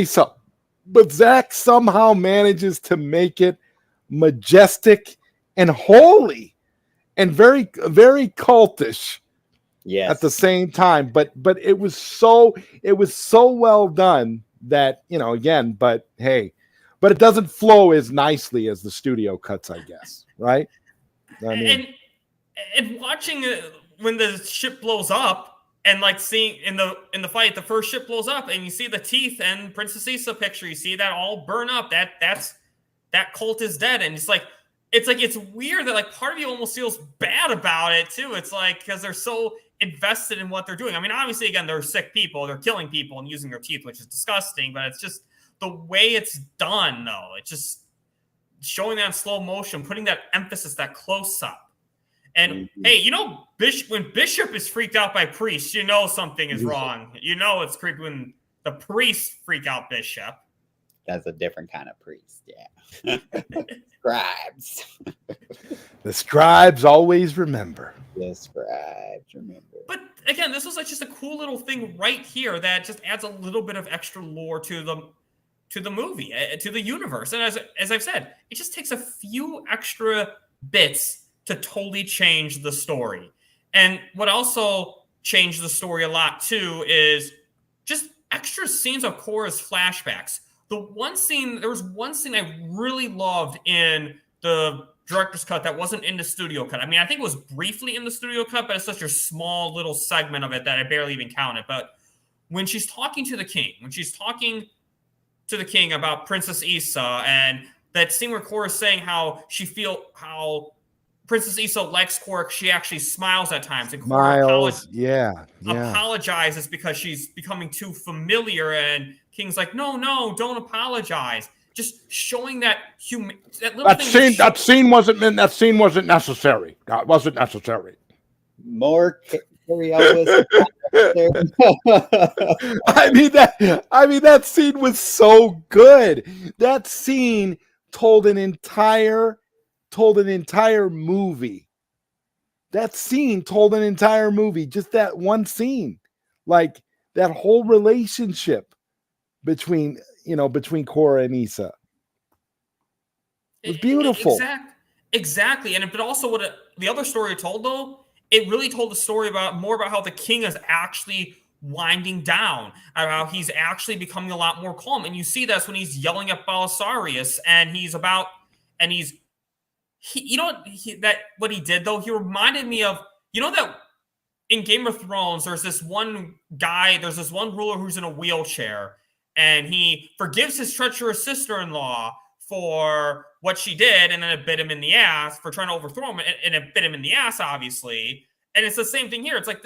Zack somehow manages to make it majestic and holy and very, very cultish. Yes. At the same time, but it was so well done that, again, but hey, but it doesn't flow as nicely as the studio cuts, I guess, right? I mean, and watching when the ship blows up and like seeing in the fight, the first ship blows up and you see the teeth and Princess Issa picture, you see that all burn up. That cult is dead, and it's weird that like part of you almost feels bad about it too. It's like because they're so invested in what they're doing. I mean, obviously, again, they're sick people. They're killing people and using their teeth, which is disgusting. But it's just the way it's done, though. It's just showing that in slow motion, putting that emphasis, that close up. And hey, when Bishop is freaked out by priests, something is wrong. It's creepy when the priests freak out Bishop. That's a different kind of priest, yeah. Scribes. The scribes always remember. described. Remember. But again, this was like just a cool little thing right here that just adds a little bit of extra lore to the movie, to the universe. And as I've said, it just takes a few extra bits to totally change the story. And what also changed the story a lot too is just extra scenes of Korra's flashbacks. There was one scene I really loved in the director's cut that wasn't in the studio cut. I mean, I think it was briefly in the studio cut, but it's such a small little segment of it that I barely even counted. But when she's talking to the king, about Princess Issa, and that scene where Korra's saying how Princess Issa likes Korra, she actually smiles at times. And Korra apologizes because she's becoming too familiar, and King's like, no, don't apologize. Just showing that that scene wasn't necessary. That wasn't necessary. More carry out was. I mean that scene was so good. That scene told an entire movie. That scene told an entire movie. Just that one scene, like that whole relationship between Korra and Issa. It was beautiful. Exactly. But also the other story it told, though, it really told the story more about how the king is actually winding down, how he's actually becoming a lot more calm. And you see that's when he's yelling at Belisarius, and what he did, though, he reminded me of, that in Game of Thrones, there's this one ruler who's in a wheelchair, and he forgives his treacherous sister-in-law for what she did, and then it bit him in the ass for trying to overthrow him, and it bit him in the ass, obviously. And it's the same thing here. It's like,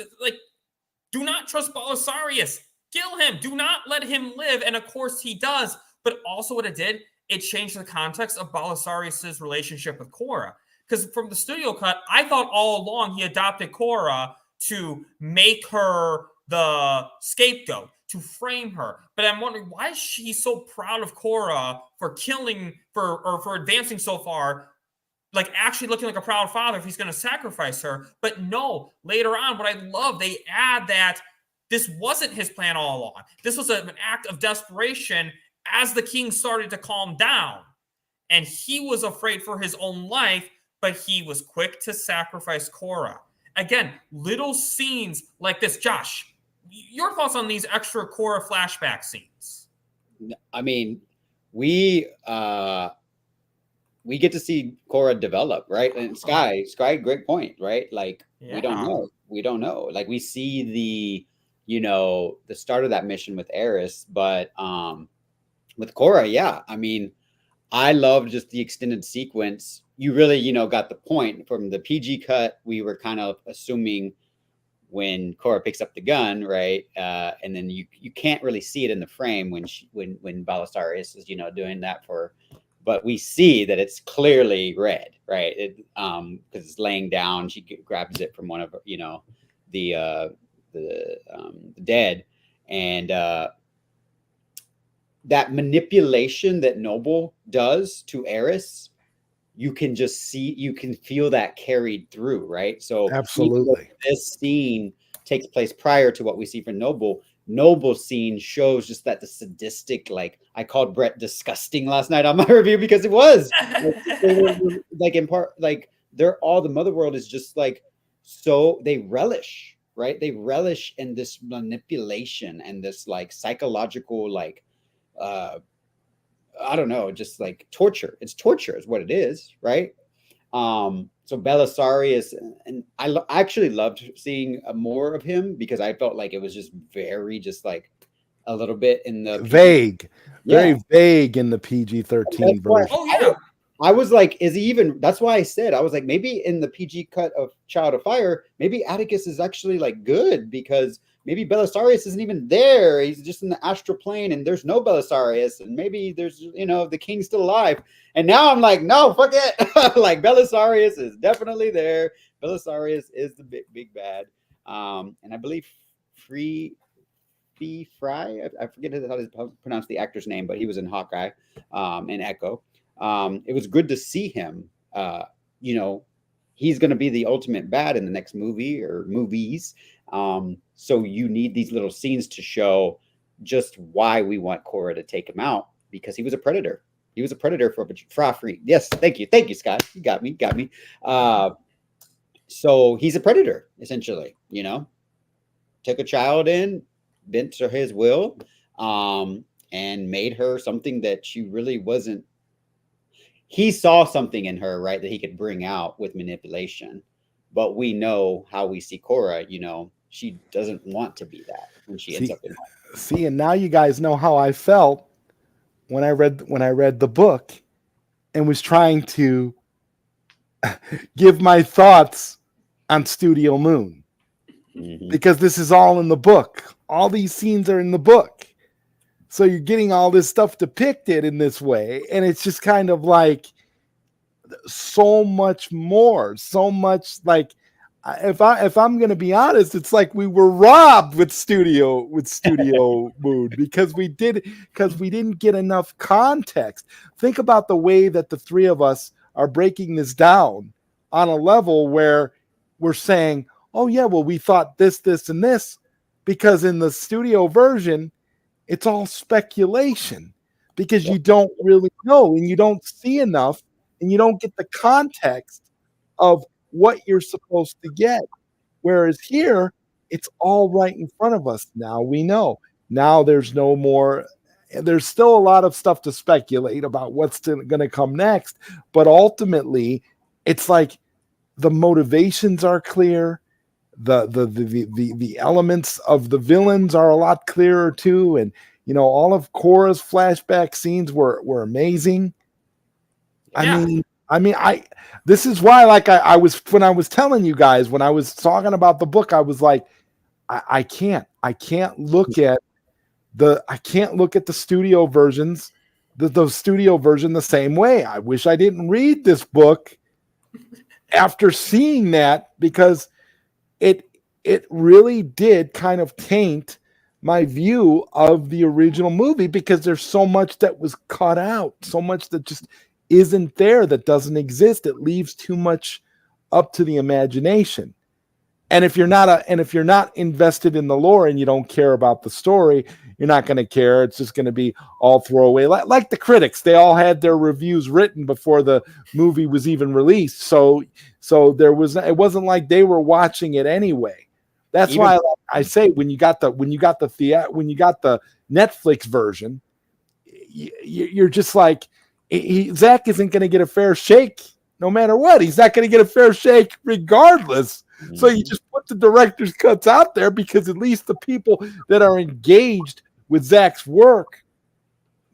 do not trust Belisarius. Kill him. Do not let him live. And of course he does. But also what it did, it changed the context of Belisarius' relationship with Korra. Because from the studio cut, I thought all along he adopted Korra to make her the scapegoat, to frame her. But I'm wondering, why is she so proud of Korra for for advancing so far, like actually looking like a proud father if he's going to sacrifice her? But no, later on, what I love, they add that this wasn't his plan all along. This was an act of desperation as the king started to calm down. And he was afraid for his own life, but he was quick to sacrifice Korra. Again, little scenes like this. Josh, your thoughts on these extra Korra flashback scenes? I mean, we get to see Korra develop, right? And Sky, great point, right? Like, we don't know. Like, we see the start of that mission with Eris, but with Korra, yeah. I mean, I loved just the extended sequence. You really, got the point. From the PG cut, we were kind of assuming when Korra picks up the gun, right? And then you can't really see it in the frame when Belisarius is, doing that but we see that it's clearly red, right? Because it's laying down. She grabs it from one of, the dead, and that manipulation that Noble does to Eris, you can feel that carried through, right? So absolutely, this scene takes place prior to what we see from Noble. Noble's scene shows just that the sadistic, like, I called Brett disgusting last night on my review because it was like in part, like, all the mother world is just like, so they relish, right? They relish in this manipulation and this like psychological, like, I don't know, just like torture. It's torture is what it is, right? So Belisarius, and I actually loved seeing more of him because I felt like it was just like a little bit in the vague, very vague in the PG-13 version. Oh yeah. I was like, is he even? That's why I said, I was like, maybe in the PG cut of Child of Fire, maybe Atticus is actually like good because maybe Belisarius isn't even there. He's just in the astral plane and there's no Belisarius. And maybe there's, the king's still alive. And now I'm like, no, fuck it. Like, Belisarius is definitely there. Belisarius is the big bad. And I believe Fry, I forget how to pronounce the actor's name, but he was in Hawkeye and Echo. It was good to see him. he's going to be the ultimate bad in the next movie or movies. So you need these little scenes to show just why we want Korra to take him out, because he was a predator. He was a predator for free. Yes, thank you, Scott. You got me. So he's a predator essentially. You know, took a child in, bent to his will, and made her something that she really wasn't. He saw something in her, right, that he could bring out with manipulation. But we know how we see Korra. You know, she doesn't want to be that when she ends up in home. See, and now you guys know how I felt when I read the book and was trying to give my thoughts on Studio Moon. Mm-hmm. Because this is all in the book. All these scenes are in the book. So you're getting all this stuff depicted in this way. And it's just kind of like so much more. So much like, if I'm going to be honest, it's like we were robbed with Studio Moon because we didn't get enough context. Think about the way that the three of us are breaking this down on a level where we're saying, oh yeah, well, we thought this, and this, because in the studio version, it's all speculation because you don't really know and you don't see enough and you don't get the context of what you're supposed to get. Whereas here, it's all right in front of us. Now we know. Now there's no more. There's still a lot of stuff to speculate about what's going to come next. But ultimately, it's like the motivations are clear. The elements of the villains are a lot clearer too. And, you know, all of Korra's flashback scenes were amazing. Yeah. I mean, this is why, like I was, when I was telling you guys, when I was talking about the book, I was like, I can't look at the studio versions, the studio version the same way. I wish I didn't read this book after seeing that, because it really did kind of taint my view of the original movie, because there's so much that was cut out, so much that just isn't there, that doesn't exist. It leaves too much up to the imagination. And if you're not invested in the lore and you don't care about the story, you're not going to care. It's just going to be all throwaway. Like the critics, they all had their reviews written before the movie was even released. So it wasn't like they were watching it anyway. That's why I say when you got the Netflix version, you're just like, Zack isn't going to get a fair shake no matter what. He's not going to get a fair shake regardless. Mm-hmm. So you just put the director's cuts out there, because at least the people that are engaged with Zack's work,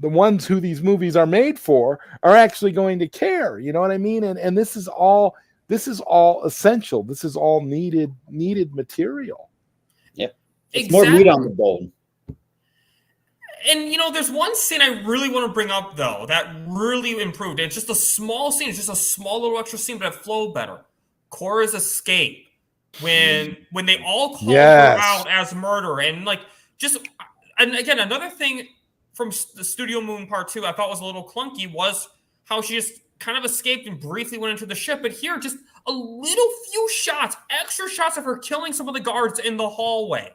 the ones who these movies are made for, are actually going to care. You know what I mean? And this is all essential. This is all needed material. Yeah. It's more meat on the bone. And, you know, there's one scene I really want to bring up, though, that really improved. It's just a small scene. It's just a small little extra scene, but it flowed better. Korra's escape. When they all called her out as murderer. And, like, and again, another thing from the Studio Moon Part 2 I thought was a little clunky was how she just kind of escaped and briefly went into the ship. But here, just a little few shots, extra shots of her killing some of the guards in the hallway.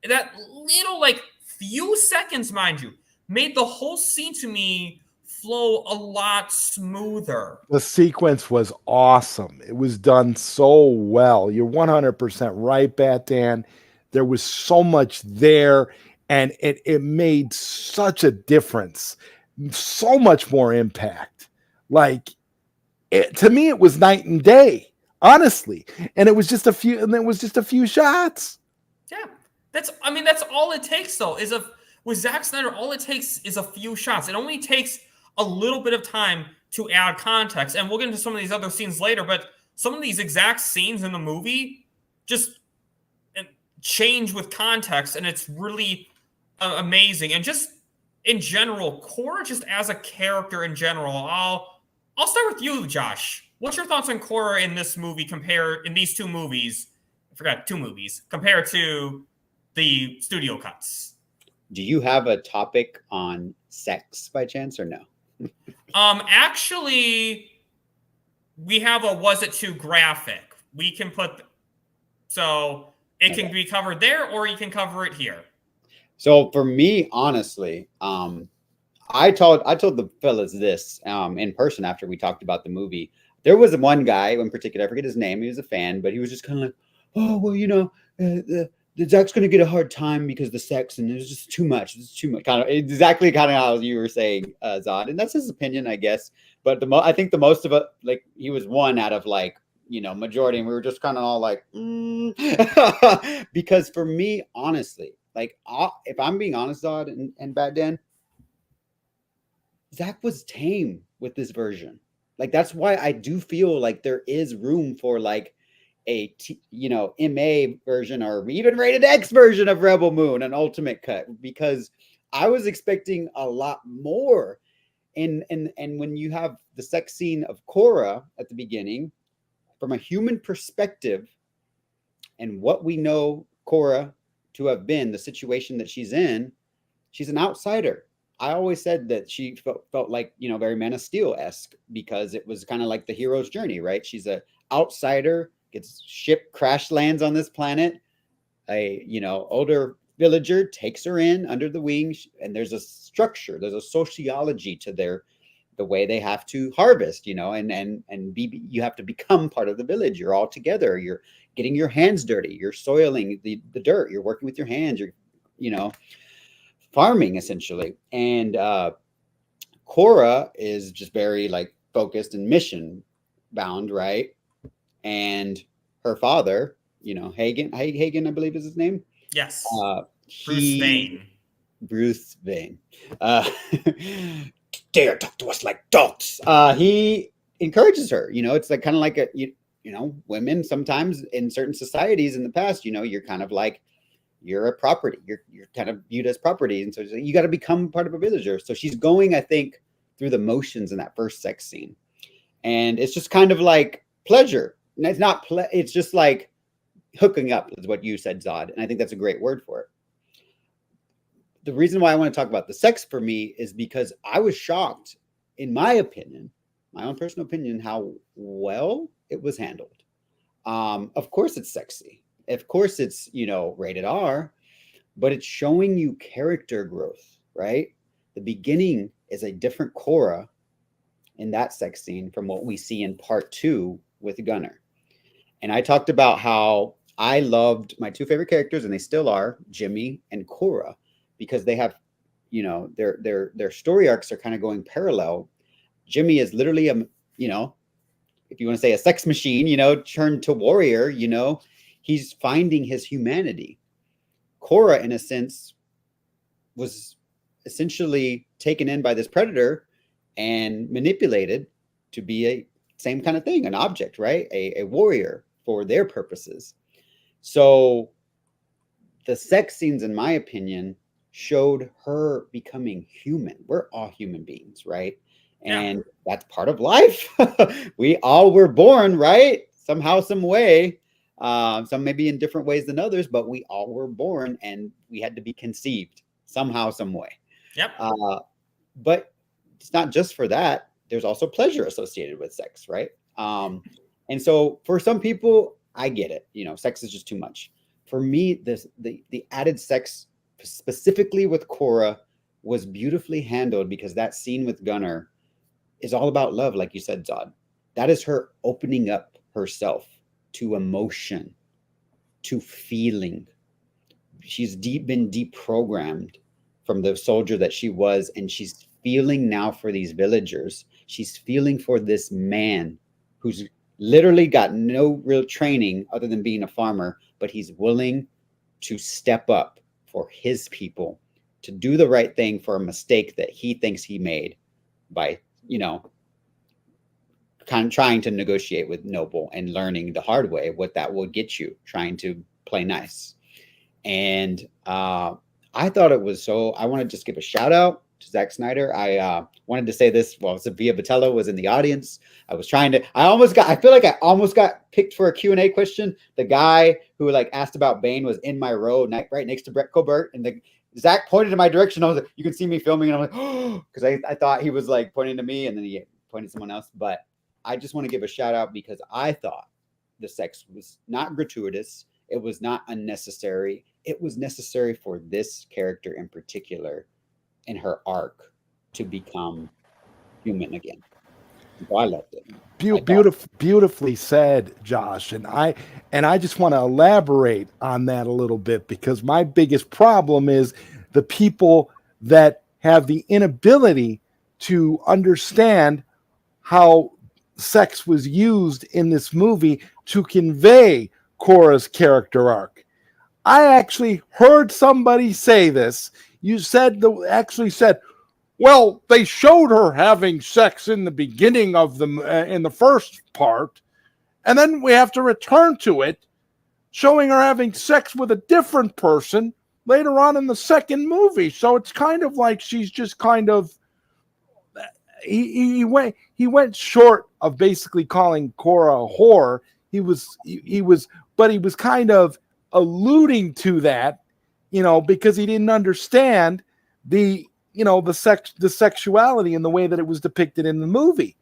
That little, like, few seconds, mind you, made the whole scene to me flow a lot smoother. The sequence was awesome. It was done so well. You're 100% right, Bat Dan. There was so much there, and it made such a difference, so much more impact. Like, to me, it was night and day, honestly. And it was just a few shots. Yeah. That's all it takes, though, with Zack Snyder, all it takes is a few shots. It only takes a little bit of time to add context. And we'll get into some of these other scenes later, but some of these exact scenes in the movie just change with context, and it's really amazing. And just in general, Korra, just as a character in general, I'll start with you, Josh. What's your thoughts on Korra in this movie in these two movies? I forgot, 2 movies compared to the studio cuts. Do you have a topic on sex by chance, or no? Actually, we have a was it too graphic? We can put so it can be covered there, or you can cover it here. So for me, honestly, I told the fellas this in person after we talked about the movie. There was one guy in particular, I forget his name. He was a fan, but he was just kind of like, "Oh, well, you know, the Zach's going to get a hard time because the sex and there's just too much. It's too much." Kind of exactly kind of how you were saying, Zod, and that's his opinion, I guess. But I think the most of it, like he was one out of like, you know, majority, and we were just kind of all like, because for me, honestly, like if I'm being honest, Zod and Bad Dan, Zach was tame with this version. Like that's why I do feel like there is room for like a MA version or even rated X version of Rebel Moon, an ultimate cut, because I was expecting a lot more. And when you have the sex scene of Korra at the beginning, from a human perspective, and what we know Korra to have been, the situation that she's in, she's an outsider. I always said that she felt like, you know, very Man of Steel-esque, because it was kind of like the hero's journey, right? She's an outsider, gets ship crash lands on this planet. A, you know, older villager takes her in under the wing, and there's a structure, there's a sociology to the way they have to harvest, you know, and you have to become part of the village. You're all together. You're getting your hands dirty. You're soiling the dirt. You're working with your hands. You're, you know, farming essentially. And Korra is just very like focused and mission bound, right? And her father, you know, Hagen, I believe is his name. Yes. Bruce Vane. Dare talk to us like dogs. He encourages her. You know, it's like kind of like you know, women sometimes in certain societies in the past, you know, you're kind of like, you're a property. You're kind of viewed as property, and so you got to become part of a villager. So she's going, I think, through the motions in that first sex scene, and it's just kind of like pleasure. And it's not it's just like hooking up is what you said, Zod, and I think that's a great word for it. The reason why I want to talk about the sex for me is because I was shocked, in my opinion, my own personal opinion, how well it was handled. Of course it's sexy. Of course it's, you know, rated R, but it's showing you character growth, right? The beginning is a different Korra in that sex scene from what we see in part 2 with Gunner. And I talked about how I loved my two favorite characters, and they still are, Jimmy and Korra, because they have, you know, their story arcs are kind of going parallel. Jimmy is literally a, you know, if you want to say a sex machine, you know, turned to warrior, you know, he's finding his humanity. Korra, in a sense, was essentially taken in by this predator and manipulated to be a same kind of thing, an object, right? A warrior for their purposes. So the sex scenes, in my opinion, showed her becoming human. We're all human beings, right? And that's part of life. We all were born, right? Somehow, some way. Some maybe in different ways than others, but we all were born and we had to be conceived somehow, some way. Yep. But it's not just for that. There's also pleasure associated with sex, right? And so for some people, I get it. You know, sex is just too much. For me, the added sex, specifically with Korra, was beautifully handled, because that scene with Gunner is all about love, like you said, Zod. That is her opening up herself to emotion, to feeling. She's been deprogrammed from the soldier that she was, and she's feeling now for these villagers. She's feeling for this man who's literally got no real training other than being a farmer, but he's willing to step up for his people, to do the right thing for a mistake that he thinks he made by, you know, kind of trying to negotiate with Noble and learning the hard way what that will get you, trying to play nice. And I thought it was so, I want to just give a shout out to Zack Snyder. I wanted to say this while Sophia Botello was in the audience. I feel like I almost got picked for a Q&A question. The guy who like asked about Bane was in my row right next to Brett Colbert, and Zach pointed in my direction. I was like, you can see me filming, and I'm like, oh, because I thought he was like pointing to me, and then he pointed to someone else. But I just want to give a shout out because I thought the sex was not gratuitous. It was not unnecessary. It was necessary for this character in particular in her arc to become human again. So I loved it. Beautifully said, Josh. And I just want to elaborate on that a little bit, because my biggest problem is the people that have the inability to understand how sex was used in this movie to convey Korra's character arc. I actually heard somebody say this. You actually said, well, they showed her having sex in the beginning of in the first part, and then we have to return to it, showing her having sex with a different person later on in the second movie. So it's kind of like she's just kind of he went short of basically calling Korra a whore. He was kind of alluding to that, because he didn't understand the sexuality and the way that it was depicted in the movie.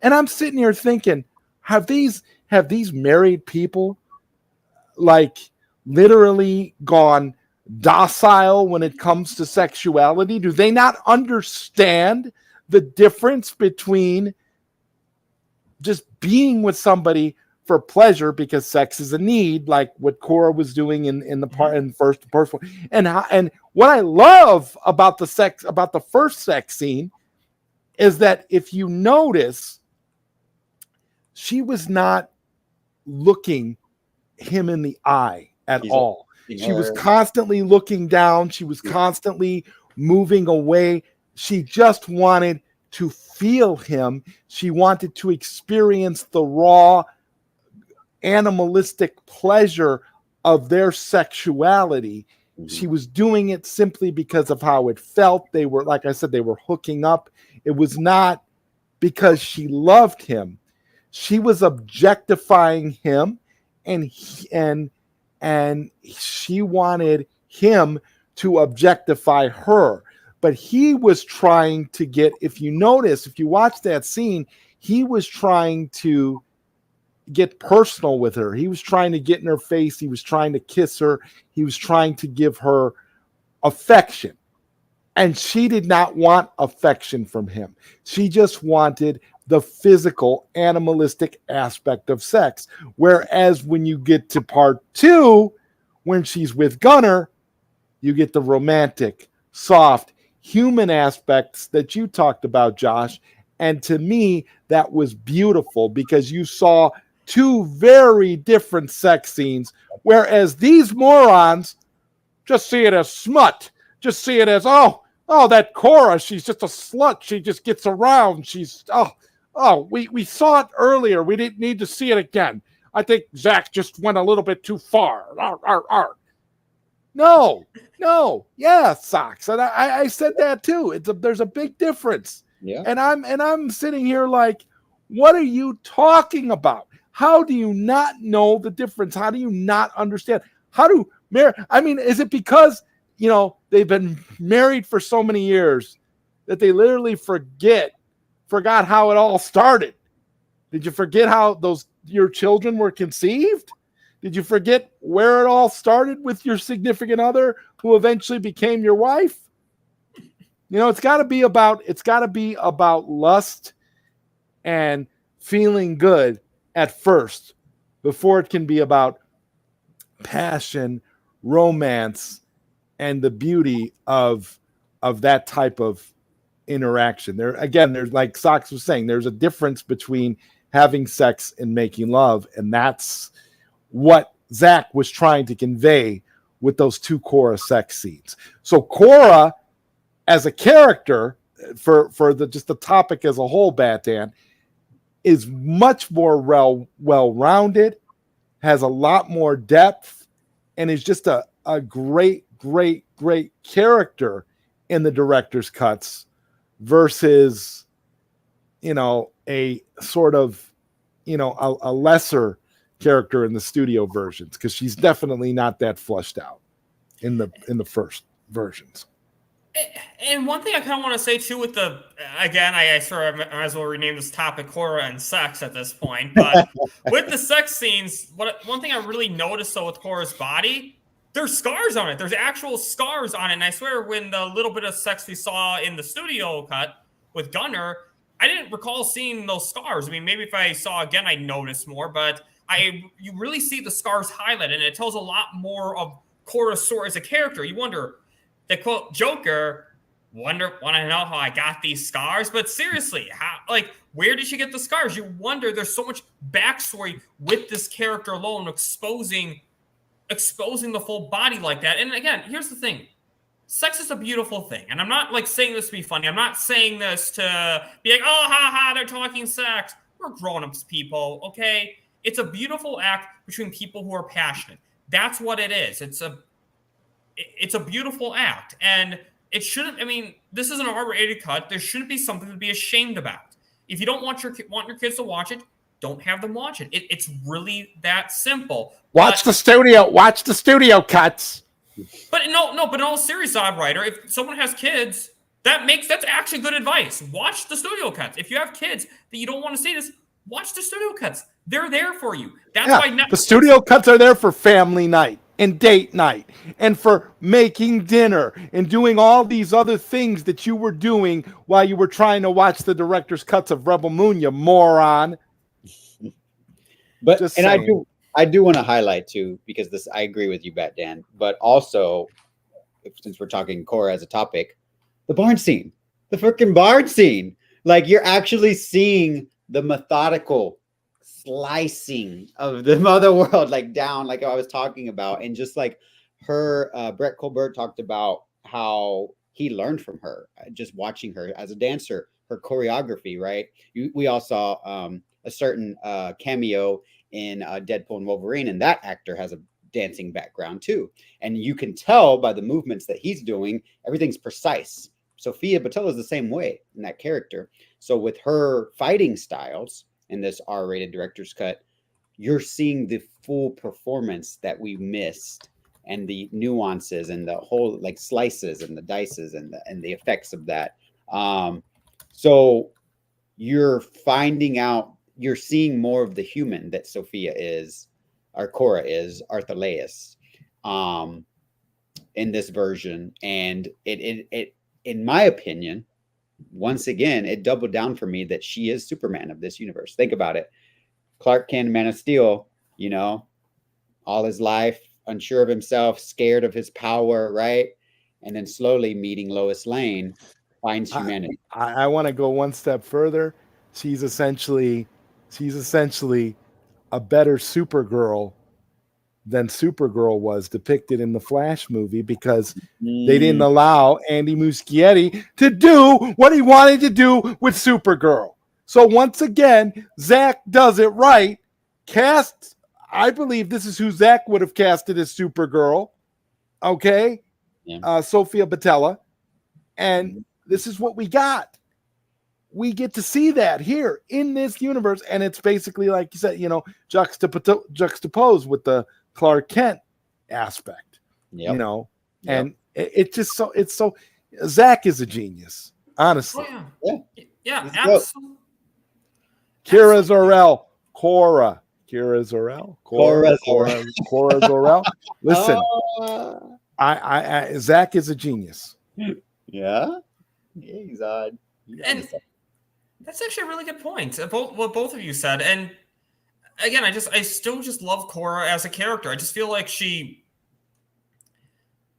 And I'm sitting here thinking, have these married people like literally gone docile when it comes to sexuality? Do they not understand the difference between just being with somebody for pleasure because sex is a need, like what Korra was doing in the first person? And what I love about the first sex scene is that if you notice, she was not looking him in the eye at all. She was constantly looking down. She was constantly moving away. She just wanted to feel him. She wanted to experience the raw animalistic pleasure of their sexuality. She was doing it simply because of how it felt. They were, like I said, they were hooking up. It was not because she loved him. She was objectifying him, and she wanted him to objectify her. But he was trying to get, if you watch that scene, he was trying to get personal with her. He was trying to get in her face. He was trying to kiss her. He was trying to give her affection. And she did not want affection from him. She just wanted the physical, animalistic aspect of sex. Whereas when you get to part 2, when she's with Gunner, you get the romantic, soft, human aspects that you talked about, Josh. And to me, that was beautiful, because you saw 2 very different sex scenes, whereas these morons just see it as smut, just see it as, oh, that Korra, she's just a slut, she just gets around, we saw it earlier, we didn't need to see it again. I think Zack just went a little bit too far. No, yeah, Socks, and I said that too. There's a big difference. Yeah. And I'm sitting here like, what are you talking about? How do you not know the difference? How do you not understand? Is it because, they've been married for so many years that they literally forgot how it all started? Did you forget how your children were conceived? Did you forget where it all started with your significant other who eventually became your wife? It's got to be about lust and feeling good at first, before it can be about passion, romance, and the beauty of that type of interaction. There's, like Sox was saying, there's a difference between having sex and making love, and that's what Zack was trying to convey with those 2 Korra sex scenes. So Korra, as a character, for just the topic as a whole, Batan, is much more well-rounded, has a lot more depth, and is just a great character in the director's cuts versus, a sort of, a lesser character in the studio versions, because she's definitely not that flushed out in the first versions. And one thing I kind of want to say too, with the again, I sort of might as well rename this topic "Horror and Sex" at this point. But with the sex scenes, one thing I really noticed though with Cora's body, there's scars on it. There's actual scars on it, and I swear, when the little bit of sex we saw in the studio cut with Gunner, I didn't recall seeing those scars. I mean, maybe if I saw again, I'd notice more. But you really see the scars highlighted, and it tells a lot more of Cora's story as a character. You wonder. The quote Joker, want to know how I got these scars? But seriously, where did she get the scars? You wonder. There's so much backstory with this character alone, exposing the full body like that. And again, here's the thing: sex is a beautiful thing, and I'm not saying this to be funny. I'm not saying this to be like, oh, ha ha, they're talking sex. We're grown-ups people, okay? It's a beautiful act between people who are passionate. That's what it is. It's a beautiful act, and it shouldn't. I mean, this is an R-rated cut. There shouldn't be something to be ashamed about. If you don't want your kids to watch it, don't have them watch it. It's really that simple. Watch the studio cuts. But no. But in all seriousness, ZodWriter, if someone has kids, that's actually good advice. Watch the studio cuts. If you have kids that you don't want to see this, watch the studio cuts. They're there for you. That's why the studio cuts are there for family night and date night and for making dinner and doing all these other things that you were doing while you were trying to watch the director's cuts of Rebel Moon, you moron. But I do want to highlight too, because I agree with you, Bat Dan, but also, since we're talking Korra as a topic, the barn scene, the freaking barn scene. Like, you're actually seeing the methodical slicing of the mother world, like down, like I was talking about. And just like her, Brett Colbert talked about how he learned from her, just watching her as a dancer, her choreography, right? We all saw a certain cameo in Deadpool and Wolverine, and that actor has a dancing background too. And you can tell by the movements that he's doing, everything's precise. Sophia Boutella is the same way in that character. So with her fighting styles in this R-rated director's cut, you're seeing the full performance that we missed, and the nuances and the whole like slices and the dices and the effects of that. So you're finding out, you're seeing more of the human that Sophia is, or Korra is, Arthaleus, in this version. And it in my opinion, once again, it doubled down for me that she is Superman of this universe. Think about it. Clark Kent, Man of Steel, you know, all his life, unsure of himself, scared of his power, right? And then slowly meeting Lois Lane, finds humanity. I want to go one step further. She's essentially a better Supergirl than Supergirl was depicted in the Flash movie, because they didn't allow Andy Muschietti to do what he wanted to do with Supergirl. So once again, Zack does it right. I believe this is who Zack would have casted as Supergirl. Okay. Yeah. Sophia Boutella. And this is what we got. We get to see that here in this universe. And it's basically, like you said, you know, juxtaposed with the Clark Kent aspect, you know, and it's so Zack is a genius, honestly. Yeah, absolutely. Kira Zor-El, Korra Zor-El. Listen, Zack is a genius. Yeah, he's odd. And that's actually a really good point. What both of you said, and again, I still just love Korra as a character. I just feel like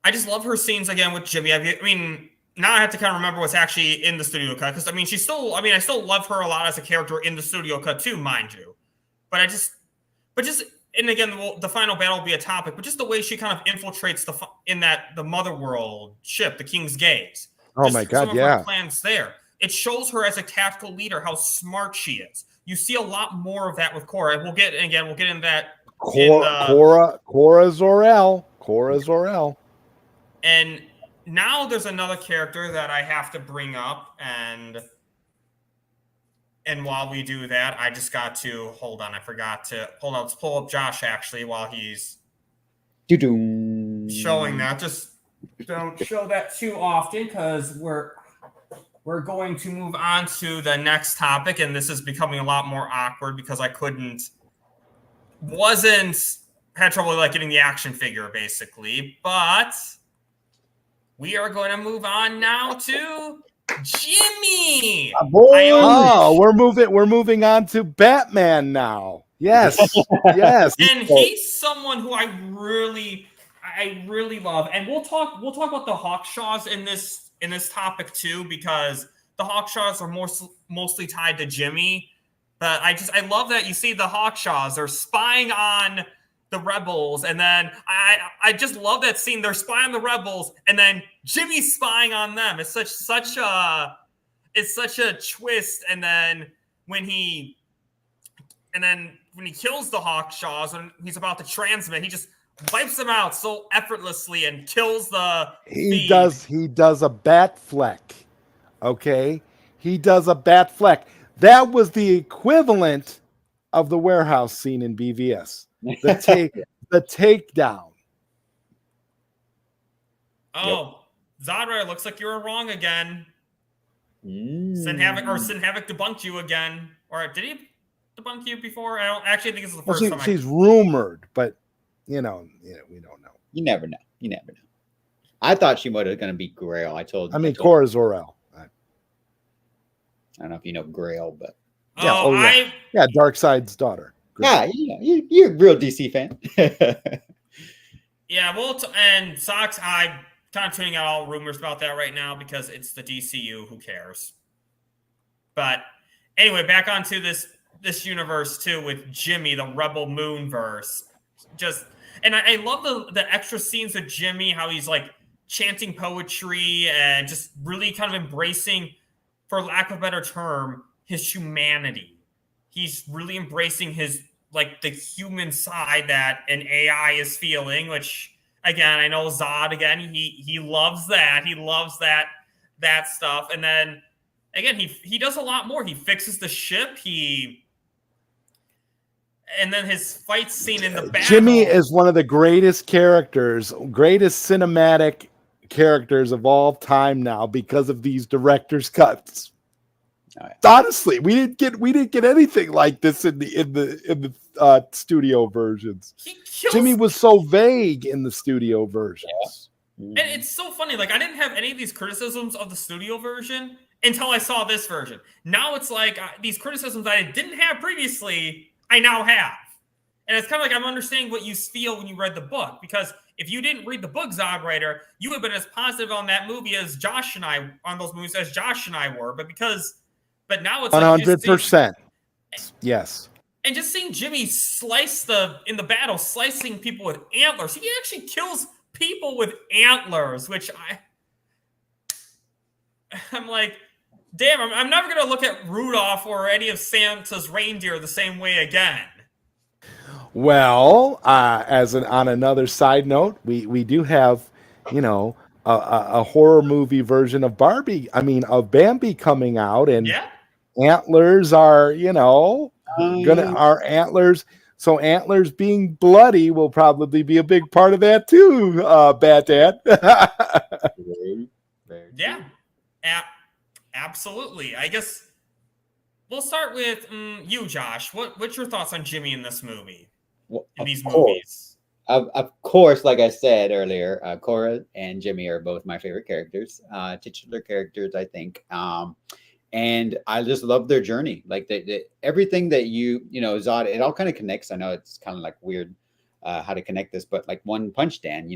I just love her scenes again with Jimmy. I mean, now I have to kind of remember what's actually in the studio cut, because I still love her a lot as a character in the studio cut too, mind you. But and again, the final battle will be a topic, but just the way she kind of infiltrates the Mother World ship, the King's Gaze. Oh my God, yeah. Her plans there. It shows her as a tactical leader, how smart she is. You see a lot more of that with Korra. We'll get in that. Korra Zor-El. And now there's another character that I have to bring up, and while we do that, I just got to hold on. I forgot to hold on. Let's pull up Josh actually while he's showing that. Just don't show that too often because we're going to move on to the next topic, and this is becoming a lot more awkward because I had trouble like getting the action figure basically, but we are going to move on now to Jimmy. Oh, we're moving on to Batman now. Yes, yes. And he's someone who I really love, and we'll talk about the Hawkshaws in this topic too, because the Hawkshaws are mostly tied to Jimmy. But I love that you see the Hawkshaws are spying on the rebels, and then I just love that scene. They're spying on the rebels, and then Jimmy's spying on them. It's such a twist. And then when he kills the Hawkshaws and he's about to transmit, he just wipes them out so effortlessly and kills the He does a bat fleck. Okay? He does a bat fleck. That was the equivalent of the warehouse scene in BVS. The takedown. Oh, yep. ZodWriter, looks like you were wrong again. Sin Havoc debunked you again. Or did he debunk you before? I don't actually think this is the first time. She's rumored, but we don't know. You never know. I thought she was going to be Grail. Cora Zor-El. I don't know if you know Grail, but Darkseid's daughter. Grail. Yeah, you're a real DC fan. Yeah, and Sox, I'm kind of tuning out all rumors about that right now because it's the DCU. Who cares? But anyway, back onto this universe too with Jimmy, the Rebel Moonverse. And I love the extra scenes of Jimmy, how he's like chanting poetry and just really kind of embracing, for lack of a better term, his humanity. He's really embracing his the human side that an AI is feeling, which again, I know Zod again, he loves that. He loves that stuff. And then again, he does a lot more. He fixes the ship. And then his fight scene in the battle. Jimmy is one of the greatest cinematic characters of all time now because of these director's cuts. Oh, yeah. Honestly, we didn't get anything like this in the studio versions. Jimmy was so vague in the studio versions. Yeah. And it's so funny. Like, I didn't have any of these criticisms of the studio version until I saw this version. Now it's like these criticisms I didn't have previously, I now have. And it's kind of like I'm understanding what you feel when you read the book. Because if you didn't read the book, ZodWriter, you would have been as positive on that movie as Josh and I, on those movies as Josh and I were. But now it's 100%. Yes. And just seeing Jimmy in the battle, slicing people with antlers. He actually kills people with antlers, which I'm like, damn, I'm never going to look at Rudolph or any of Santa's reindeer the same way again. Well, on another side note, we do have, a horror movie version of of Bambi coming out, and antlers are, are antlers. So antlers being bloody will probably be a big part of that too, Bat Dad. Yeah, absolutely. I guess we'll start with you, Josh. What's your thoughts on Jimmy in this movie? Movies? Of course, like I said earlier, Cora and Jimmy are both my favorite characters, titular characters, I think. And I just love their journey. Like everything that Zod, it all kind of connects. I know it's kind of like weird how to connect this, but like One Punch Dan,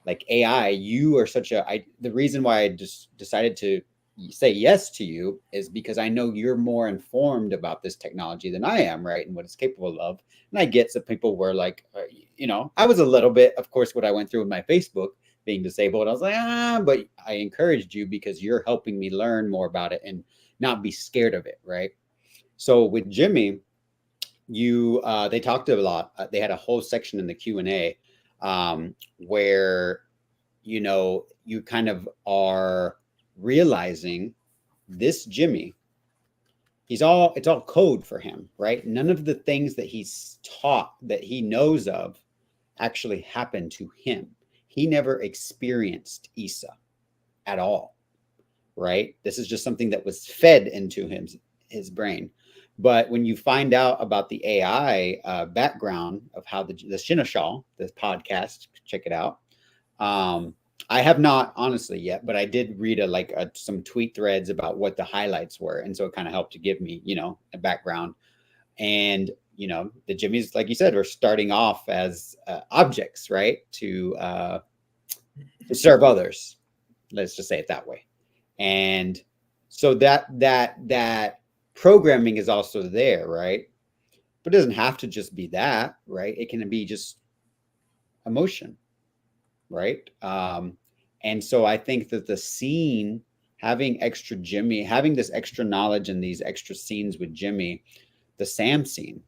like AI, you are the reason why I just decided to say yes to you is because I know you're more informed about this technology than I am, right? And what it's capable of. And I get some people were like, I was a little bit, of course, what I went through with my Facebook being disabled. I was like, but I encouraged you because you're helping me learn more about it and not be scared of it, right? So with Jimmy, they talked a lot. They had a whole section in the Q&A where, you kind of are realizing this Jimmy, it's all code for him, right? None of the things that he's taught that he knows of actually happen to him. he never experienced Issa at all, right? This is just something that was fed into his brain. But when you find out about the AI background of how the Shinoshal, the podcast, check it out. I have not honestly yet, but I did read some tweet threads about what the highlights were, and so it kind of helped to give me, a background. And the Jimmys, like you said, are starting off as objects, right, to serve others. Let's just say it that way. And so that programming is also there, right? But it doesn't have to just be that, right? It can be just emotion, right? And so I think that the scene, having extra Jimmy, having this extra knowledge and these extra scenes with Jimmy, the Sam scene,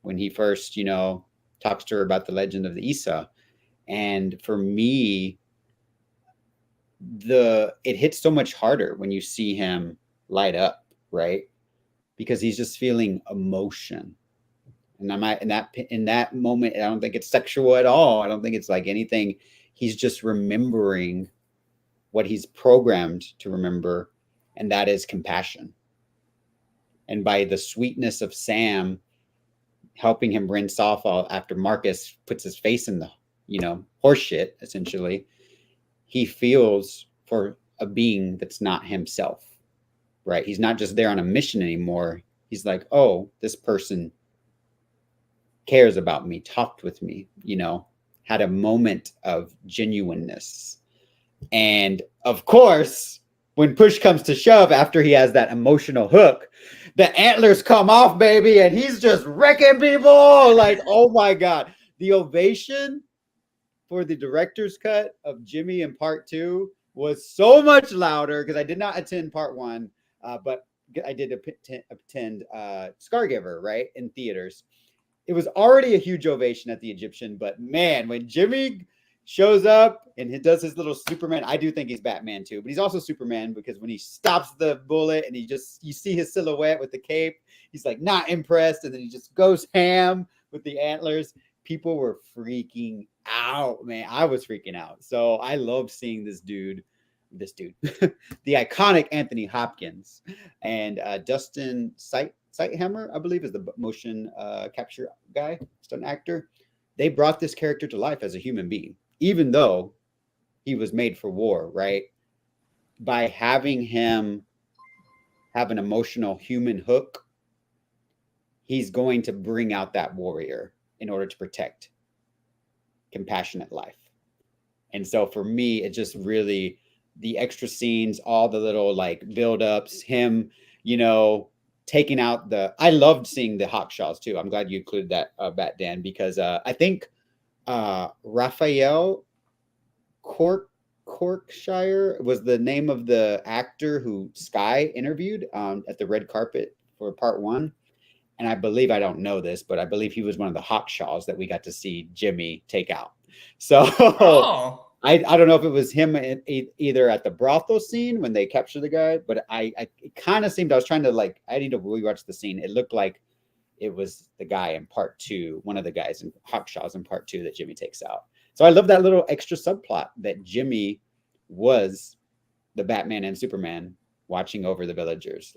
when he first, talks to her about the legend of the Issa. And for me, it hits so much harder when you see him light up, right? Because he's just feeling emotion. And in that moment, I don't think it's sexual at all. I don't think it's like anything. He's just remembering what he's programmed to remember, and that is compassion. And by the sweetness of Sam helping him rinse off after Marcus puts his face in the, horse shit, essentially, he feels for a being that's not himself, right? He's not just there on a mission anymore. He's like, oh, this person cares about me, talked with me, had a moment of genuineness. And of course, when push comes to shove, after he has that emotional hook, the antlers come off, baby, and he's just wrecking people. Like, oh my God. The ovation for the director's cut of Jimmy in part 2 was so much louder, because I did not attend part 1, but I did attend Scargiver, right, in theaters. It was already a huge ovation at the Egyptian, but man, when Jimmy shows up and he does his little Superman, I do think he's Batman too, but he's also Superman, because when he stops the bullet and you see his silhouette with the cape, he's like not impressed, and then he just goes ham with the antlers. People were freaking out, man. I was freaking out. So I loved seeing this dude, the iconic Anthony Hopkins, and Dustin Sighthammer, I believe, is the motion capture guy, stunt actor. They brought this character to life as a human being, even though he was made for war, right? By having him have an emotional human hook, he's going to bring out that warrior in order to protect compassionate life. And so for me, it just really, the extra scenes, all the little build-ups, him, taking out I loved seeing the Hawkshaws too. I'm glad you included that, Bat Dan, because I think Raphael Corkshire was the name of the actor who Sky interviewed at the red carpet for part 1. And I believe, I don't know this, but I believe he was one of the Hawkshaws that we got to see Jimmy take out. So I don't know if it was him either at the brothel scene when they captured the guy, but it kind of seemed, I was trying to I need to rewatch the scene. It looked like it was the guy in part 2, one of the guys in Hawkshaws in part 2 that Jimmy takes out. So I love that little extra subplot that Jimmy was the Batman and Superman watching over the villagers.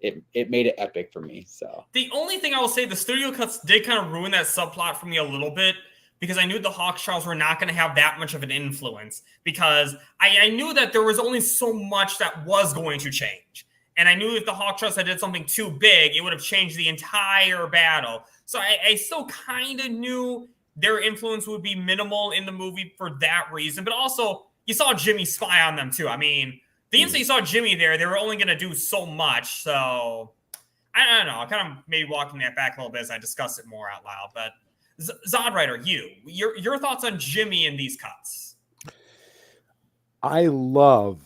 It made it epic for me. So the only thing I will say, the studio cuts did kind of ruin that subplot for me a little bit, because I knew the Hawkshaws were not going to have that much of an influence, because I knew that there was only so much that was going to change. And I knew if the Hawkshaws had did something too big, it would have changed the entire battle. So I still kind of knew their influence would be minimal in the movie for that reason. But also, you saw Jimmy spy on them too. I mean, the instant you saw Jimmy there, they were only going to do so much. So I don't know. I kind of maybe walking that back a little bit as I discuss it more out loud. But ZodWriter, your thoughts on Jimmy in these cuts? I love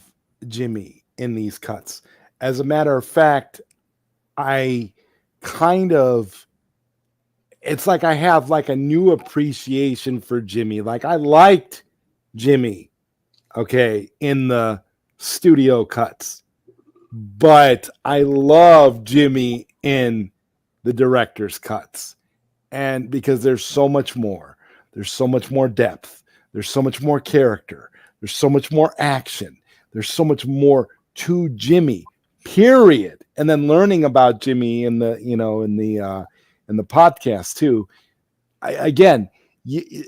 Jimmy in these cuts. As a matter of fact, it's like I have a new appreciation for Jimmy. I liked Jimmy, in the studio cuts, but I love Jimmy in the director's cuts. And because there's so much more depth, There's so much more character. There's so much more action. There's so much more to Jimmy, period. And then learning about Jimmy in the podcast too.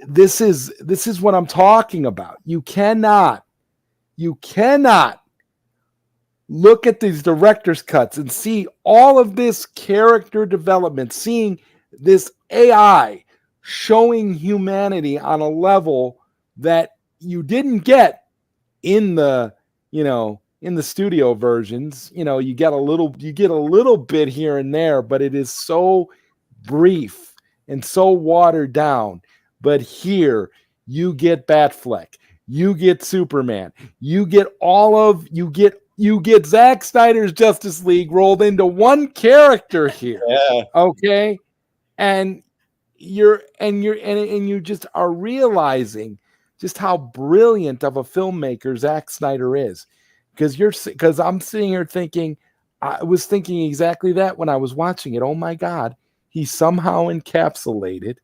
This is what I'm talking about. You cannot look at these director's cuts and see all of this character development, seeing this AI showing humanity on a level that you didn't get in the studio versions. You get a little bit here and there, but it is so brief and so watered down. But here you get Batfleck, you get Superman, you get Zack Snyder's Justice League rolled into one character here. Yeah. Okay. And you just are realizing just how brilliant of a filmmaker Zack Snyder is. Because I'm sitting here thinking, I was thinking exactly that when I was watching it. Oh my God, he somehow encapsulated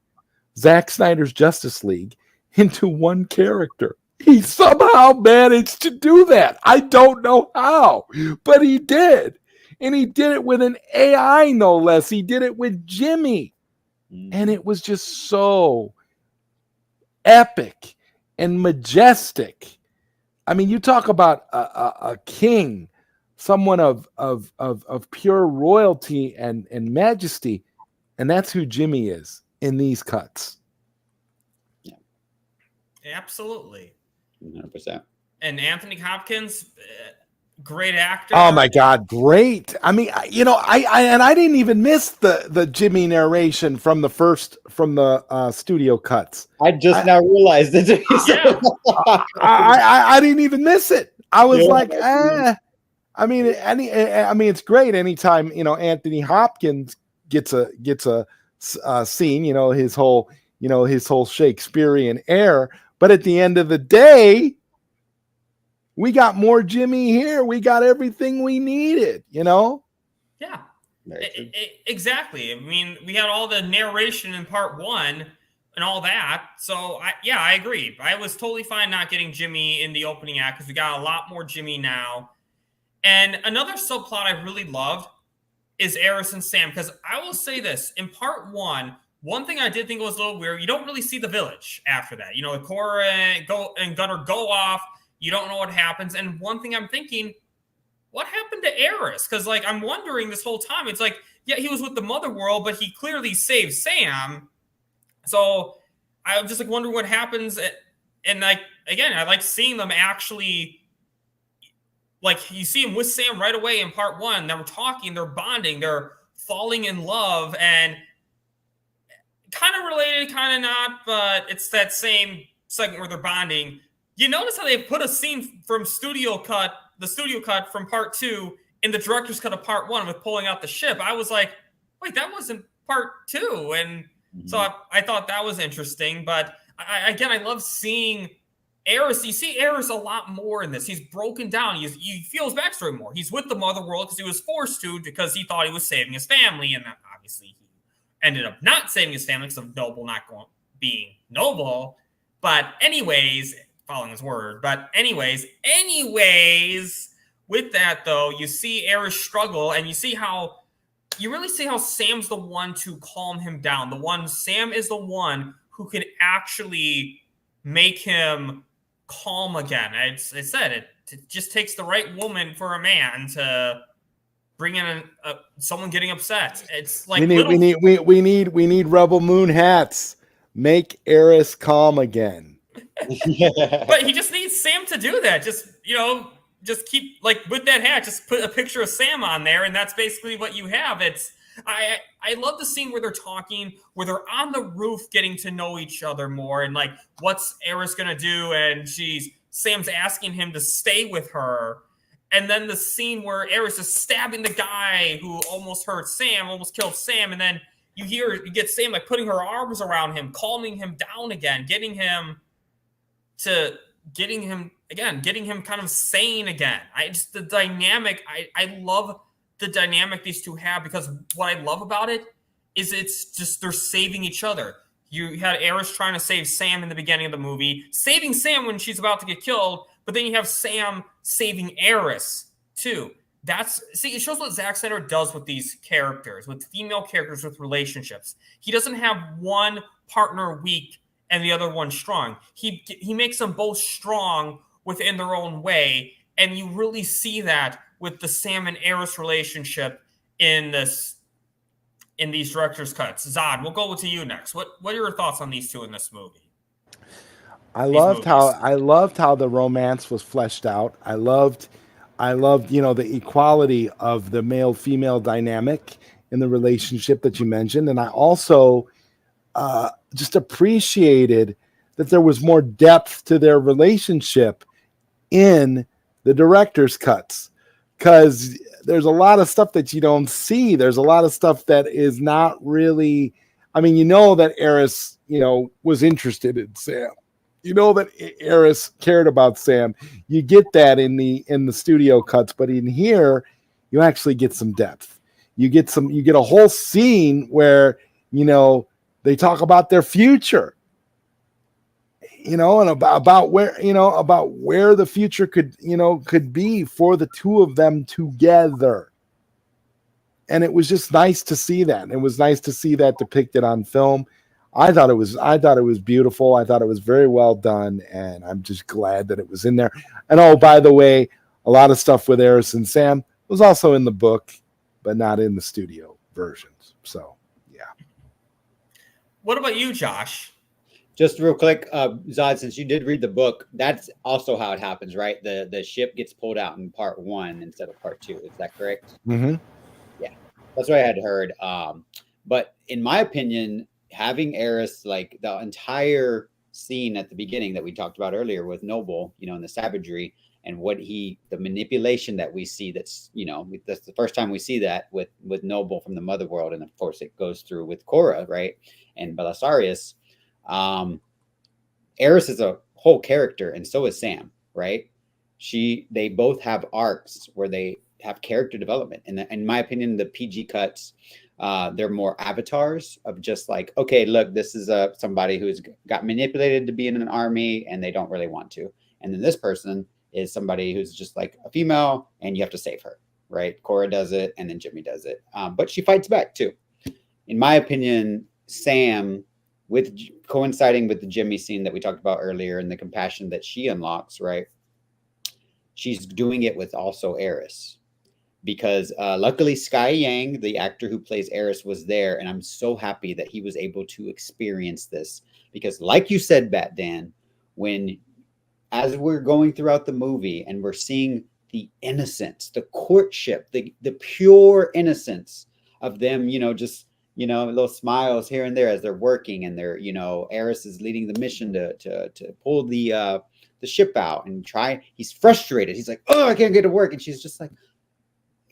Zack Snyder's Justice League into one character. He somehow managed to do that. I don't know how, but he did. And he did it with an AI, no less. He did it with Jimmy. And it was just so epic and majestic. I mean, you talk about a king, someone of pure royalty and majesty, and that's who Jimmy is in these cuts. Yeah. Absolutely. 100%. And Anthony Hopkins, great actor. Oh my God, great! I mean, I didn't even miss the Jimmy narration from the studio cuts. I just now realized it. Yeah. I didn't even miss it. I was like, I mean, it's great anytime Anthony Hopkins gets a scene. His whole Shakespearean air. But at the end of the day, we got more Jimmy here. We got everything we needed, Yeah. Exactly. I mean, we had all the narration in part 1 and all that. So, I agree. I was totally fine not getting Jimmy in the opening act because we got a lot more Jimmy now. And another subplot I really loved is Eris and Sam, because I will say this. In part 1, one thing I did think was a little weird, you don't really see the village after that. Cora and Gunnar go off. You don't know what happens. And one thing I'm thinking, what happened to Eris? Because, I'm wondering this whole time. It's like, yeah, he was with the Mother World, but he clearly saved Sam. So I'm just, wondering what happens. And, again, I like seeing them actually, you see him with Sam right away in part 1. They're talking, they're bonding, they're falling in love, and kind of related, kind of not, but it's that same segment where they're bonding. You notice how they put a scene from the studio cut from part 2 in the director's cut of part 1 with pulling out the ship. I was like, wait, that wasn't part 2. And so I thought that was interesting. But I love seeing Eris. You see Eris a lot more in this. He's broken down. You feel his backstory more. He's with the Mother World because he was forced to, because he thought he was saving his family. And obviously he ended up not saving his family because of Noble not being noble. But anyways, following his word. But anyways, with that though, you see Eris struggle, and you really see how Sam's the one to calm him down. Sam is the one who can actually make him calm again. I said it just takes the right woman for a man to bring in someone getting upset. It's like we need Rebel Moon hats. Make Eris calm again. But he just needs Sam to do that. Just keep with that hat, just put a picture of Sam on there, and that's basically what you have. I love the scene where they're talking, where they're on the roof getting to know each other more, and what's Eris gonna do, and Sam's asking him to stay with her. And then the scene where Eris is stabbing the guy who almost hurt Sam, almost killed Sam, and then you get Sam putting her arms around him, calming him down again, getting him kind of sane again. The dynamic, I love the dynamic these two have, because what I love about it is it's just they're saving each other. You had Eris trying to save Sam in the beginning of the movie, saving Sam when she's about to get killed, but then you have Sam saving Eris too. It shows what Zack Snyder does with these characters, with female characters, with relationships. He doesn't have one partner weak and the other one strong. He makes them both strong within their own way, and you really see that with the Sam and Eris relationship in these director's cuts. Zod, we'll go to you next. What are your thoughts on these two in this movie? I loved how the romance was fleshed out. I loved the equality of the male female dynamic in the relationship that you mentioned, and I also just appreciated that there was more depth to their relationship in the director's cuts, because there's a lot of stuff that you don't see. There's a lot of stuff that is not really, I mean, that Eris, was interested in Sam. That Eris cared about Sam. You get that in the studio cuts, but in here, you actually get some depth. You get a whole scene where, they talk about their future, and about where the future could be for the two of them together. And it was just nice to see that. It was nice to see that depicted on film. I thought it was beautiful. I thought it was very well done, and I'm just glad that it was in there. And oh, by the way, a lot of stuff with Eris and Sam was also in the book, but not in the studio versions. So, yeah. What about you, Josh? Just real quick, Zod, since you did read the book, that's also how it happens, right? The ship gets pulled out in part 1 instead of part 2. Is that correct? Mm-hmm. Yeah, that's what I had heard. But in my opinion, having Eris, like the entire scene at the beginning that we talked about earlier with Noble, and the savagery and the manipulation that we see, that's the first time we see that with Noble from the Mother World. And of course it goes through with Korra, right? And Belisarius. Eris is a whole character, and so is Sam, right? They both have arcs where they have character development. And in my opinion, the PG cuts, they're more avatars of just like, okay, look, this is somebody who's got manipulated to be in an army and they don't really want to. And then this person is somebody who's just like a female and you have to save her, right? Korra does it, and then Jimmy does it. But she fights back too. In my opinion, Sam, with coinciding with the Jimmy scene that we talked about earlier and the compassion that she unlocks, right? She's doing it with also Eris. Because luckily Sky Yang, the actor who plays Eris, was there, and I'm so happy that he was able to experience this. Because like you said, Bat Dan, as we're going throughout the movie and we're seeing the innocence, the courtship, the pure innocence of them, just little smiles here and there as they're working, and they're, Eris is leading the mission to pull the ship out and he's frustrated. He's like, oh, I can't get to work. And she's just like,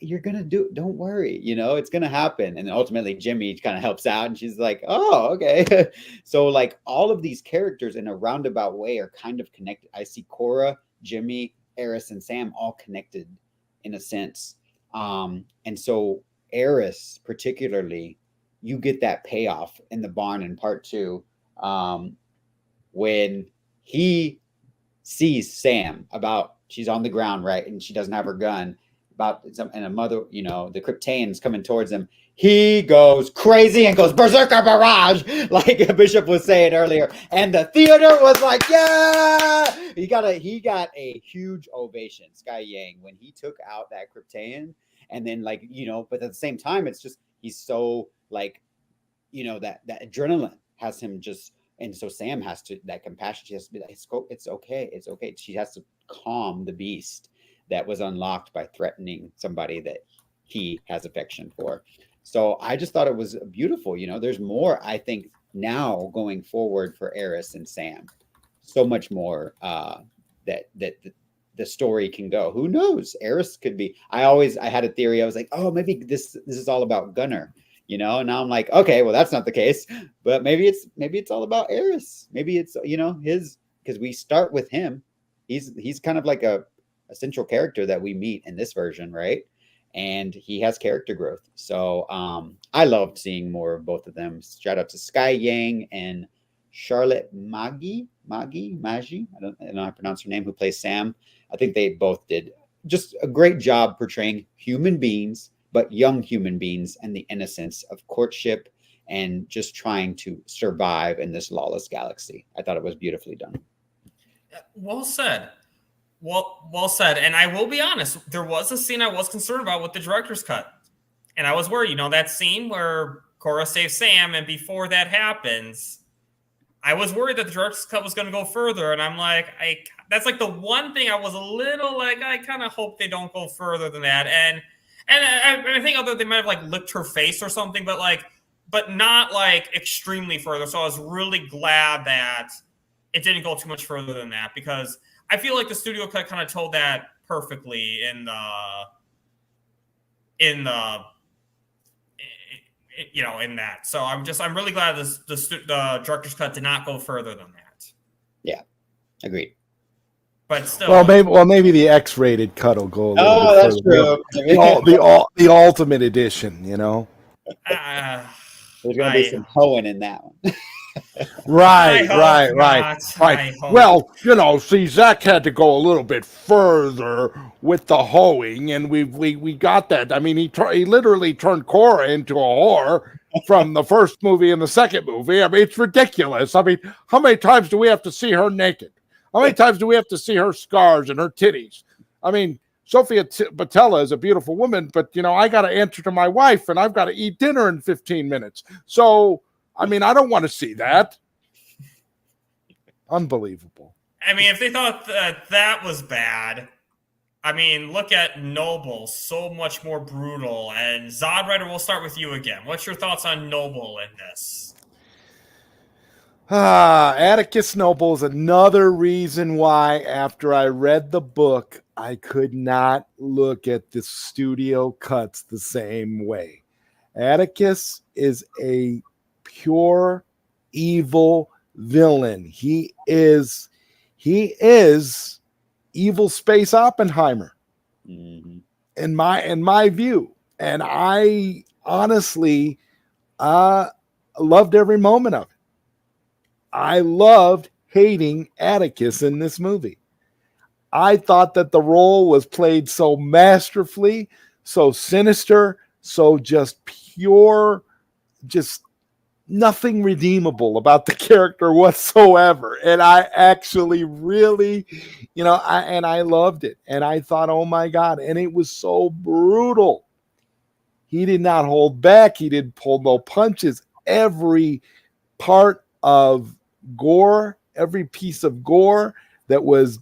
you're gonna don't worry, it's gonna happen. And then ultimately Jimmy kind of helps out, and she's like, oh, okay. So like all of these characters in a roundabout way are kind of connected. I see Korra, Jimmy, Eris, and Sam all connected in a sense. And so Eris particularly, you get that payoff in the barn in part 2, when he sees Sam she's on the ground, right, and she doesn't have her gun, and a mother, the Kryptonians coming towards him. He goes crazy and goes berserker barrage, like Bishop was saying earlier, and the theater was like, yeah. He got a huge ovation, Sky Yang, when he took out that Kryptonian. And then but at the same time, it's just he's so like, that adrenaline has him just. And so Sam has to, that compassion, she has to be like, it's okay. She has to calm the beast that was unlocked by threatening somebody that he has affection for. So I just thought it was beautiful. There's more, I think, now going forward for Eris and Sam. So much more that the story can go. Who knows? Eris could be. I had a theory. I was like, oh, maybe this is all about Gunnar. And now I'm like, okay, well, that's not the case. But maybe it's all about Eris. Maybe it's his, because we start with him. He's kind of like a central character that we meet in this version, right? and he has character growth. So I loved seeing more of both of them. Shout out to Sky Yang and Charlotte Maggi. I don't know how to pronounce her name, who plays Sam. I think they both did just a great job portraying human beings, but young human beings, and the innocence of courtship and just trying to survive in this lawless galaxy. I thought it was beautifully done. Well said. Well said. And I will be honest, there was a scene I was concerned about with the director's cut. And I was worried, you know, that scene where Korra saves Sam, and before that happens, I was worried that the director's cut was going to go further. And I'm like, that's like the one thing I was a little like, I kind of hope they don't go further than that. And I think although they might have like licked her face or something, but not like extremely further. So I was really glad that it didn't go too much further than that, because I feel like the studio cut kind of told that perfectly in that. So I'm really glad the director's cut did not go further than that. Yeah, agreed. But still, maybe the X-rated cut will go a little bit that's further. true. The ultimate edition, you know. There's going to be some hoeing in that one. Right. Well, you know, see, Zach had to go a little bit further with the hoeing, and we got that. I mean, he literally turned Korra into a whore from the first movie and the second movie. I mean, it's ridiculous. I mean, how many times do we have to see her naked? How many times do we have to see her scars and her titties? I mean, Sophia Botella is a beautiful woman, but, you know, I got to answer to my wife, and I've got to eat dinner in 15 minutes. So, I mean, I don't want to see that. Unbelievable. I mean, if they thought that was bad, I mean, look at Noble, so much more brutal. And ZodWriter, we'll start with you again. What's your thoughts on Noble in this? Atticus Noble is another reason why, after I read the book, I could not look at the studio cuts the same way. Atticus is a pure evil villain. He is evil Space Oppenheimer, in my view. And I honestly loved every moment of it. I loved hating Atticus in this movie. I thought that the role was played so masterfully, so sinister, so just pure, just nothing redeemable about the character whatsoever. And I actually really, you know, I loved it. And I thought, oh my God. And it was so brutal. He did not hold back. He didn't pull no punches. Every part of gore, every piece of gore that was,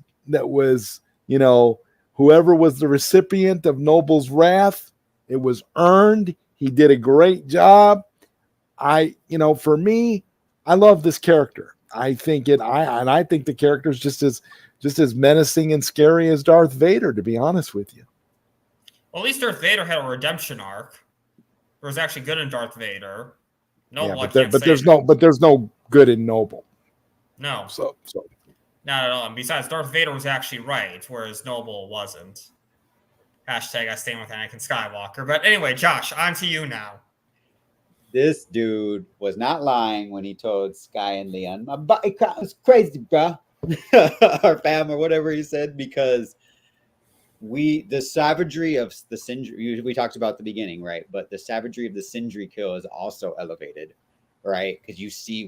you know, whoever was the recipient of Noble's wrath, it was earned. He did a great job. For me, I love this character. I think the character is just as menacing and scary as Darth Vader, to be honest with you. Well, at least Darth Vader had a redemption arc. It was actually good in Darth Vader. But there's no good in Noble. No. So not at all. And besides, Darth Vader was actually right, whereas Noble wasn't. Hashtag I stand with Anakin Skywalker. But anyway, Josh, on to you now. This dude was not lying when he told Sky and Leon, my body count was crazy, bro. Or fam, or whatever he said, because the savagery of the Sindri, we talked about at the beginning, right? But the savagery of the Sindri kill is also elevated, right? Because you see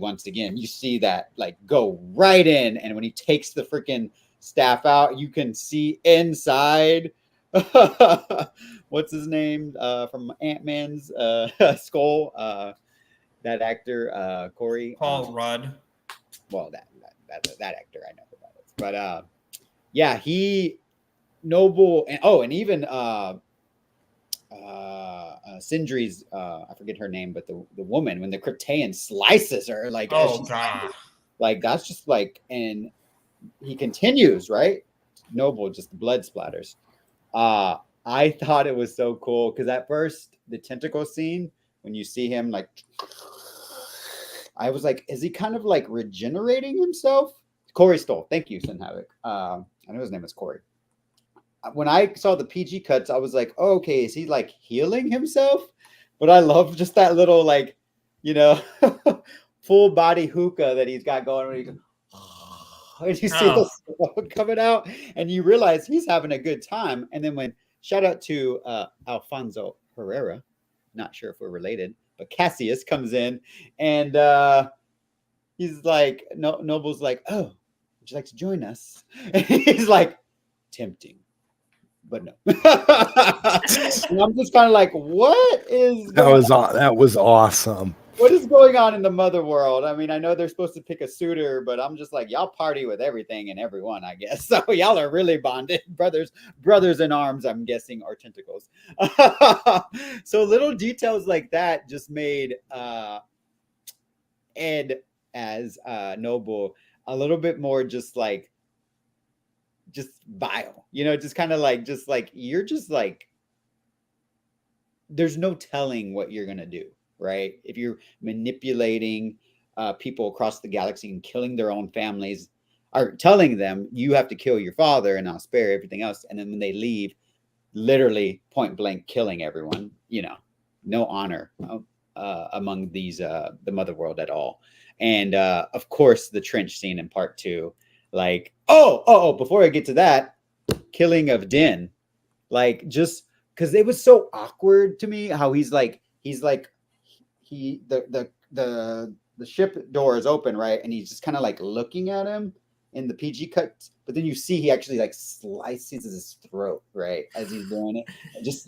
that like go right in, and when he takes the freaking staff out, you can see inside. What's his name from Ant-Man's skull? That actor, Corey. Paul Rudd. Well, that actor, I know who that is. But yeah, he Noble and even Sindri's I forget her name, but the woman, when the Kryptonian slices her, like, oh god, like that's just like, and he continues, right? Noble, just blood splatters. I thought it was so cool because at first the tentacle scene, when you see him, like, I was like, is he kind of like regenerating himself? Corey Stoll, thank you, Sin Havoc. I know his name is Corey. when I saw the PG cuts, I was like, oh, okay, is he like healing himself? But I love just that little like, you know, full body hookah that he's got going. When he goes, and you see the smoke coming out, and you realize he's having a good time. And then when shout out to Alfonso Herrera, not sure if we're related, but Cassius comes in, and he's like, Noble's like, oh, would you like to join us? And he's like, tempting, but no. And I'm just kind of like, what is that was awesome. What is going on in the mother world? I mean, I know they're supposed to pick a suitor, but I'm just like, y'all party with everything and everyone, I guess. So y'all are really bonded, brothers in arms, I'm guessing, or tentacles. So little details like that just made Ed as Noble a little bit more just vile, you know, just kind of like, you're just like, there's no telling what you're gonna do. Right? If you're manipulating people across the galaxy and killing their own families, or telling them you have to kill your father and I'll spare everything else, and then when they leave, literally point blank killing everyone, you know, no honor among these the mother world at all. And of course, the trench scene in part 2, like, before I get to that, killing of Din, like, just because it was so awkward to me how he's like the ship door is open, right? And he's just kind of like looking at him in the PG cut, but then you see he actually like slices his throat, right, as he's doing it, and just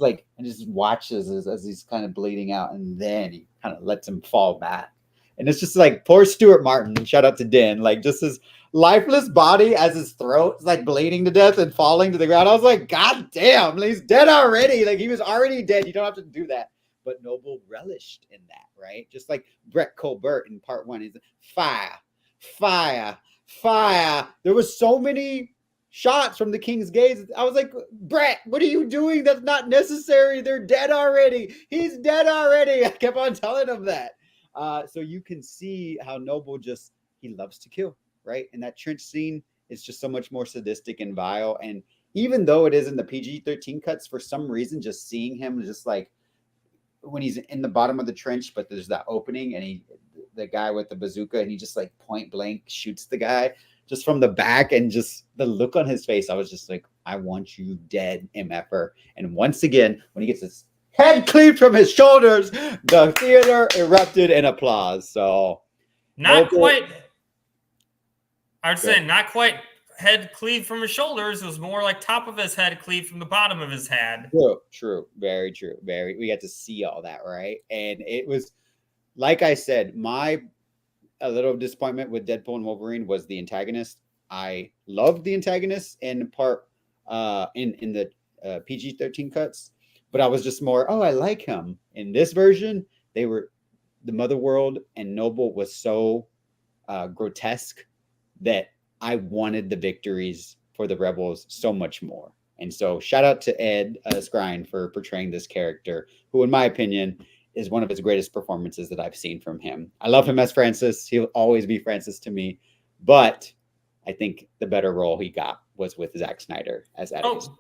watches as he's kind of bleeding out, and then he kind of lets him fall back. And it's just like poor Stuart Martin, shout out to Din, like just his lifeless body as his throat is like bleeding to death and falling to the ground. I was like, God damn, he's dead already. Like he was already dead. You don't have to do that. But Noble relished in that, right? Just like Brett Colbert in part 1 is fire, fire, fire. There was so many shots from the King's gaze. I was like, Brett, what are you doing? That's not necessary. They're dead already. He's dead already. I kept on telling him that. So you can see how Noble he loves to kill, right? And that trench scene is just so much more sadistic and vile. And even though it is in the PG-13 cuts, for some reason, just seeing him just like, when he's in the bottom of the trench, but there's that opening, and the guy with the bazooka, and he just like point blank shoots the guy just from the back, and just the look on his face, I was just like, I want you dead, MFer. And once again, when he gets his head cleaved from his shoulders, the theater erupted in applause. So not quite head cleaved from his shoulders. It was more like top of his head cleaved from the bottom of his head. True. Very true. We got to see all that, right? And it was, like I said, a little disappointment with Deadpool and Wolverine was the antagonist. I loved the antagonist in part in the PG-13 cuts, but I was just more, I like him. In this version, the mother world and Noble was so grotesque that I wanted the victories for the rebels so much more. And so shout out to Ed Skrein for portraying this character, who in my opinion is one of his greatest performances that I've seen from him. I love him as Francis. He'll always be Francis to me, but I think the better role he got was with Zack Snyder as Atticus.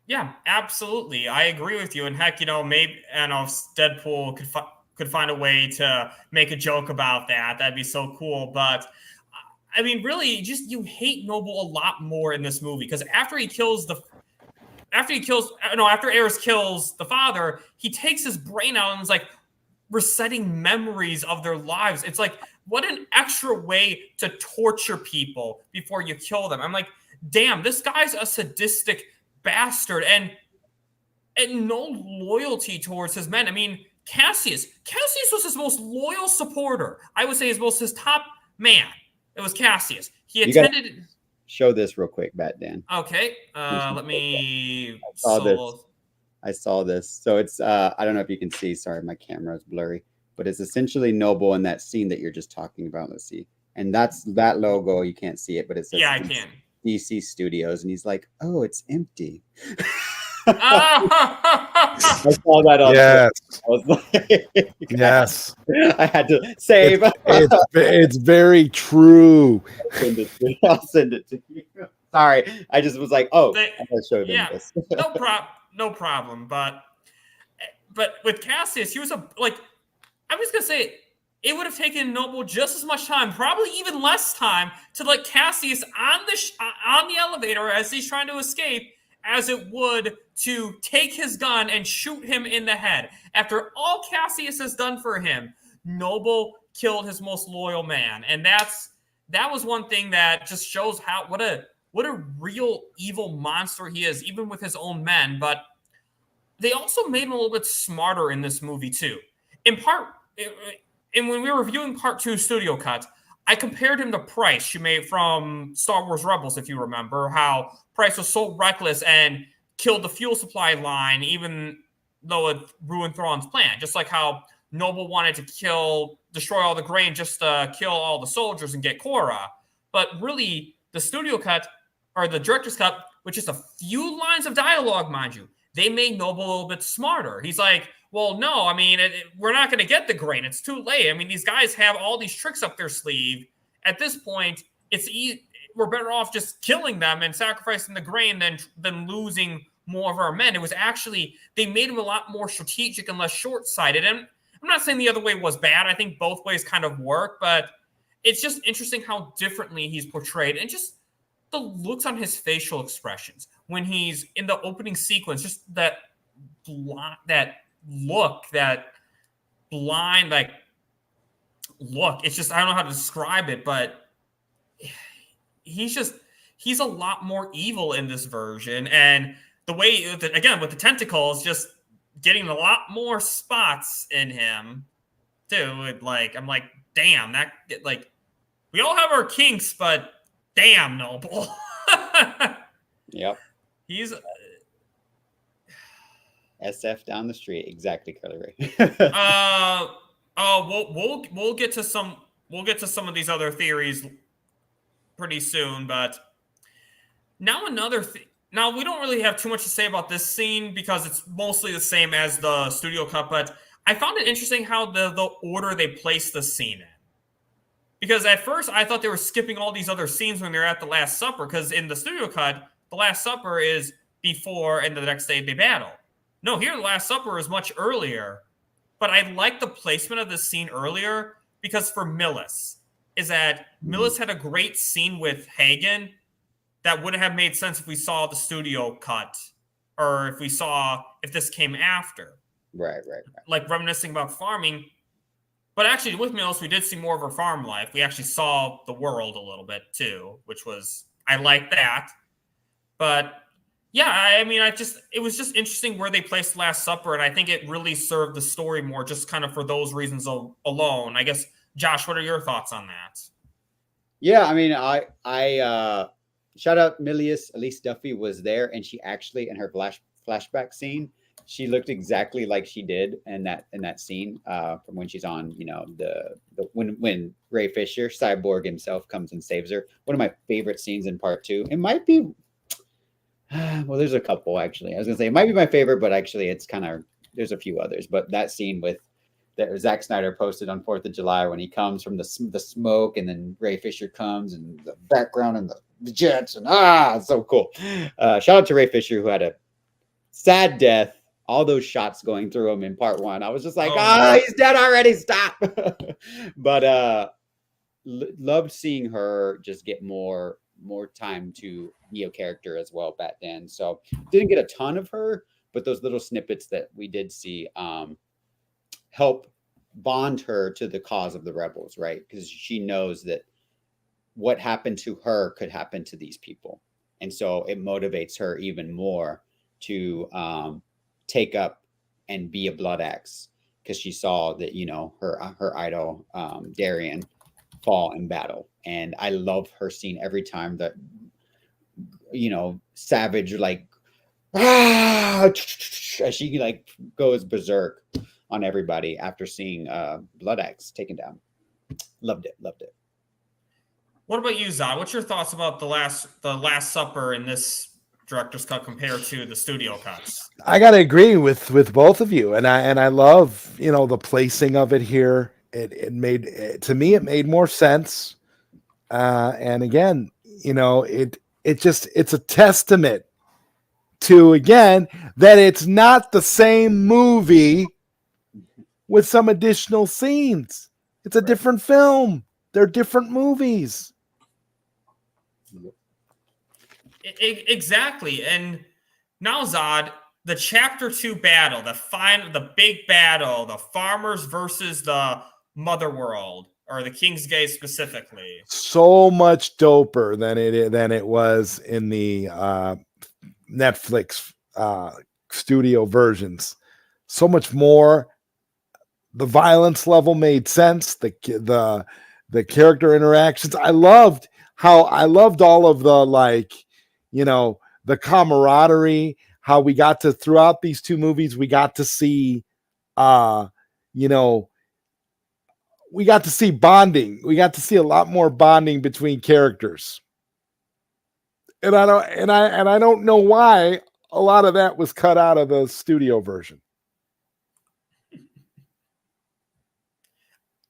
Yeah, absolutely. I agree with you. And heck, maybe Deadpool could find a way to make a joke about that. That'd be so cool. But I mean, really, you hate Noble a lot more in this movie, because after Ares kills the father, he takes his brain out and is like resetting memories of their lives. It's like, what an extra way to torture people before you kill them. I'm like, damn, this guy's a sadistic bastard and no loyalty towards his men. I mean, Cassius was his most loyal supporter. I would say his top man. It was Cassius. He attended. Show this real quick, Dan. Okay, let me. I saw this. So it's I don't know if you can see. Sorry, my camera is blurry, but it's essentially Noble in that scene that you're just talking about. Let's see, and that's that logo. You can't see it, but it says I can. DC Studios, and he's like, "Oh, it's empty." I saw that on. Yes. I was like, yes. I had to save. It's very true. I'll send it to you. Sorry, I just was like, oh, They- I gotta show them yeah, this. no problem. But with Cassius, he was like, I'm just gonna say, it would have taken Noble just as much time, probably even less time, to let Cassius on the elevator as he's trying to escape, as it would to take his gun and shoot him in the head. After all Cassius has done for him, Noble killed his most loyal man, and that was one thing that just shows what a real evil monster he is, even with his own men. But they also made him a little bit smarter in this movie too. In part, and when we were reviewing Part 2 studio cut, I compared him to Price, she made from Star Wars Rebels, if you remember, how Price was so reckless and killed the fuel supply line, even though it ruined Thrawn's plan. Just like how Noble wanted to destroy all the grain just to kill all the soldiers and get Korra. But really, the studio cut, or the director's cut, with just a few lines of dialogue, mind you, they made Noble a little bit smarter. He's like, well, no, I mean, we're not going to get the grain. It's too late. I mean, these guys have all these tricks up their sleeve. At this point, we're better off just killing them and sacrificing the grain than losing more of our men. It was actually, they made him a lot more strategic and less short-sighted. And I'm not saying the other way was bad. I think both ways kind of work, but it's just interesting how differently he's portrayed and just the looks on his facial expressions when he's in the opening sequence, just that look, that blind, like, look. It's just, I don't know how to describe it, but he's a lot more evil in this version. And the way, again, with the tentacles, just getting a lot more spots in him, too. Like, I'm like, damn, we all have our kinks, but damn, Noble. Yep. He's SF down the street, exactly, Carly Ray. we'll get to some of these other theories pretty soon, but now now we don't really have too much to say about this scene because it's mostly the same as the studio cut, but I found it interesting how the order they placed the scene in. Because at first I thought they were skipping all these other scenes when they're at the Last Supper, because in the studio cut, the Last Supper is before and the next day they battle. No, here the Last Supper is much earlier. But I like the placement of this scene earlier because for Millis, Millis had a great scene with Hagen that wouldn't have made sense if we saw the studio cut or if this came after. Right. Like reminiscing about farming. But actually, with Millis, we did see more of her farm life. We actually saw the world a little bit too, I like that. But yeah, I mean, it was just interesting where they placed Last Supper, and I think it really served the story more, just kind of for those reasons alone. I guess, Josh, what are your thoughts on that? Yeah, I mean, I shout out Milius. Elise Duffy was there, and she actually, in her flashback scene, she looked exactly like she did in that scene from when she's on, when Ray Fisher, Cyborg himself, comes and saves her. One of my favorite scenes in Part 2. It might be, well, there's a couple actually. I was gonna say it might be my favorite, but actually it's kind of, there's a few others. But that scene that Zack Snyder posted on 4th of July when he comes from the smoke, and then Ray Fisher comes, and the background and the jets, and it's so cool. Shout out to Ray Fisher, who had a sad death. All those shots going through him in Part 1. I was just like, he's dead already. Stop. But loved seeing her just get more time to be a character as well back then. So didn't get a ton of her, but those little snippets that we did see help bond her to the cause of the rebels, right? Because she knows that what happened to her could happen to these people. And so it motivates her even more to take up and be a blood axe, because she saw that, her idol, Darian, fall in battle. And I love her scene every time that, Savage, like, as she like goes berserk on everybody after seeing Blood Axe taken down. Loved it. What about you, Zod? What's your thoughts about the Last Supper in this director's cut compared to the studio cuts? I gotta agree with both of you, and I love the placing of it here. It made more sense, and again, it's a testament to, again, that it's not the same movie with some additional scenes. It's a different film. They're different movies. Exactly. And now, Zod, the chapter 2 battle, the big battle, the farmers versus the mother world, or the King's Gate specifically. So much doper than it was in the Netflix studio versions. So much more. The violence level made sense. The character interactions. I loved all of the, like, you know, the camaraderie. How we got to, throughout these two movies, we got to see, you know, we got to see bonding. We got to see a lot more bonding between characters. And I don't know why a lot of that was cut out of the studio version.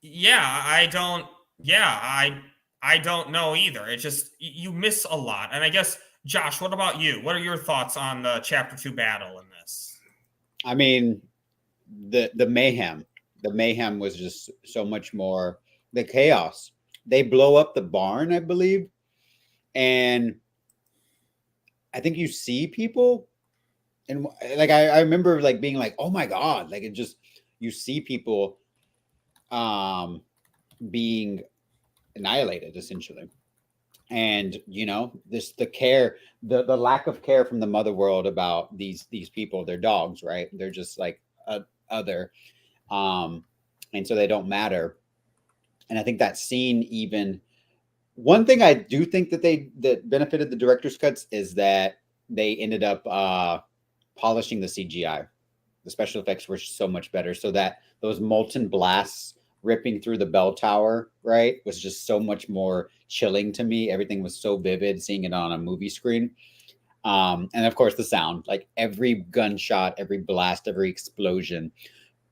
I don't know either. It just, you miss a lot. And I guess, Josh, what about you? What are your thoughts on the chapter 2 battle in this? I mean, the mayhem was just so much more. The chaos. They blow up the barn, I believe, and I think you see people, and like I remember like being like, oh my god, like it just, you see people being annihilated essentially. And you know, the lack of care from the mother world about these people. They're dogs, right? They're just like other, and so they don't matter. And I think that scene, even one thing I do think that benefited the director's cuts is that they ended up polishing the CGI. The special effects were so much better, so that those molten blasts ripping through the bell tower, right, was just so much more chilling to me. Everything was so vivid seeing it on a movie screen. And of course the sound, like every gunshot, every blast, every explosion.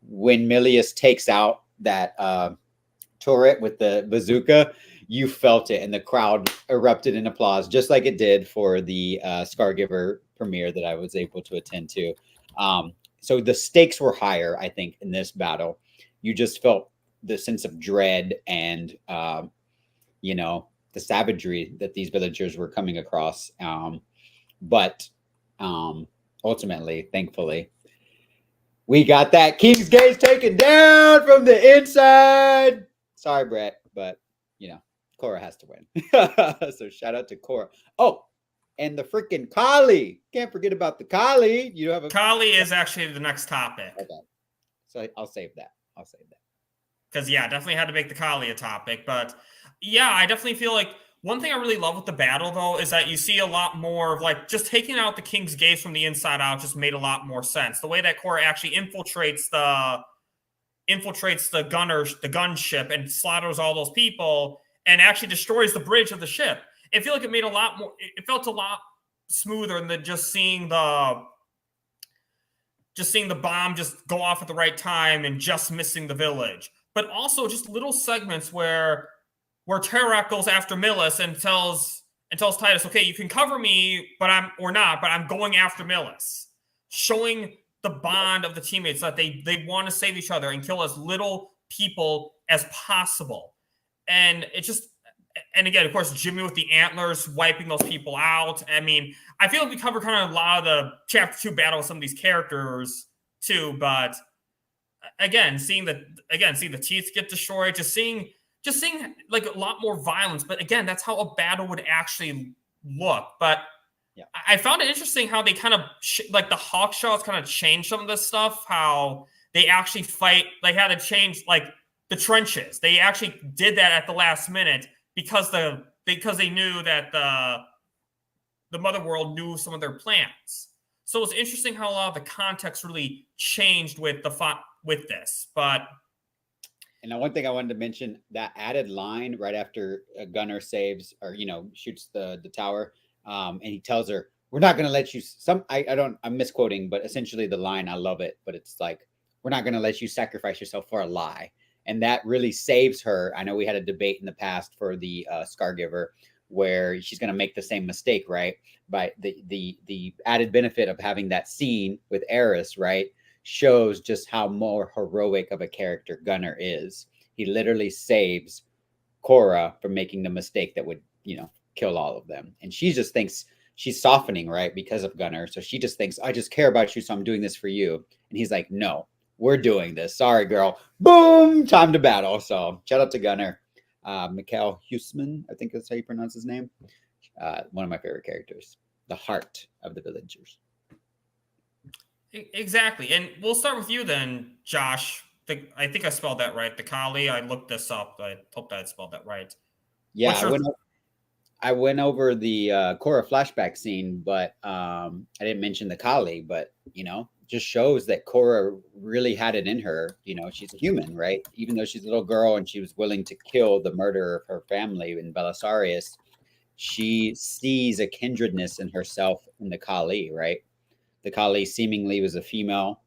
When Milius takes out that turret with the bazooka, you felt it, and the crowd erupted in applause, just like it did for the Scargiver premiere that I was able to attend to. So the stakes were higher, I think, in this battle. You just felt the sense of dread and, you know, the savagery that these villagers were coming across. But ultimately, thankfully, we got that King's Gate taken down from the inside. Sorry, Brett, but, you know, Korra has to win. So shout out to Korra. Oh, and the freaking Kali. Can't forget about the Kali. You have a Kali is actually the next topic. Okay. So I'll save that. Because, yeah, definitely had to make the Kali a topic. But, yeah, I definitely feel like one thing I really love with the battle, though, is that you see a lot more of, like, just taking out the King's Gates from the inside out just made a lot more sense. The way that Korra actually infiltrates the gunship and slaughters all those people and actually destroys the bridge of the ship. I feel like it made a lot more, it felt a lot smoother than just seeing the bomb just go off at the right time and just missing the village. But also just little segments where Tarak goes after Milius and tells Titus, okay, you can cover me, but I'm going after Milius. Showing the bond of the teammates that they want to save each other and kill as little people as possible. And it just, and again, of course, Jimmy with the antlers wiping those people out. I mean, I feel like we covered kind of a lot of the chapter 2 battle with some of these characters too, but again, seeing the teeth get destroyed, just seeing like a lot more violence. But again, that's how a battle would actually look. But yeah, I found it interesting how they kind of like the Hawkshaws kind of changed some of this stuff, how they actually fight, like how they changed like the trenches. They actually did that at the last minute because they knew that the mother world knew some of their plans. So it's interesting how a lot of the context really changed with this. But and one thing I wanted to mention, that added line right after a gunner saves or shoots the tower, and he tells her, "We're not going to let you." I'm misquoting, but essentially the line, I love it, but it's like, "We're not going to let you sacrifice yourself for a lie," and that really saves her. I know we had a debate in the past for the Scargiver, where she's going to make the same mistake, right? But the added benefit of having that scene with Eris, right, shows just how more heroic of a character Gunnar is. He literally saves Cora from making the mistake that would, kill all of them. And she just thinks she's softening, right, because of Gunnar. So she just thinks, I just care about you, so I'm doing this for you. And he's like, no, we're doing this. Sorry, girl. Boom, time to battle. So shout out to Gunnar. Mikhail Huisman, I think that's how you pronounce his name. One of my favorite characters. The heart of the villagers. Exactly. And we'll start with you then, Josh. I think I spelled that right. The Kali. I looked this up. I hope I spelled that right. Yeah, I went over the Cora flashback scene, but I didn't mention the Kali. But just shows that Cora really had it in her. She's a human, right? Even though she's a little girl and she was willing to kill the murderer of her family in Belisarius, she sees a kindredness in herself in the Kali, right? The Kali seemingly was a female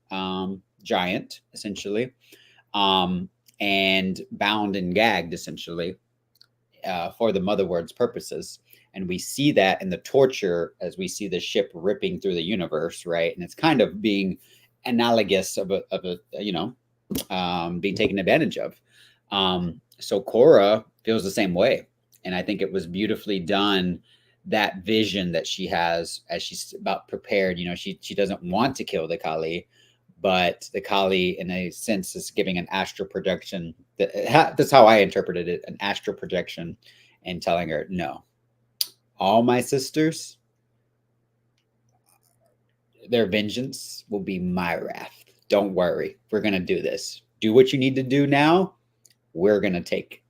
giant, essentially, and bound and gagged, essentially, for the Motherword's purposes. And we see that in the torture as we see the ship ripping through the universe, right? And it's kind of being analogous of being taken advantage of. So Cora feels the same way. And I think it was beautifully done, that vision that she has as she's about prepared. She doesn't want to kill the Kali, but the Kali, in a sense, is giving an astral projection. That's how I interpreted it, an astral projection, and telling her, no, all my sisters, their vengeance will be my wrath. Don't worry. We're going to do this. Do what you need to do now. We're going to take.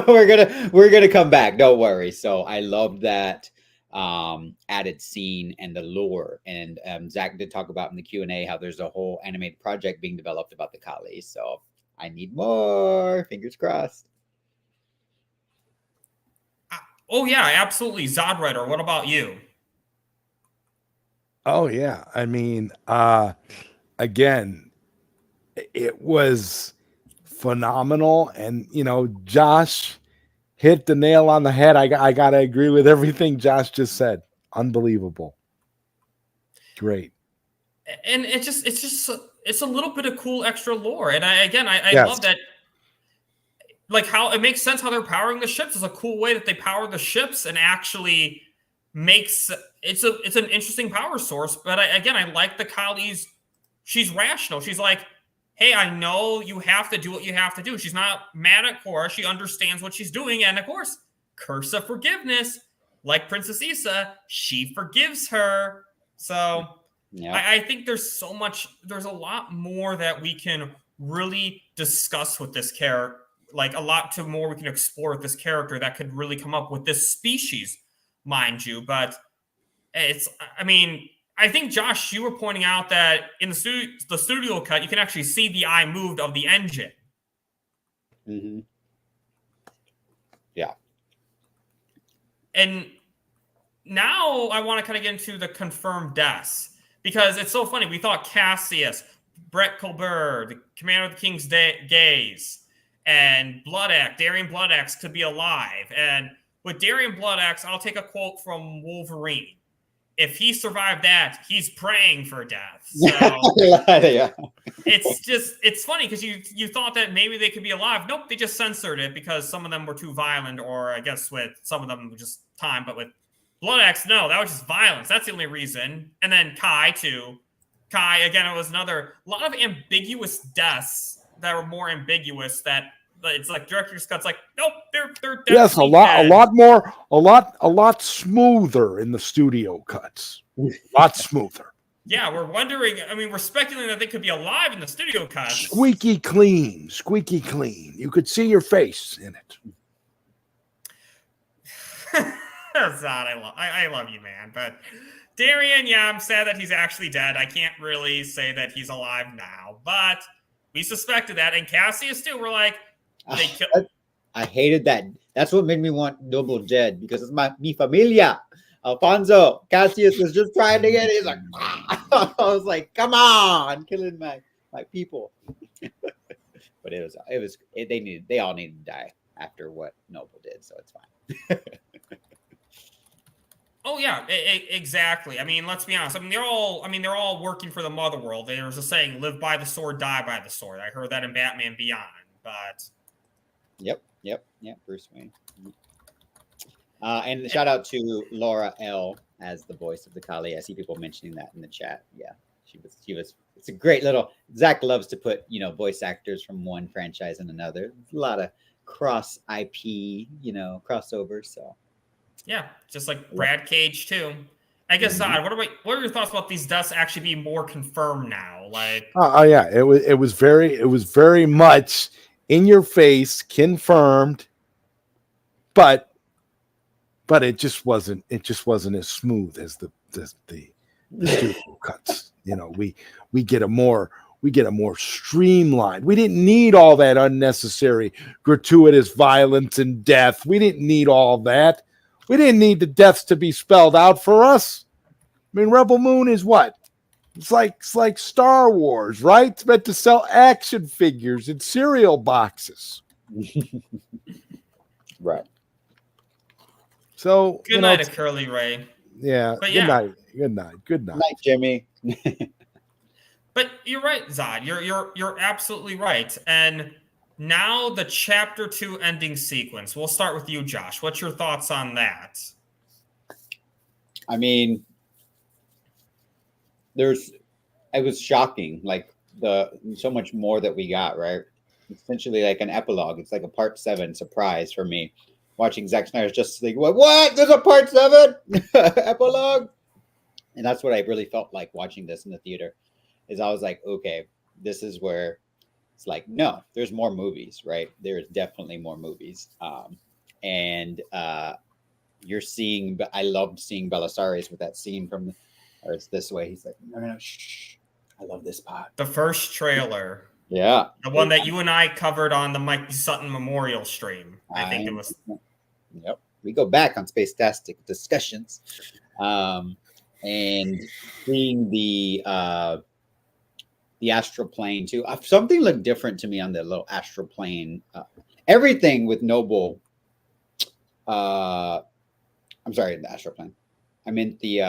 we're going to come back. Don't worry. So I love that added scene and the lore. And Zach did talk about in the Q&A how there's a whole animated project being developed about the Kali. So I need more. Fingers crossed. Oh, yeah, absolutely. ZodWriter, what about you? Oh, yeah. I mean, again, it was phenomenal. And, Josh hit the nail on the head. I got to agree with everything Josh just said. Unbelievable. Great. And it's a little bit of cool extra lore. And I Yes. love that. Like how it makes sense how they're powering the ships. It's a cool way that they power the ships and actually makes it's an interesting power source. But I like the Kali's. She's rational. She's like, hey, I know you have to do what you have to do. She's not mad at Cora. She understands what she's doing. And of course, curse of forgiveness, like Princess Issa, she forgives her. So yeah. I think there's a lot more that we can really discuss with this character. Like a lot more we can explore with this character that could really come up with this species, mind you. But I think, Josh, you were pointing out that in the studio cut, you can actually see the eye moved of the engine. Mm-hmm. Yeah. And now I want to kind of get into the confirmed deaths, because it's so funny. We thought Cassius, Brett Colbert, the commander of the King's Gaze, and Darian Bloodaxe could be alive. And with Darian Bloodaxe, I'll take a quote from Wolverine. If he survived that, he's praying for death. So yeah. It's funny because you thought that maybe they could be alive. Nope, they just censored it because some of them were too violent, or I guess with some of them just time. But with Bloodaxe, no, that was just violence. That's the only reason. And then Kai too. Kai, again, it was a lot of ambiguous deaths that were more ambiguous that it's like director's cut's like, nope, they're yes, a dead. lot smoother in the studio cuts. A lot smoother. Yeah, we're wondering. I mean, we're speculating that they could be alive in the studio cuts. Squeaky clean. You could see your face in it. Zod, I love you, man. But Darian, yeah, I'm sad that he's actually dead. I can't really say that he's alive now, but we suspected that. And Cassius too. We're like, they killed. I hated that. That's what made me want Double dead, because it's mi familia. Alfonso Cassius was just trying to get it. He's like, I was like, come on, killing my people. But they all needed to die after what Noble did, so it's fine. Oh yeah, exactly. I mean, let's be honest. I mean, they're all working for the mother world. There's a saying, "Live by the sword, die by the sword." I heard that in Batman Beyond. But Yep. Bruce Wayne. And shout out to Laura L as the voice of the Kali. I see people mentioning that in the chat. Yeah, she was. It's a great little. Zach loves to put voice actors from one franchise and another. There's a lot of cross IP, crossovers. So yeah, just like Brad Cage too. I guess what are your thoughts about these deaths actually being more confirmed now? Like, yeah, it was very much in your face, confirmed, but it just wasn't as smooth as the studio cuts. We get a more streamlined. We didn't need all that unnecessary gratuitous violence and death. We didn't need all that. We didn't need the deaths to be spelled out for us. I mean, Rebel Moon is what? It's like Star Wars, right? It's meant to sell action figures in cereal boxes. Right. So good night, Curly Ray. Yeah. But good night. Good night, Jimmy. But you're right, Zod. You're absolutely right. And now the chapter 2 ending sequence. We'll start with you, Josh. What's your thoughts on that? I mean, it was shocking, like so much more that we got, right? Essentially like an epilogue. It's like a part 7 surprise for me. Watching Zack Snyder's Justice League, what? There's a part 7 epilogue? And that's what I really felt like watching this in the theater. Is I was like, okay, this is where it's like, no, there's more movies, right? There's definitely more movies. And you're seeing, I loved seeing Belisarius with that scene or it's this way. He's like, no, shh. I love this part. The first trailer. Yeah. The one that you and I covered on the Mike Sutton Memorial stream. I think it was. Yep. We go back on Space-Tastic discussions. And seeing the astral plane too. Something looked different to me on the little astral plane. Everything with Noble. I'm sorry, the astral plane. I meant the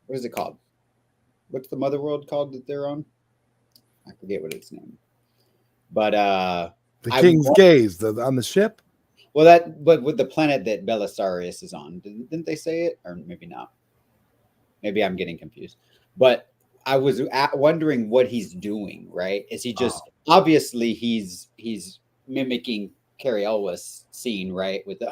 what is it called? What's the mother world called that they're on? I forget what it's named. But the King's Gaze on the ship. Well, but with the planet that Belisarius is on, didn't they say it, or maybe not? Maybe I'm getting confused. But I was wondering what he's doing. Right? Is he just obviously he's mimicking Carrie Elwes' scene, right? With the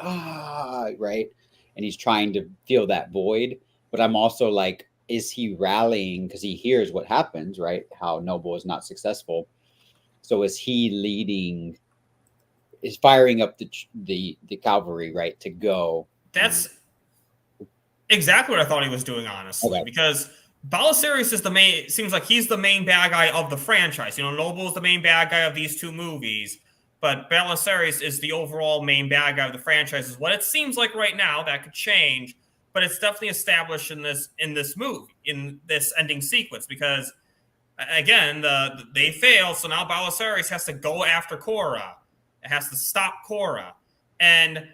right, and he's trying to fill that void. But I'm also like, is he rallying because he hears what happens, right? How Noble is not successful. So is he leading? Is firing up the cavalry, right, to go? That's exactly what I thought he was doing, honestly, because Belisarius is the main. It seems like he's the main bad guy of the franchise. Noble is the main bad guy of these 2 movies, but Belisarius is the overall main bad guy of the franchise. Is what it seems like right now. That could change, but it's definitely established in this movie, in this ending sequence, because again, they fail, so now Belisarius has to go after Korra. It has to stop Korra. And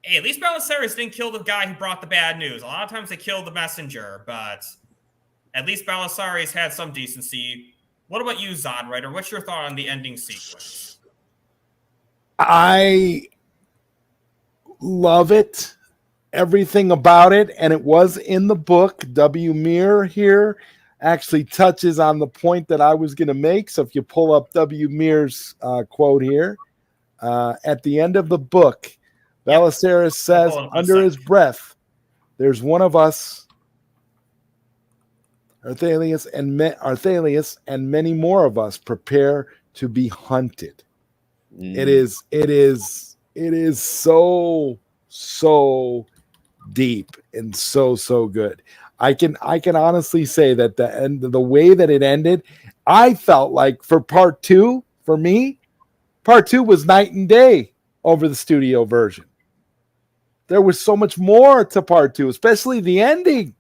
hey, at least Belisarius didn't kill the guy who brought the bad news. A lot of times they kill the messenger, but at least Belisarius had some decency. What about you, ZodWriter? What's your thought on the ending sequence? I love it. Everything about it. And it was in the book. W. Muir here actually touches on the point that I was going to make. So if you pull up W. Muir's quote here, at the end of the book, Belisarius says under his breath, there's one of us, Arthalius and many more of us prepare to be hunted. It is so deep and so good. I can honestly say that the way that it ended, I felt like for part 2, for me, part 2 was night and day over the studio version. There was so much more to part 2, especially the ending.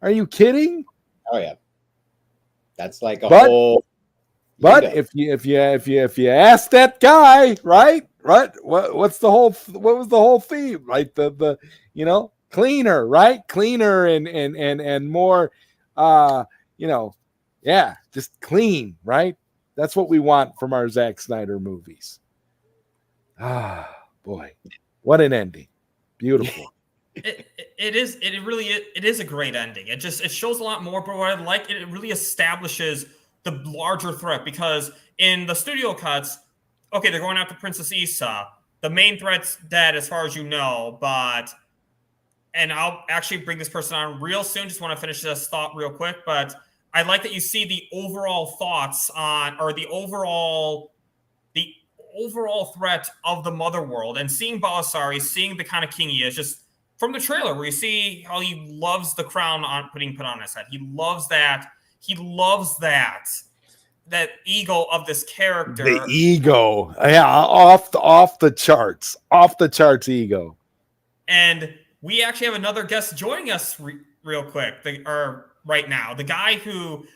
Are you kidding? Oh yeah, that's like a whole. But if you ask that guy, right, what was the whole theme? Right, the cleaner, right? Cleaner and more, yeah, just clean, right? That's what we want from our Zack Snyder movies. Ah, boy, what an ending! Beautiful. It is a great ending. It shows a lot more, but what I like, it really establishes the larger threat, because in the studio cuts, okay, they're going after Princess Issa. The main threat's dead as far as you know, and I'll actually bring this person on real soon. Just want to finish this thought real quick, but I like that you see the overall thoughts on, or the overall threat of the Mother World, and seeing Balasari, seeing the kind of king he is, just from the trailer where you see how he loves the crown put on his head. He loves that. He loves that ego of this character. The ego, yeah, off the charts ego. And we actually have another guest joining us real quick, right now. The guy who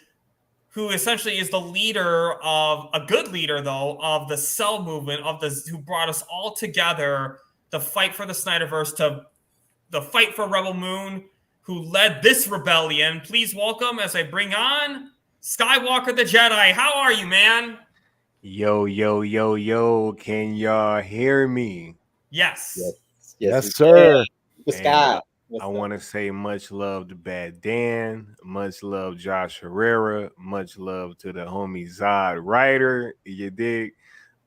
essentially is the leader of a good leader, though, of the Cell movement, who brought us all together to fight for the Snyderverse, to the fight for Rebel Moon, who led this rebellion. Please welcome, as I bring on Skiiwalker the Jedi. How are you, man? Yo, yo, yo, yo. Can y'all hear me? Yes. Yes, sir. I want to say much love to Bad Dan, much love Josh Herrera, much love to the homie ZodWriter. You dig?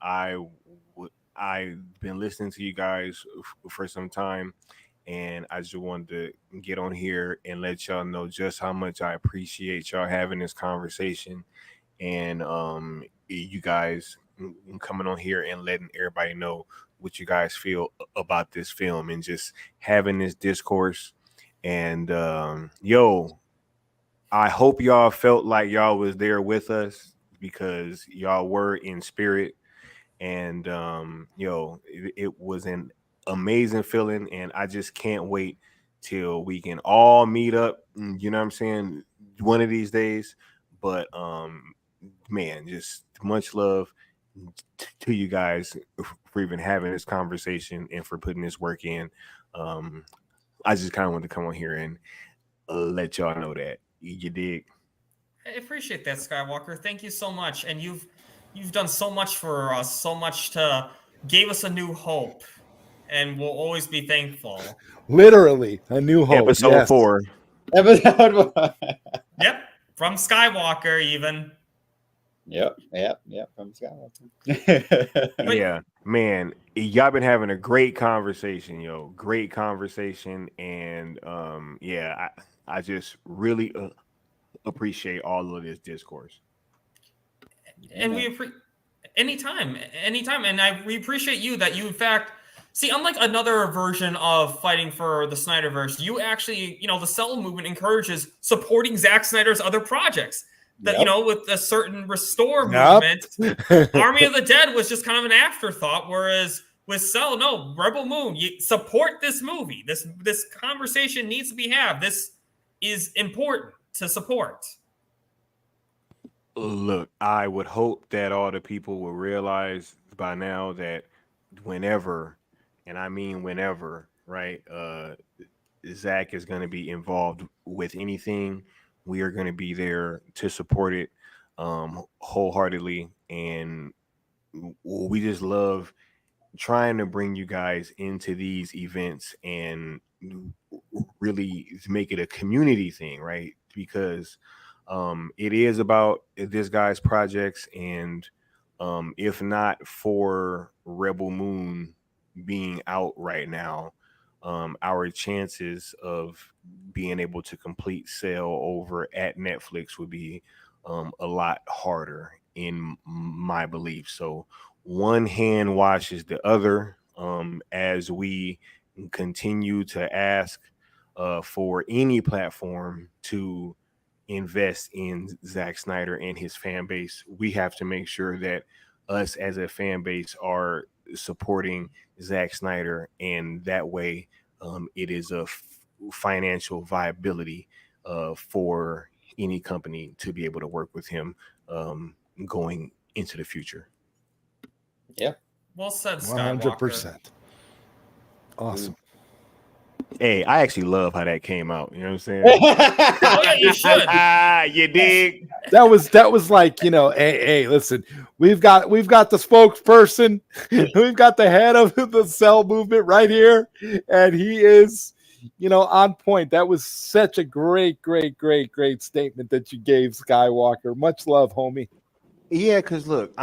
I've been listening to you guys for some time, and I just wanted to get on here and let y'all know just how much I appreciate y'all having this conversation, and you guys coming on here and letting everybody know what you guys feel about this film, and just having this discourse. And I hope y'all felt like y'all was there with us, because y'all were in spirit. And it was an amazing feeling, and I just can't wait till we can all meet up, you know what I'm saying, one of these days. But man, just much love to you guys for even having this conversation and for putting this work in. I just kind of wanted to come on here and let y'all know that. You dig? I appreciate that, Skiiwalker. Thank you so much. And you've done so much for us, so much gave us a new hope, and we'll always be thankful. Literally a new hope. Episode 4. Episode 4. Yep, from Skiiwalker even. Yep, from Skiiwalker. Yeah, man, y'all been having a great conversation, yo. Great conversation. And I just really appreciate all of this discourse. And anytime, and we appreciate you that you, in fact, see, unlike another version of fighting for the Snyderverse, you actually, the Cell movement encourages supporting Zack Snyder's other projects. That, with a certain Restore movement, Army of the Dead was just kind of an afterthought, whereas with Cell, no, Rebel Moon, you support this movie. This conversation needs to be had. This is important to support. Look, I would hope that all the people will realize by now that whenever, and I mean whenever, right, Zach is going to be involved with anything, we are going to be there to support it wholeheartedly. And we just love trying to bring you guys into these events and really make it a community thing, right? Because it is about this guy's projects, and if not for Rebel Moon being out right now, our chances of being able to complete Cell over at Netflix would be a lot harder, in my belief. So one hand washes the other, as we continue to ask for any platform to invest in Zack Snyder and his fan base. We have to make sure that us as a fan base are supporting Zack Snyder, and that way it is a financial viability for any company to be able to work with him going into the future. Yeah. Well said, Skiiwalker. 100%. Awesome. Hey, I actually love how that came out. You know what I'm saying? Oh, yeah, you should. You dig? That was like, hey, listen, we've got the spokesperson, we've got the head of the cell movement right here, and he is, on point. That was such a great statement that you gave, Skiiwalker. Much love, homie. Yeah, because look,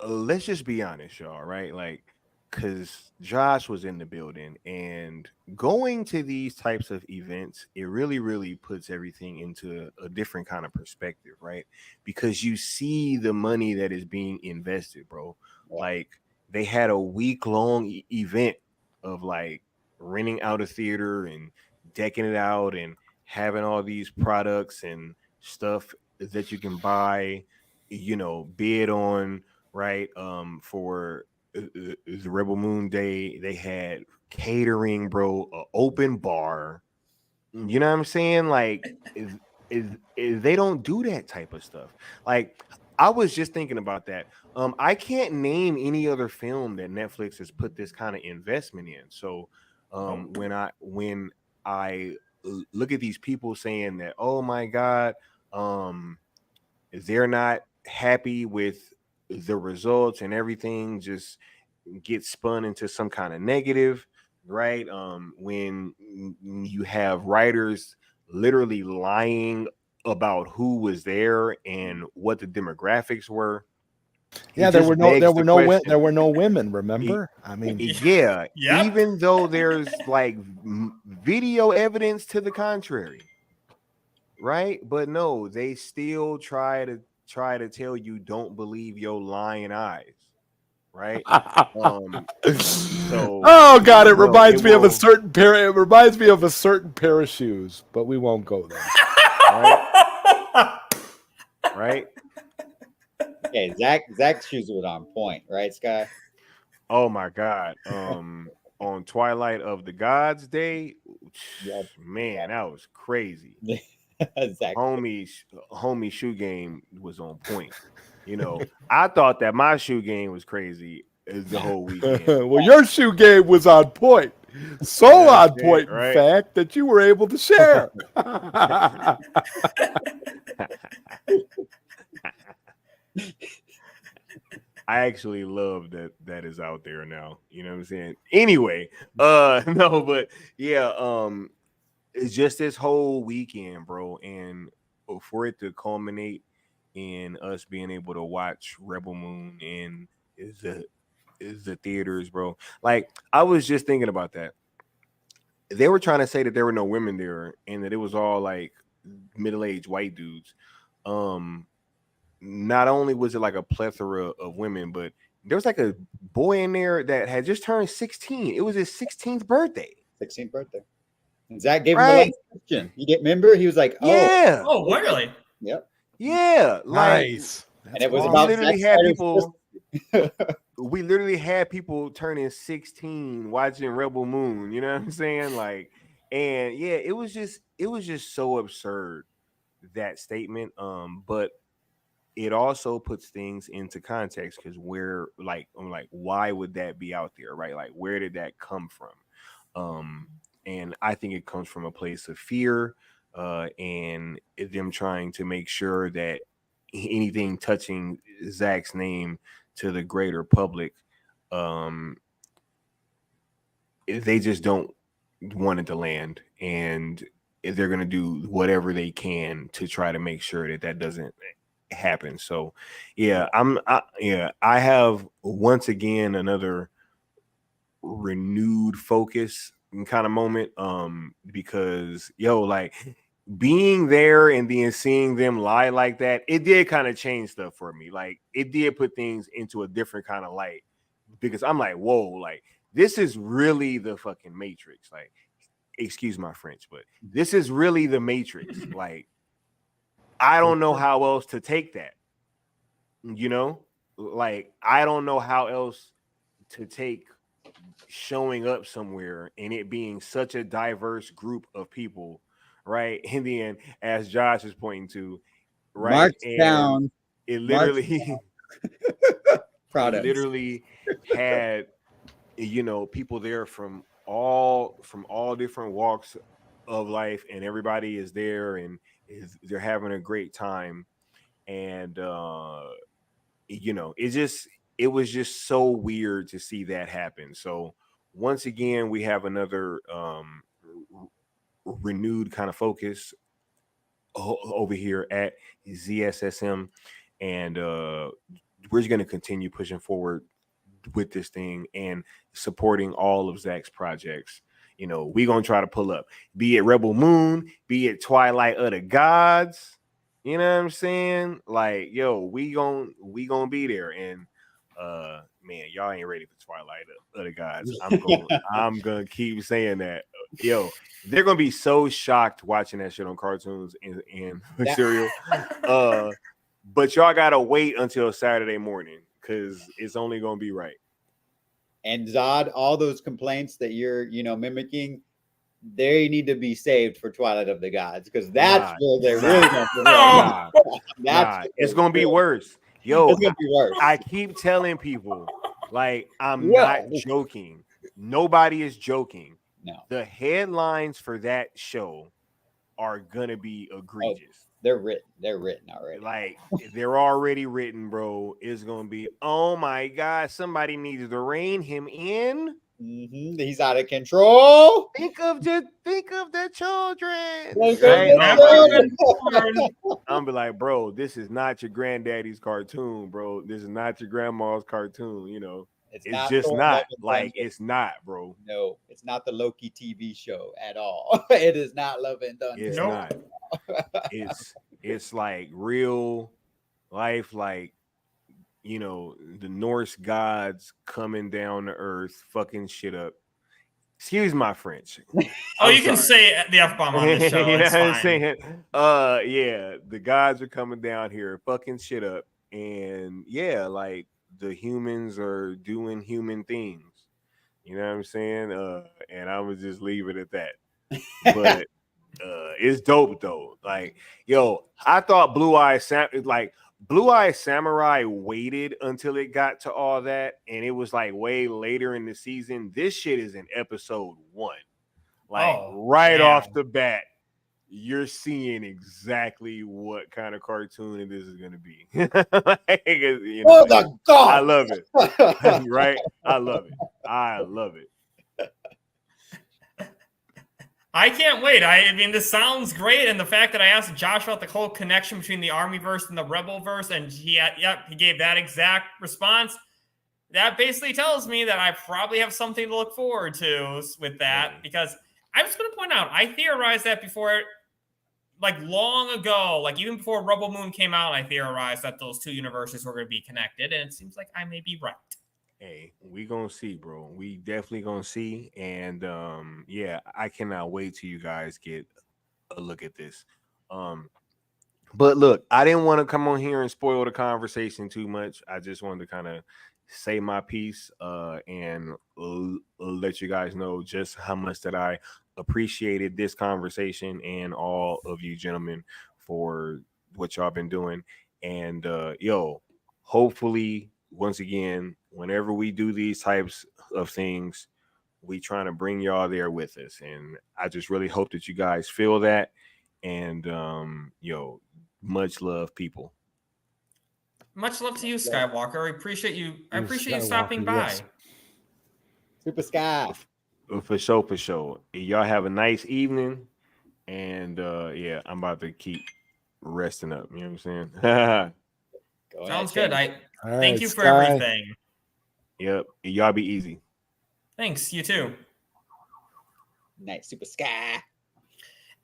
let's just be honest, y'all, right? Like, because Josh was in the building, and going to these types of events, it really puts everything into a different kind of perspective, right? Because you see the money that is being invested, bro. Like, they had a week-long event of like renting out a theater and decking it out and having all these products and stuff that you can buy, bid on, right? For the Rebel Moon Day, they had catering, bro, an open bar. You know what I'm saying? Like, they don't do that type of stuff. Like, I was just thinking about that. I can't name any other film that Netflix has put this kind of investment in. So, when I look at these people saying that, oh my God, they're not happy with the results and everything just gets spun into some kind of negative, right? When you have writers literally lying about who was there and what the demographics were. Yeah, there were no women, remember? I mean, yeah, Yep. even though there's like video evidence to the contrary, right? But no, they still try to tell you don't believe your lying eyes, right? So oh God, it will- reminds it me of a will- certain pair. It reminds me of a certain pair of shoes, but we won't go there. right? Okay, Zach's shoes were on point, right, Sky? Oh my God. On Twilight of the Gods Day, man, that was crazy. Zach. Homie shoe game was on point. I thought that my shoe game was crazy the whole weekend. Well, your shoe game was on point. So on point, in right? fact, that you were able to share. I actually love that is out there now. You know what I'm saying? Anyway, no, but yeah, it's just this whole weekend, bro, and for it to culminate in us being able to watch Rebel Moon in the theaters, bro. Like, I was just thinking about that. They were trying to say that there were no women there and that it was all like middle-aged white dudes. Not only was it like a plethora of women, but there was like a boy in there that had just turned 16. It was his 16th birthday. 16th birthday. And Zach gave him the last question. You remember? He was like, "Oh, yeah, oh, really? Yep, yeah, like, nice." And it was about we literally had people turning 16 watching Rebel Moon. You know what I'm saying? Like, and yeah, it was just so absurd, that statement. But it also puts things into context, because I'm like, why would that be out there, right? Like, where did that come from? And I think it comes from a place of fear, and them trying to make sure that anything touching Zach's name to the greater public, they just don't want it to land, and they're going to do whatever they can to try to make sure that doesn't happen. So yeah, I have once again another renewed focus kind of moment, because like, being there and then seeing them lie like that, it did kind of change stuff for me. Like, it did put things into a different kind of light, because I'm like, whoa, like, this is really the fucking Matrix. Like, excuse my French, but this is really the Matrix. Like, I don't know how else to take that. Like, I don't know how else to take showing up somewhere and it being such a diverse group of people, right? And then, as Josh is pointing to, right, down. It literally products. literally had people there from all from all different walks of life, and everybody is there and they're having a great time. And it was just so weird to see that happen. So once again, we have another renewed kind of focus over here at ZSSM, and we're just going to continue pushing forward with this thing and supporting all of Zach's projects. We're going to try to pull up, be it Rebel Moon, be it Twilight of the Gods. You know what I'm saying? Like, yo, we gonna be there. And man, y'all ain't ready for Twilight of the Gods. I'm gonna keep saying that. Yo, they're gonna be so shocked watching that shit on cartoons and cereal. But y'all gotta wait until Saturday morning because it's only gonna be right. And Zod, all those complaints that you're, mimicking, they need to be saved for Twilight of the Gods because that's where they're really going to. It's gonna be worse. Yo, it's gonna be worse. I keep telling people, like, I'm not joking. Nobody is joking. No, the headlines for that show are gonna be egregious. They're written. They're written already. Like, they're already written, bro. It's gonna be, oh my god, somebody needs to rein him in. He's out of control. Think of the children. I'm be like, bro, this is not your granddaddy's cartoon, bro. This is not your grandma's cartoon. It's just not. Like, it's not, bro. No, it's not the Loki TV show at all. It is not Love and Thunder. It's not. It's like real life, like, the Norse gods coming down to earth, fucking shit up. Excuse my French. You can say the F-bomb on the show. It's fine. Yeah, the gods are coming down here, fucking shit up. And yeah, like, the humans are doing human things. You know what I'm saying? And I would just leave it at that. But it's dope though. Like, yo, I thought Blue Eye Samurai waited until it got to all that, and it was like way later in the season. This shit is in episode 1. Like, off the bat, you're seeing exactly what kind of cartoon this is going to be. God! I love it. Right? I love it. I can't wait. I mean, this sounds great, and the fact that I asked Josh about the whole connection between the ArmyVerse and the Rebelverse, and he gave that exact response. That basically tells me that I probably have something to look forward to with that, because I was going to point out, I theorized that before, like long ago, like even before Rebel Moon came out, I theorized that those two universes were going to be connected, and it seems like I may be right. Hey, we gonna see, bro. We definitely gonna see. And yeah, I cannot wait till you guys get a look at this. But look, I didn't want to come on here and spoil the conversation too much. I just wanted to kind of say my piece and let you guys know just how much that I appreciated this conversation and all of you gentlemen for what y'all been doing. And hopefully, once again, whenever we do these types of things, we trying to bring y'all there with us. And I just really hope that you guys feel that. And much love, people. Much love to you, Skiiwalker. I appreciate you. I appreciate you stopping by. Yes. Super Sky. For sure. Y'all have a nice evening. And yeah, I'm about to keep resting up. You know what I'm saying? Sounds good. Thank you for everything. Yep. Y'all be easy. Thanks. You too. Nice, Super Sky.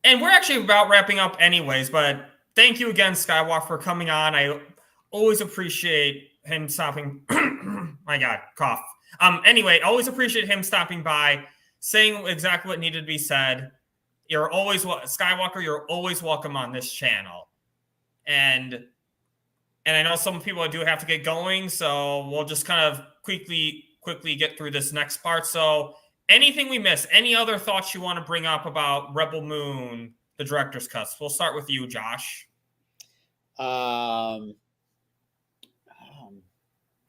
And we're actually about wrapping up anyways, but thank you again, Skiiwalker, for coming on. I always appreciate him stopping. My God, cough. Anyway, always appreciate him stopping by, saying exactly what needed to be said. You're always, Skiiwalker, you're always welcome on this channel. And I know some people do have to get going, so we'll just kind of quickly get through this next part. So anything we miss, any other thoughts you want to bring up about Rebel Moon, the director's cuts? We'll start with you, Josh. I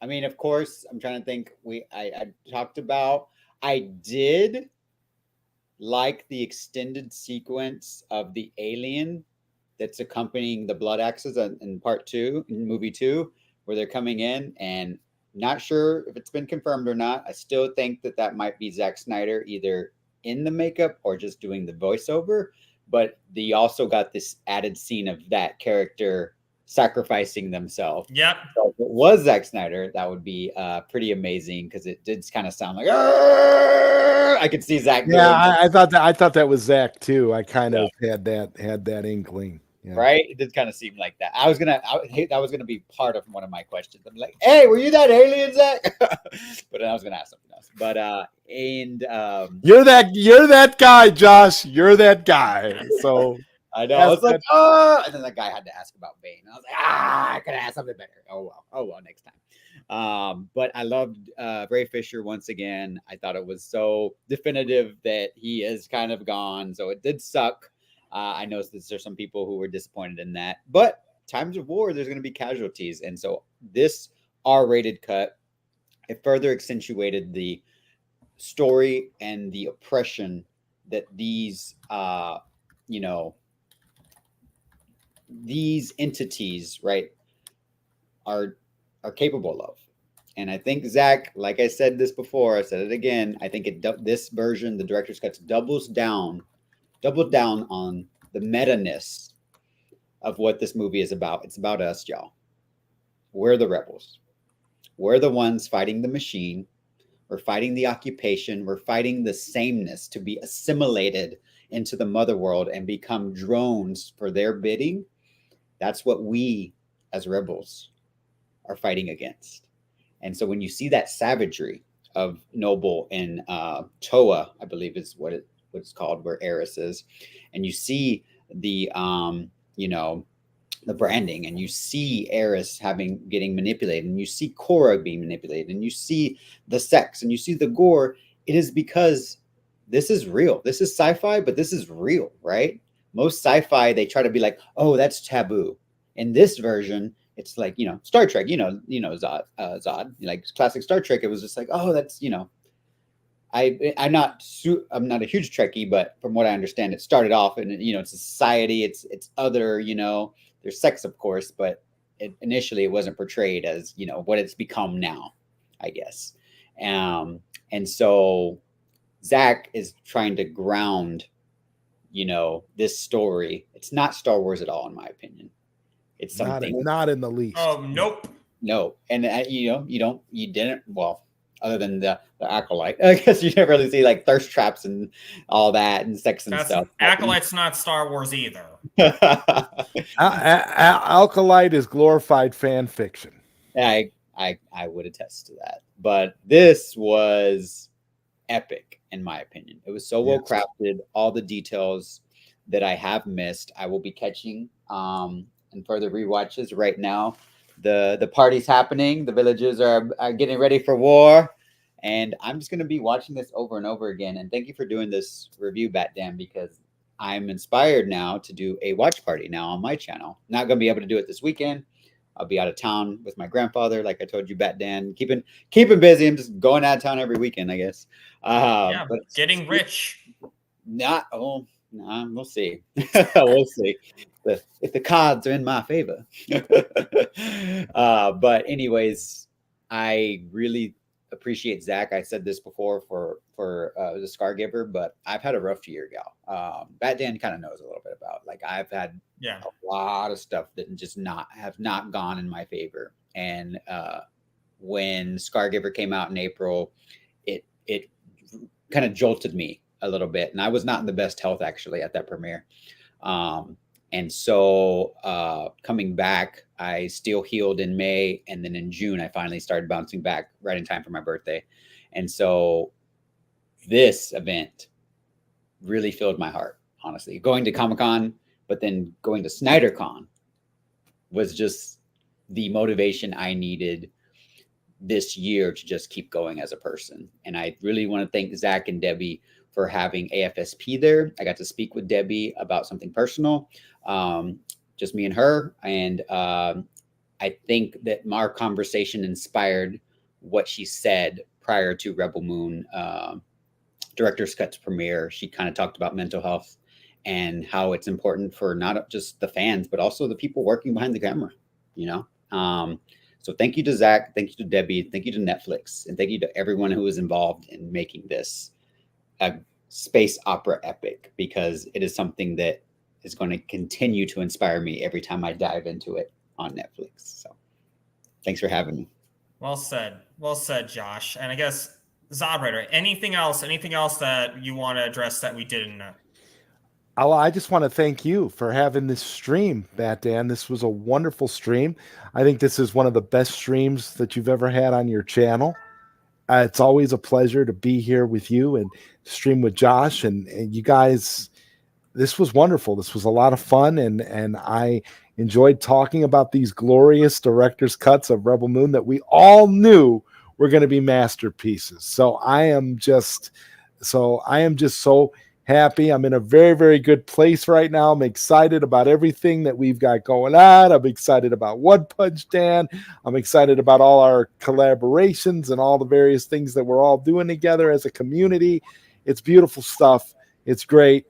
mean, of course, I'm trying to think. I talked about, I did like the extended sequence of the alien that's accompanying the Blood Axes in part 2, in movie 2, where they're coming in, and not sure if it's been confirmed or not. I still think that that might be Zack Snyder either in the makeup or just doing the voiceover. But they also got this added scene of that character sacrificing themselves. Yep. So if it was Zack Snyder, that would be pretty amazing, because it did kind of sound like, "Arr!" I could see Zack. Yeah, I thought that was Zach too. I kind of had that inkling. Yeah. Right? It did kind of seem like that. That was gonna be part of one of my questions. I'm like, hey, were you that alien, Zach? But I was gonna ask something else. But you're that guy, Josh. You're that guy. So I know. I was like, oh, and then that guy had to ask about Bane. I was like, I could ask something better. Oh well, next time. But I loved Ray Fisher once again. I thought it was so definitive that he is kind of gone. So it did suck. I know that there's some people who were disappointed in that, but times of war, there's going to be casualties. And so this R-rated cut, it further accentuated the story and the oppression that these, these entities, right, are capable of. And I think Zach, like I said this before, I said it again, I think this version, the director's cuts, doubled down on the meta-ness of what this movie is about. It's about us, y'all. We're the rebels. We're the ones fighting the machine. We're fighting the occupation. We're fighting the sameness to be assimilated into the mother world and become drones for their bidding. That's what we as rebels are fighting against. And so when you see that savagery of Noble and Toa, I believe is what it's called, where Eris is, and you see the the branding, and you see Eris getting manipulated, and you see Korra being manipulated, and you see the sex, and you see the gore. It is because this is real. This is sci-fi, but this is real, right? Most sci-fi, they try to be like, oh, that's taboo. In this version, it's like, Star Trek, Zod, like classic Star Trek. It was just like, oh, that's, I'm not a huge Trekkie, but from what I understand, it started off in, it's a society, it's other, there's sex, of course, but initially it wasn't portrayed as, what it's become now, I guess. And so Zach is trying to ground, this story. It's not Star Wars at all, in my opinion. It's something not in the least. Oh, nope. No. And you didn't, well, other than the Acolyte, I guess you never really see like thirst traps and all that and sex and stuff. Acolyte's not Star Wars either. Acolyte is glorified fan fiction. I would attest to that. But this was epic, in my opinion. It was so well crafted. All the details that I have missed, I will be catching in further rewatches. Right now, the party's happening. The villagers are getting ready for war. And I'm just going to be watching this over and over again. And thank you for doing this review, Batdan, because I'm inspired now to do a watch party now on my channel. Not going to be able to do it this weekend. I'll be out of town with my grandfather, like I told you, Batdan. Keeping busy. I'm just going out of town every weekend, I guess. But getting rich. We'll see. We'll see. If the cards are in my favor. But anyways, I really appreciate Zach. I said this before for the Scar Giver, but I've had a rough year, y'all. Batdan kind of knows a little bit about, like, I've had a lot of stuff that just have not gone in my favor. And when Scar Giver came out in April, it kind of jolted me a little bit, and I was not in the best health actually at that premiere. And so coming back, I still healed in May. And then in June, I finally started bouncing back right in time for my birthday. And so this event really filled my heart, honestly. Going to Comic-Con, but then going to SnyderCon was just the motivation I needed this year to just keep going as a person. And I really want to thank Zach and Debbie for having AFSP there. I got to speak with Debbie about something personal, just me and her. And I think that our conversation inspired what she said prior to Rebel Moon director's cut's premiere, she kind of talked about mental health and how it's important for not just the fans, but also the people working behind the camera, you know? So thank you to Zach, thank you to Debbie, thank you to Netflix, and thank you to everyone who was involved in making this a space opera epic, because it is something that is going to continue to inspire me every time I dive into it on Netflix. So thanks for having me. Well said, Josh. And I guess ZodWriter, anything else that you want to address that we didn't know? I just want to thank you for having this stream, Bat Dan. This was a wonderful stream. I think this is one of the best streams that you've ever had on your channel. It's always a pleasure to be here with you and stream with Josh and you guys. This was wonderful. This was a lot of fun, and I enjoyed talking about these glorious director's cuts of Rebel Moon that we all knew were going to be masterpieces. So I am just so happy. I'm in a very, very good place right now. I'm excited about everything that we've got going on. I'm excited about One Punch Dan. I'm excited about all our collaborations and all the various things that we're all doing together as a community. It's beautiful stuff. It's great.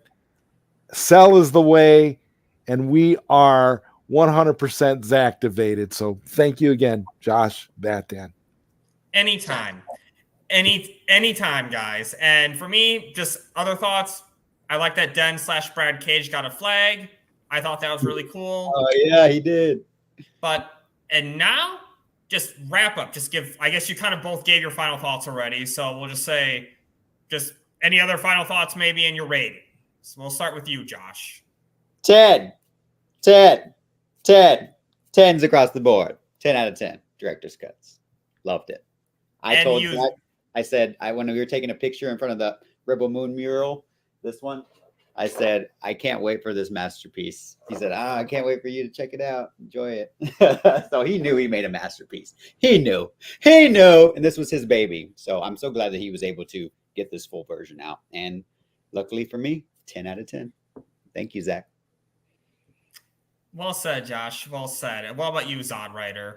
Cell is the way, and we are 100% Zactivated. So thank you again, Josh, Bat Dan. Anytime, guys. And for me, just other thoughts. I like that Den/Brad Cage got a flag. I thought that was really cool. Oh yeah, he did. And now, just wrap up. Just give. I guess you kind of both gave your final thoughts already. So we'll just say, just any other final thoughts, maybe, in your rating. So we'll start with you, Josh. 10. 10s across the board. 10 out of 10. Director's cuts. Loved it. I told Zach, I said, when we were taking a picture in front of the Rebel Moon mural, this one, I said, I can't wait for this masterpiece. He said, I can't wait for you to check it out. Enjoy it. So he knew he made a masterpiece. He knew. And this was his baby. So I'm so glad that he was able to get this full version out. And luckily for me, 10 out of 10. Thank you, Zach. Well said, Josh. Well said. And what about you, ZodWriter?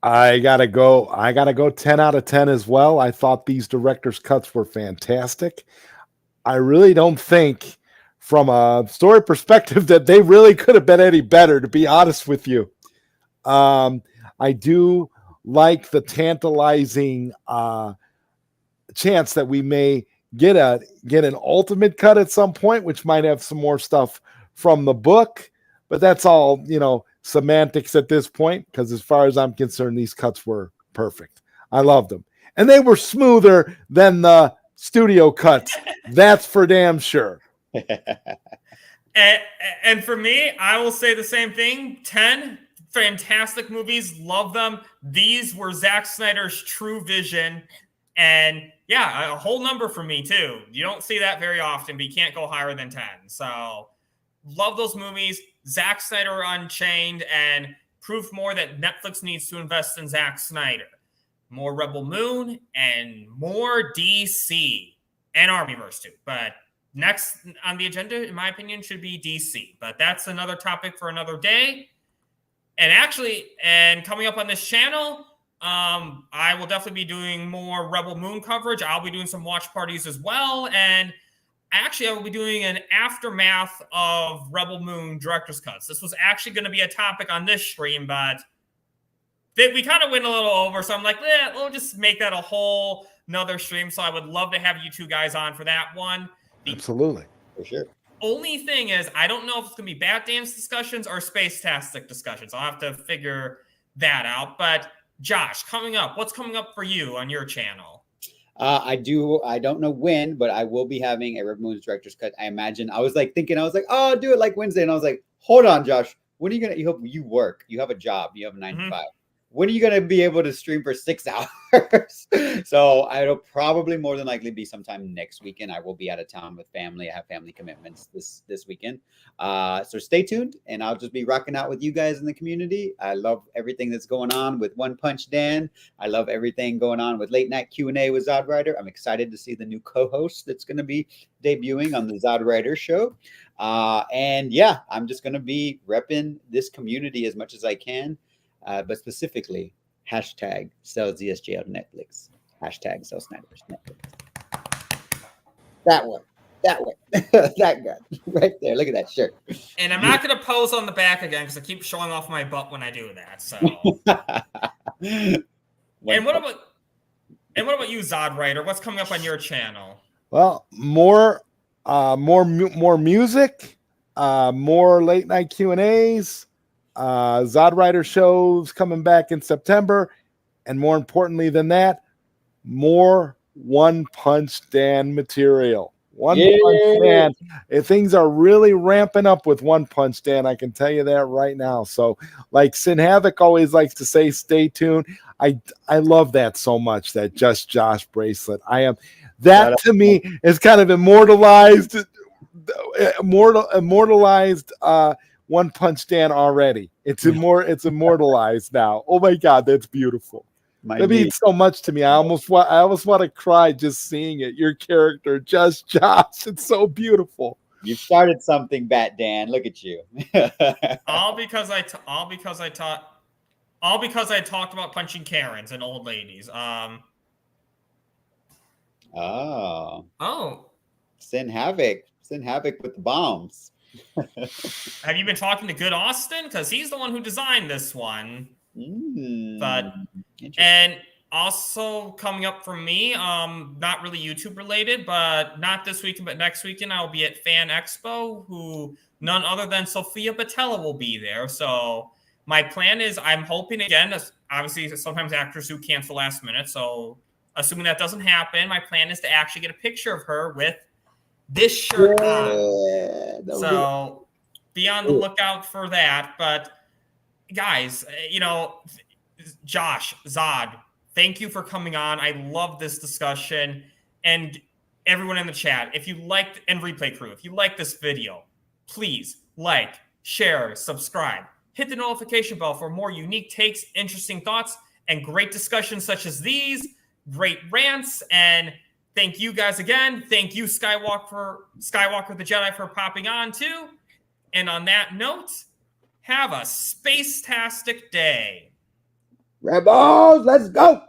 I gotta go 10 out of 10 as well. I thought these director's cuts were fantastic. I really don't think, from a story perspective, that they really could have been any better, to be honest with you. I do like the tantalizing chance that we may get an ultimate cut at some point, which might have some more stuff from the book, but that's all, semantics at this point, because as far as I'm concerned, these cuts were perfect. I loved them, and they were smoother than the studio cuts. That's for damn sure. And for me, I will say the same thing. 10 fantastic movies, love them. These were Zack Snyder's true vision, and yeah, a whole number for me too. You don't see that very often, but you can't go higher than 10. So love those movies. Zack Snyder Unchained, and proof more that Netflix needs to invest in Zack Snyder. More Rebel Moon and more DC and ArmyVerse too. But next on the agenda, in my opinion, should be DC. But that's another topic for another day. And coming up on this channel, I will definitely be doing more Rebel Moon coverage. I'll be doing some watch parties as well. And actually, I will be doing an aftermath of Rebel Moon director's cuts. This was actually going to be a topic on this stream, but we kind of went a little over. So I'm like, we'll just make that a whole nother stream. So I would love to have you two guys on for that one. Absolutely. For sure. Only thing is, I don't know if it's going to be Bat Dance discussions or Space-Tastic discussions. I'll have to figure that out. But Josh, coming up, what's coming up for you on your channel? I don't know when, but I will be having a Rebel Moon's director's cut. I imagine. I was like, oh, I'll do it like Wednesday. And I was like, hold on, Josh. When are you you hope you work? You have a job. You have a 9 to 5. When are you going to be able to stream for 6 hours? So it'll probably more than likely be sometime next weekend. I will be out of town with family. I have family commitments this weekend. So stay tuned, and I'll just be rocking out with you guys in the community. I love everything that's going on with One Punch Dan. I love everything going on with Late Night Q&A with ZodWriter. I'm excited to see the new co-host that's going to be debuting on the ZodWriter show. And yeah, I'm just going to be repping this community as much as I can. But specifically, hashtag sell ZSJ on Netflix. Hashtag sell Snyder's Netflix. That one. That one. That guy. Right there. Look at that shirt. And I'm not going to pose on the back again because I keep showing off my butt when I do that. So. And what about you, ZodWriter? What's coming up on your channel? Well, more music, more late night Q&As, ZodWriter shows coming back in September, and more importantly than that, more One Punch Dan material. One Punch Dan. Things are really ramping up with One Punch Dan. I can tell you that right now. So, like Sin Havoc always likes to say, stay tuned. I love that so much. That Just Josh bracelet. That to me is kind of immortalized. One Punch Dan already. It's immortalized now. Oh my God, that's beautiful. That means so much to me. I almost want to cry just seeing it. Your character, Just Josh, it's so beautiful. You started something, Bat Dan. Look at you. all because I talked about punching Karens and old ladies. Oh. Sin Havoc with the bombs. Have you been talking to Good Austin? Because he's the one who designed this one. And also coming up for me, not really YouTube related, but not this weekend, but next weekend, I'll be at Fan Expo, who none other than Sophia Boutella will be there. So my plan is, I'm hoping again, obviously sometimes actors do cancel last minute. So assuming that doesn't happen, my plan is to actually get a picture of her with this shirt on. So be on the lookout for that. But guys, Josh, Zod, thank you for coming on. I love this discussion. And everyone in the chat, if you liked, and replay crew, if you like this video, please like, share, subscribe, hit the notification bell for more unique takes, interesting thoughts, and great discussions such as these, great rants. And thank you guys again. Thank you, Skiiwalker the Jedi, for popping on too. And on that note, have a space-tastic day. Rebels, let's go.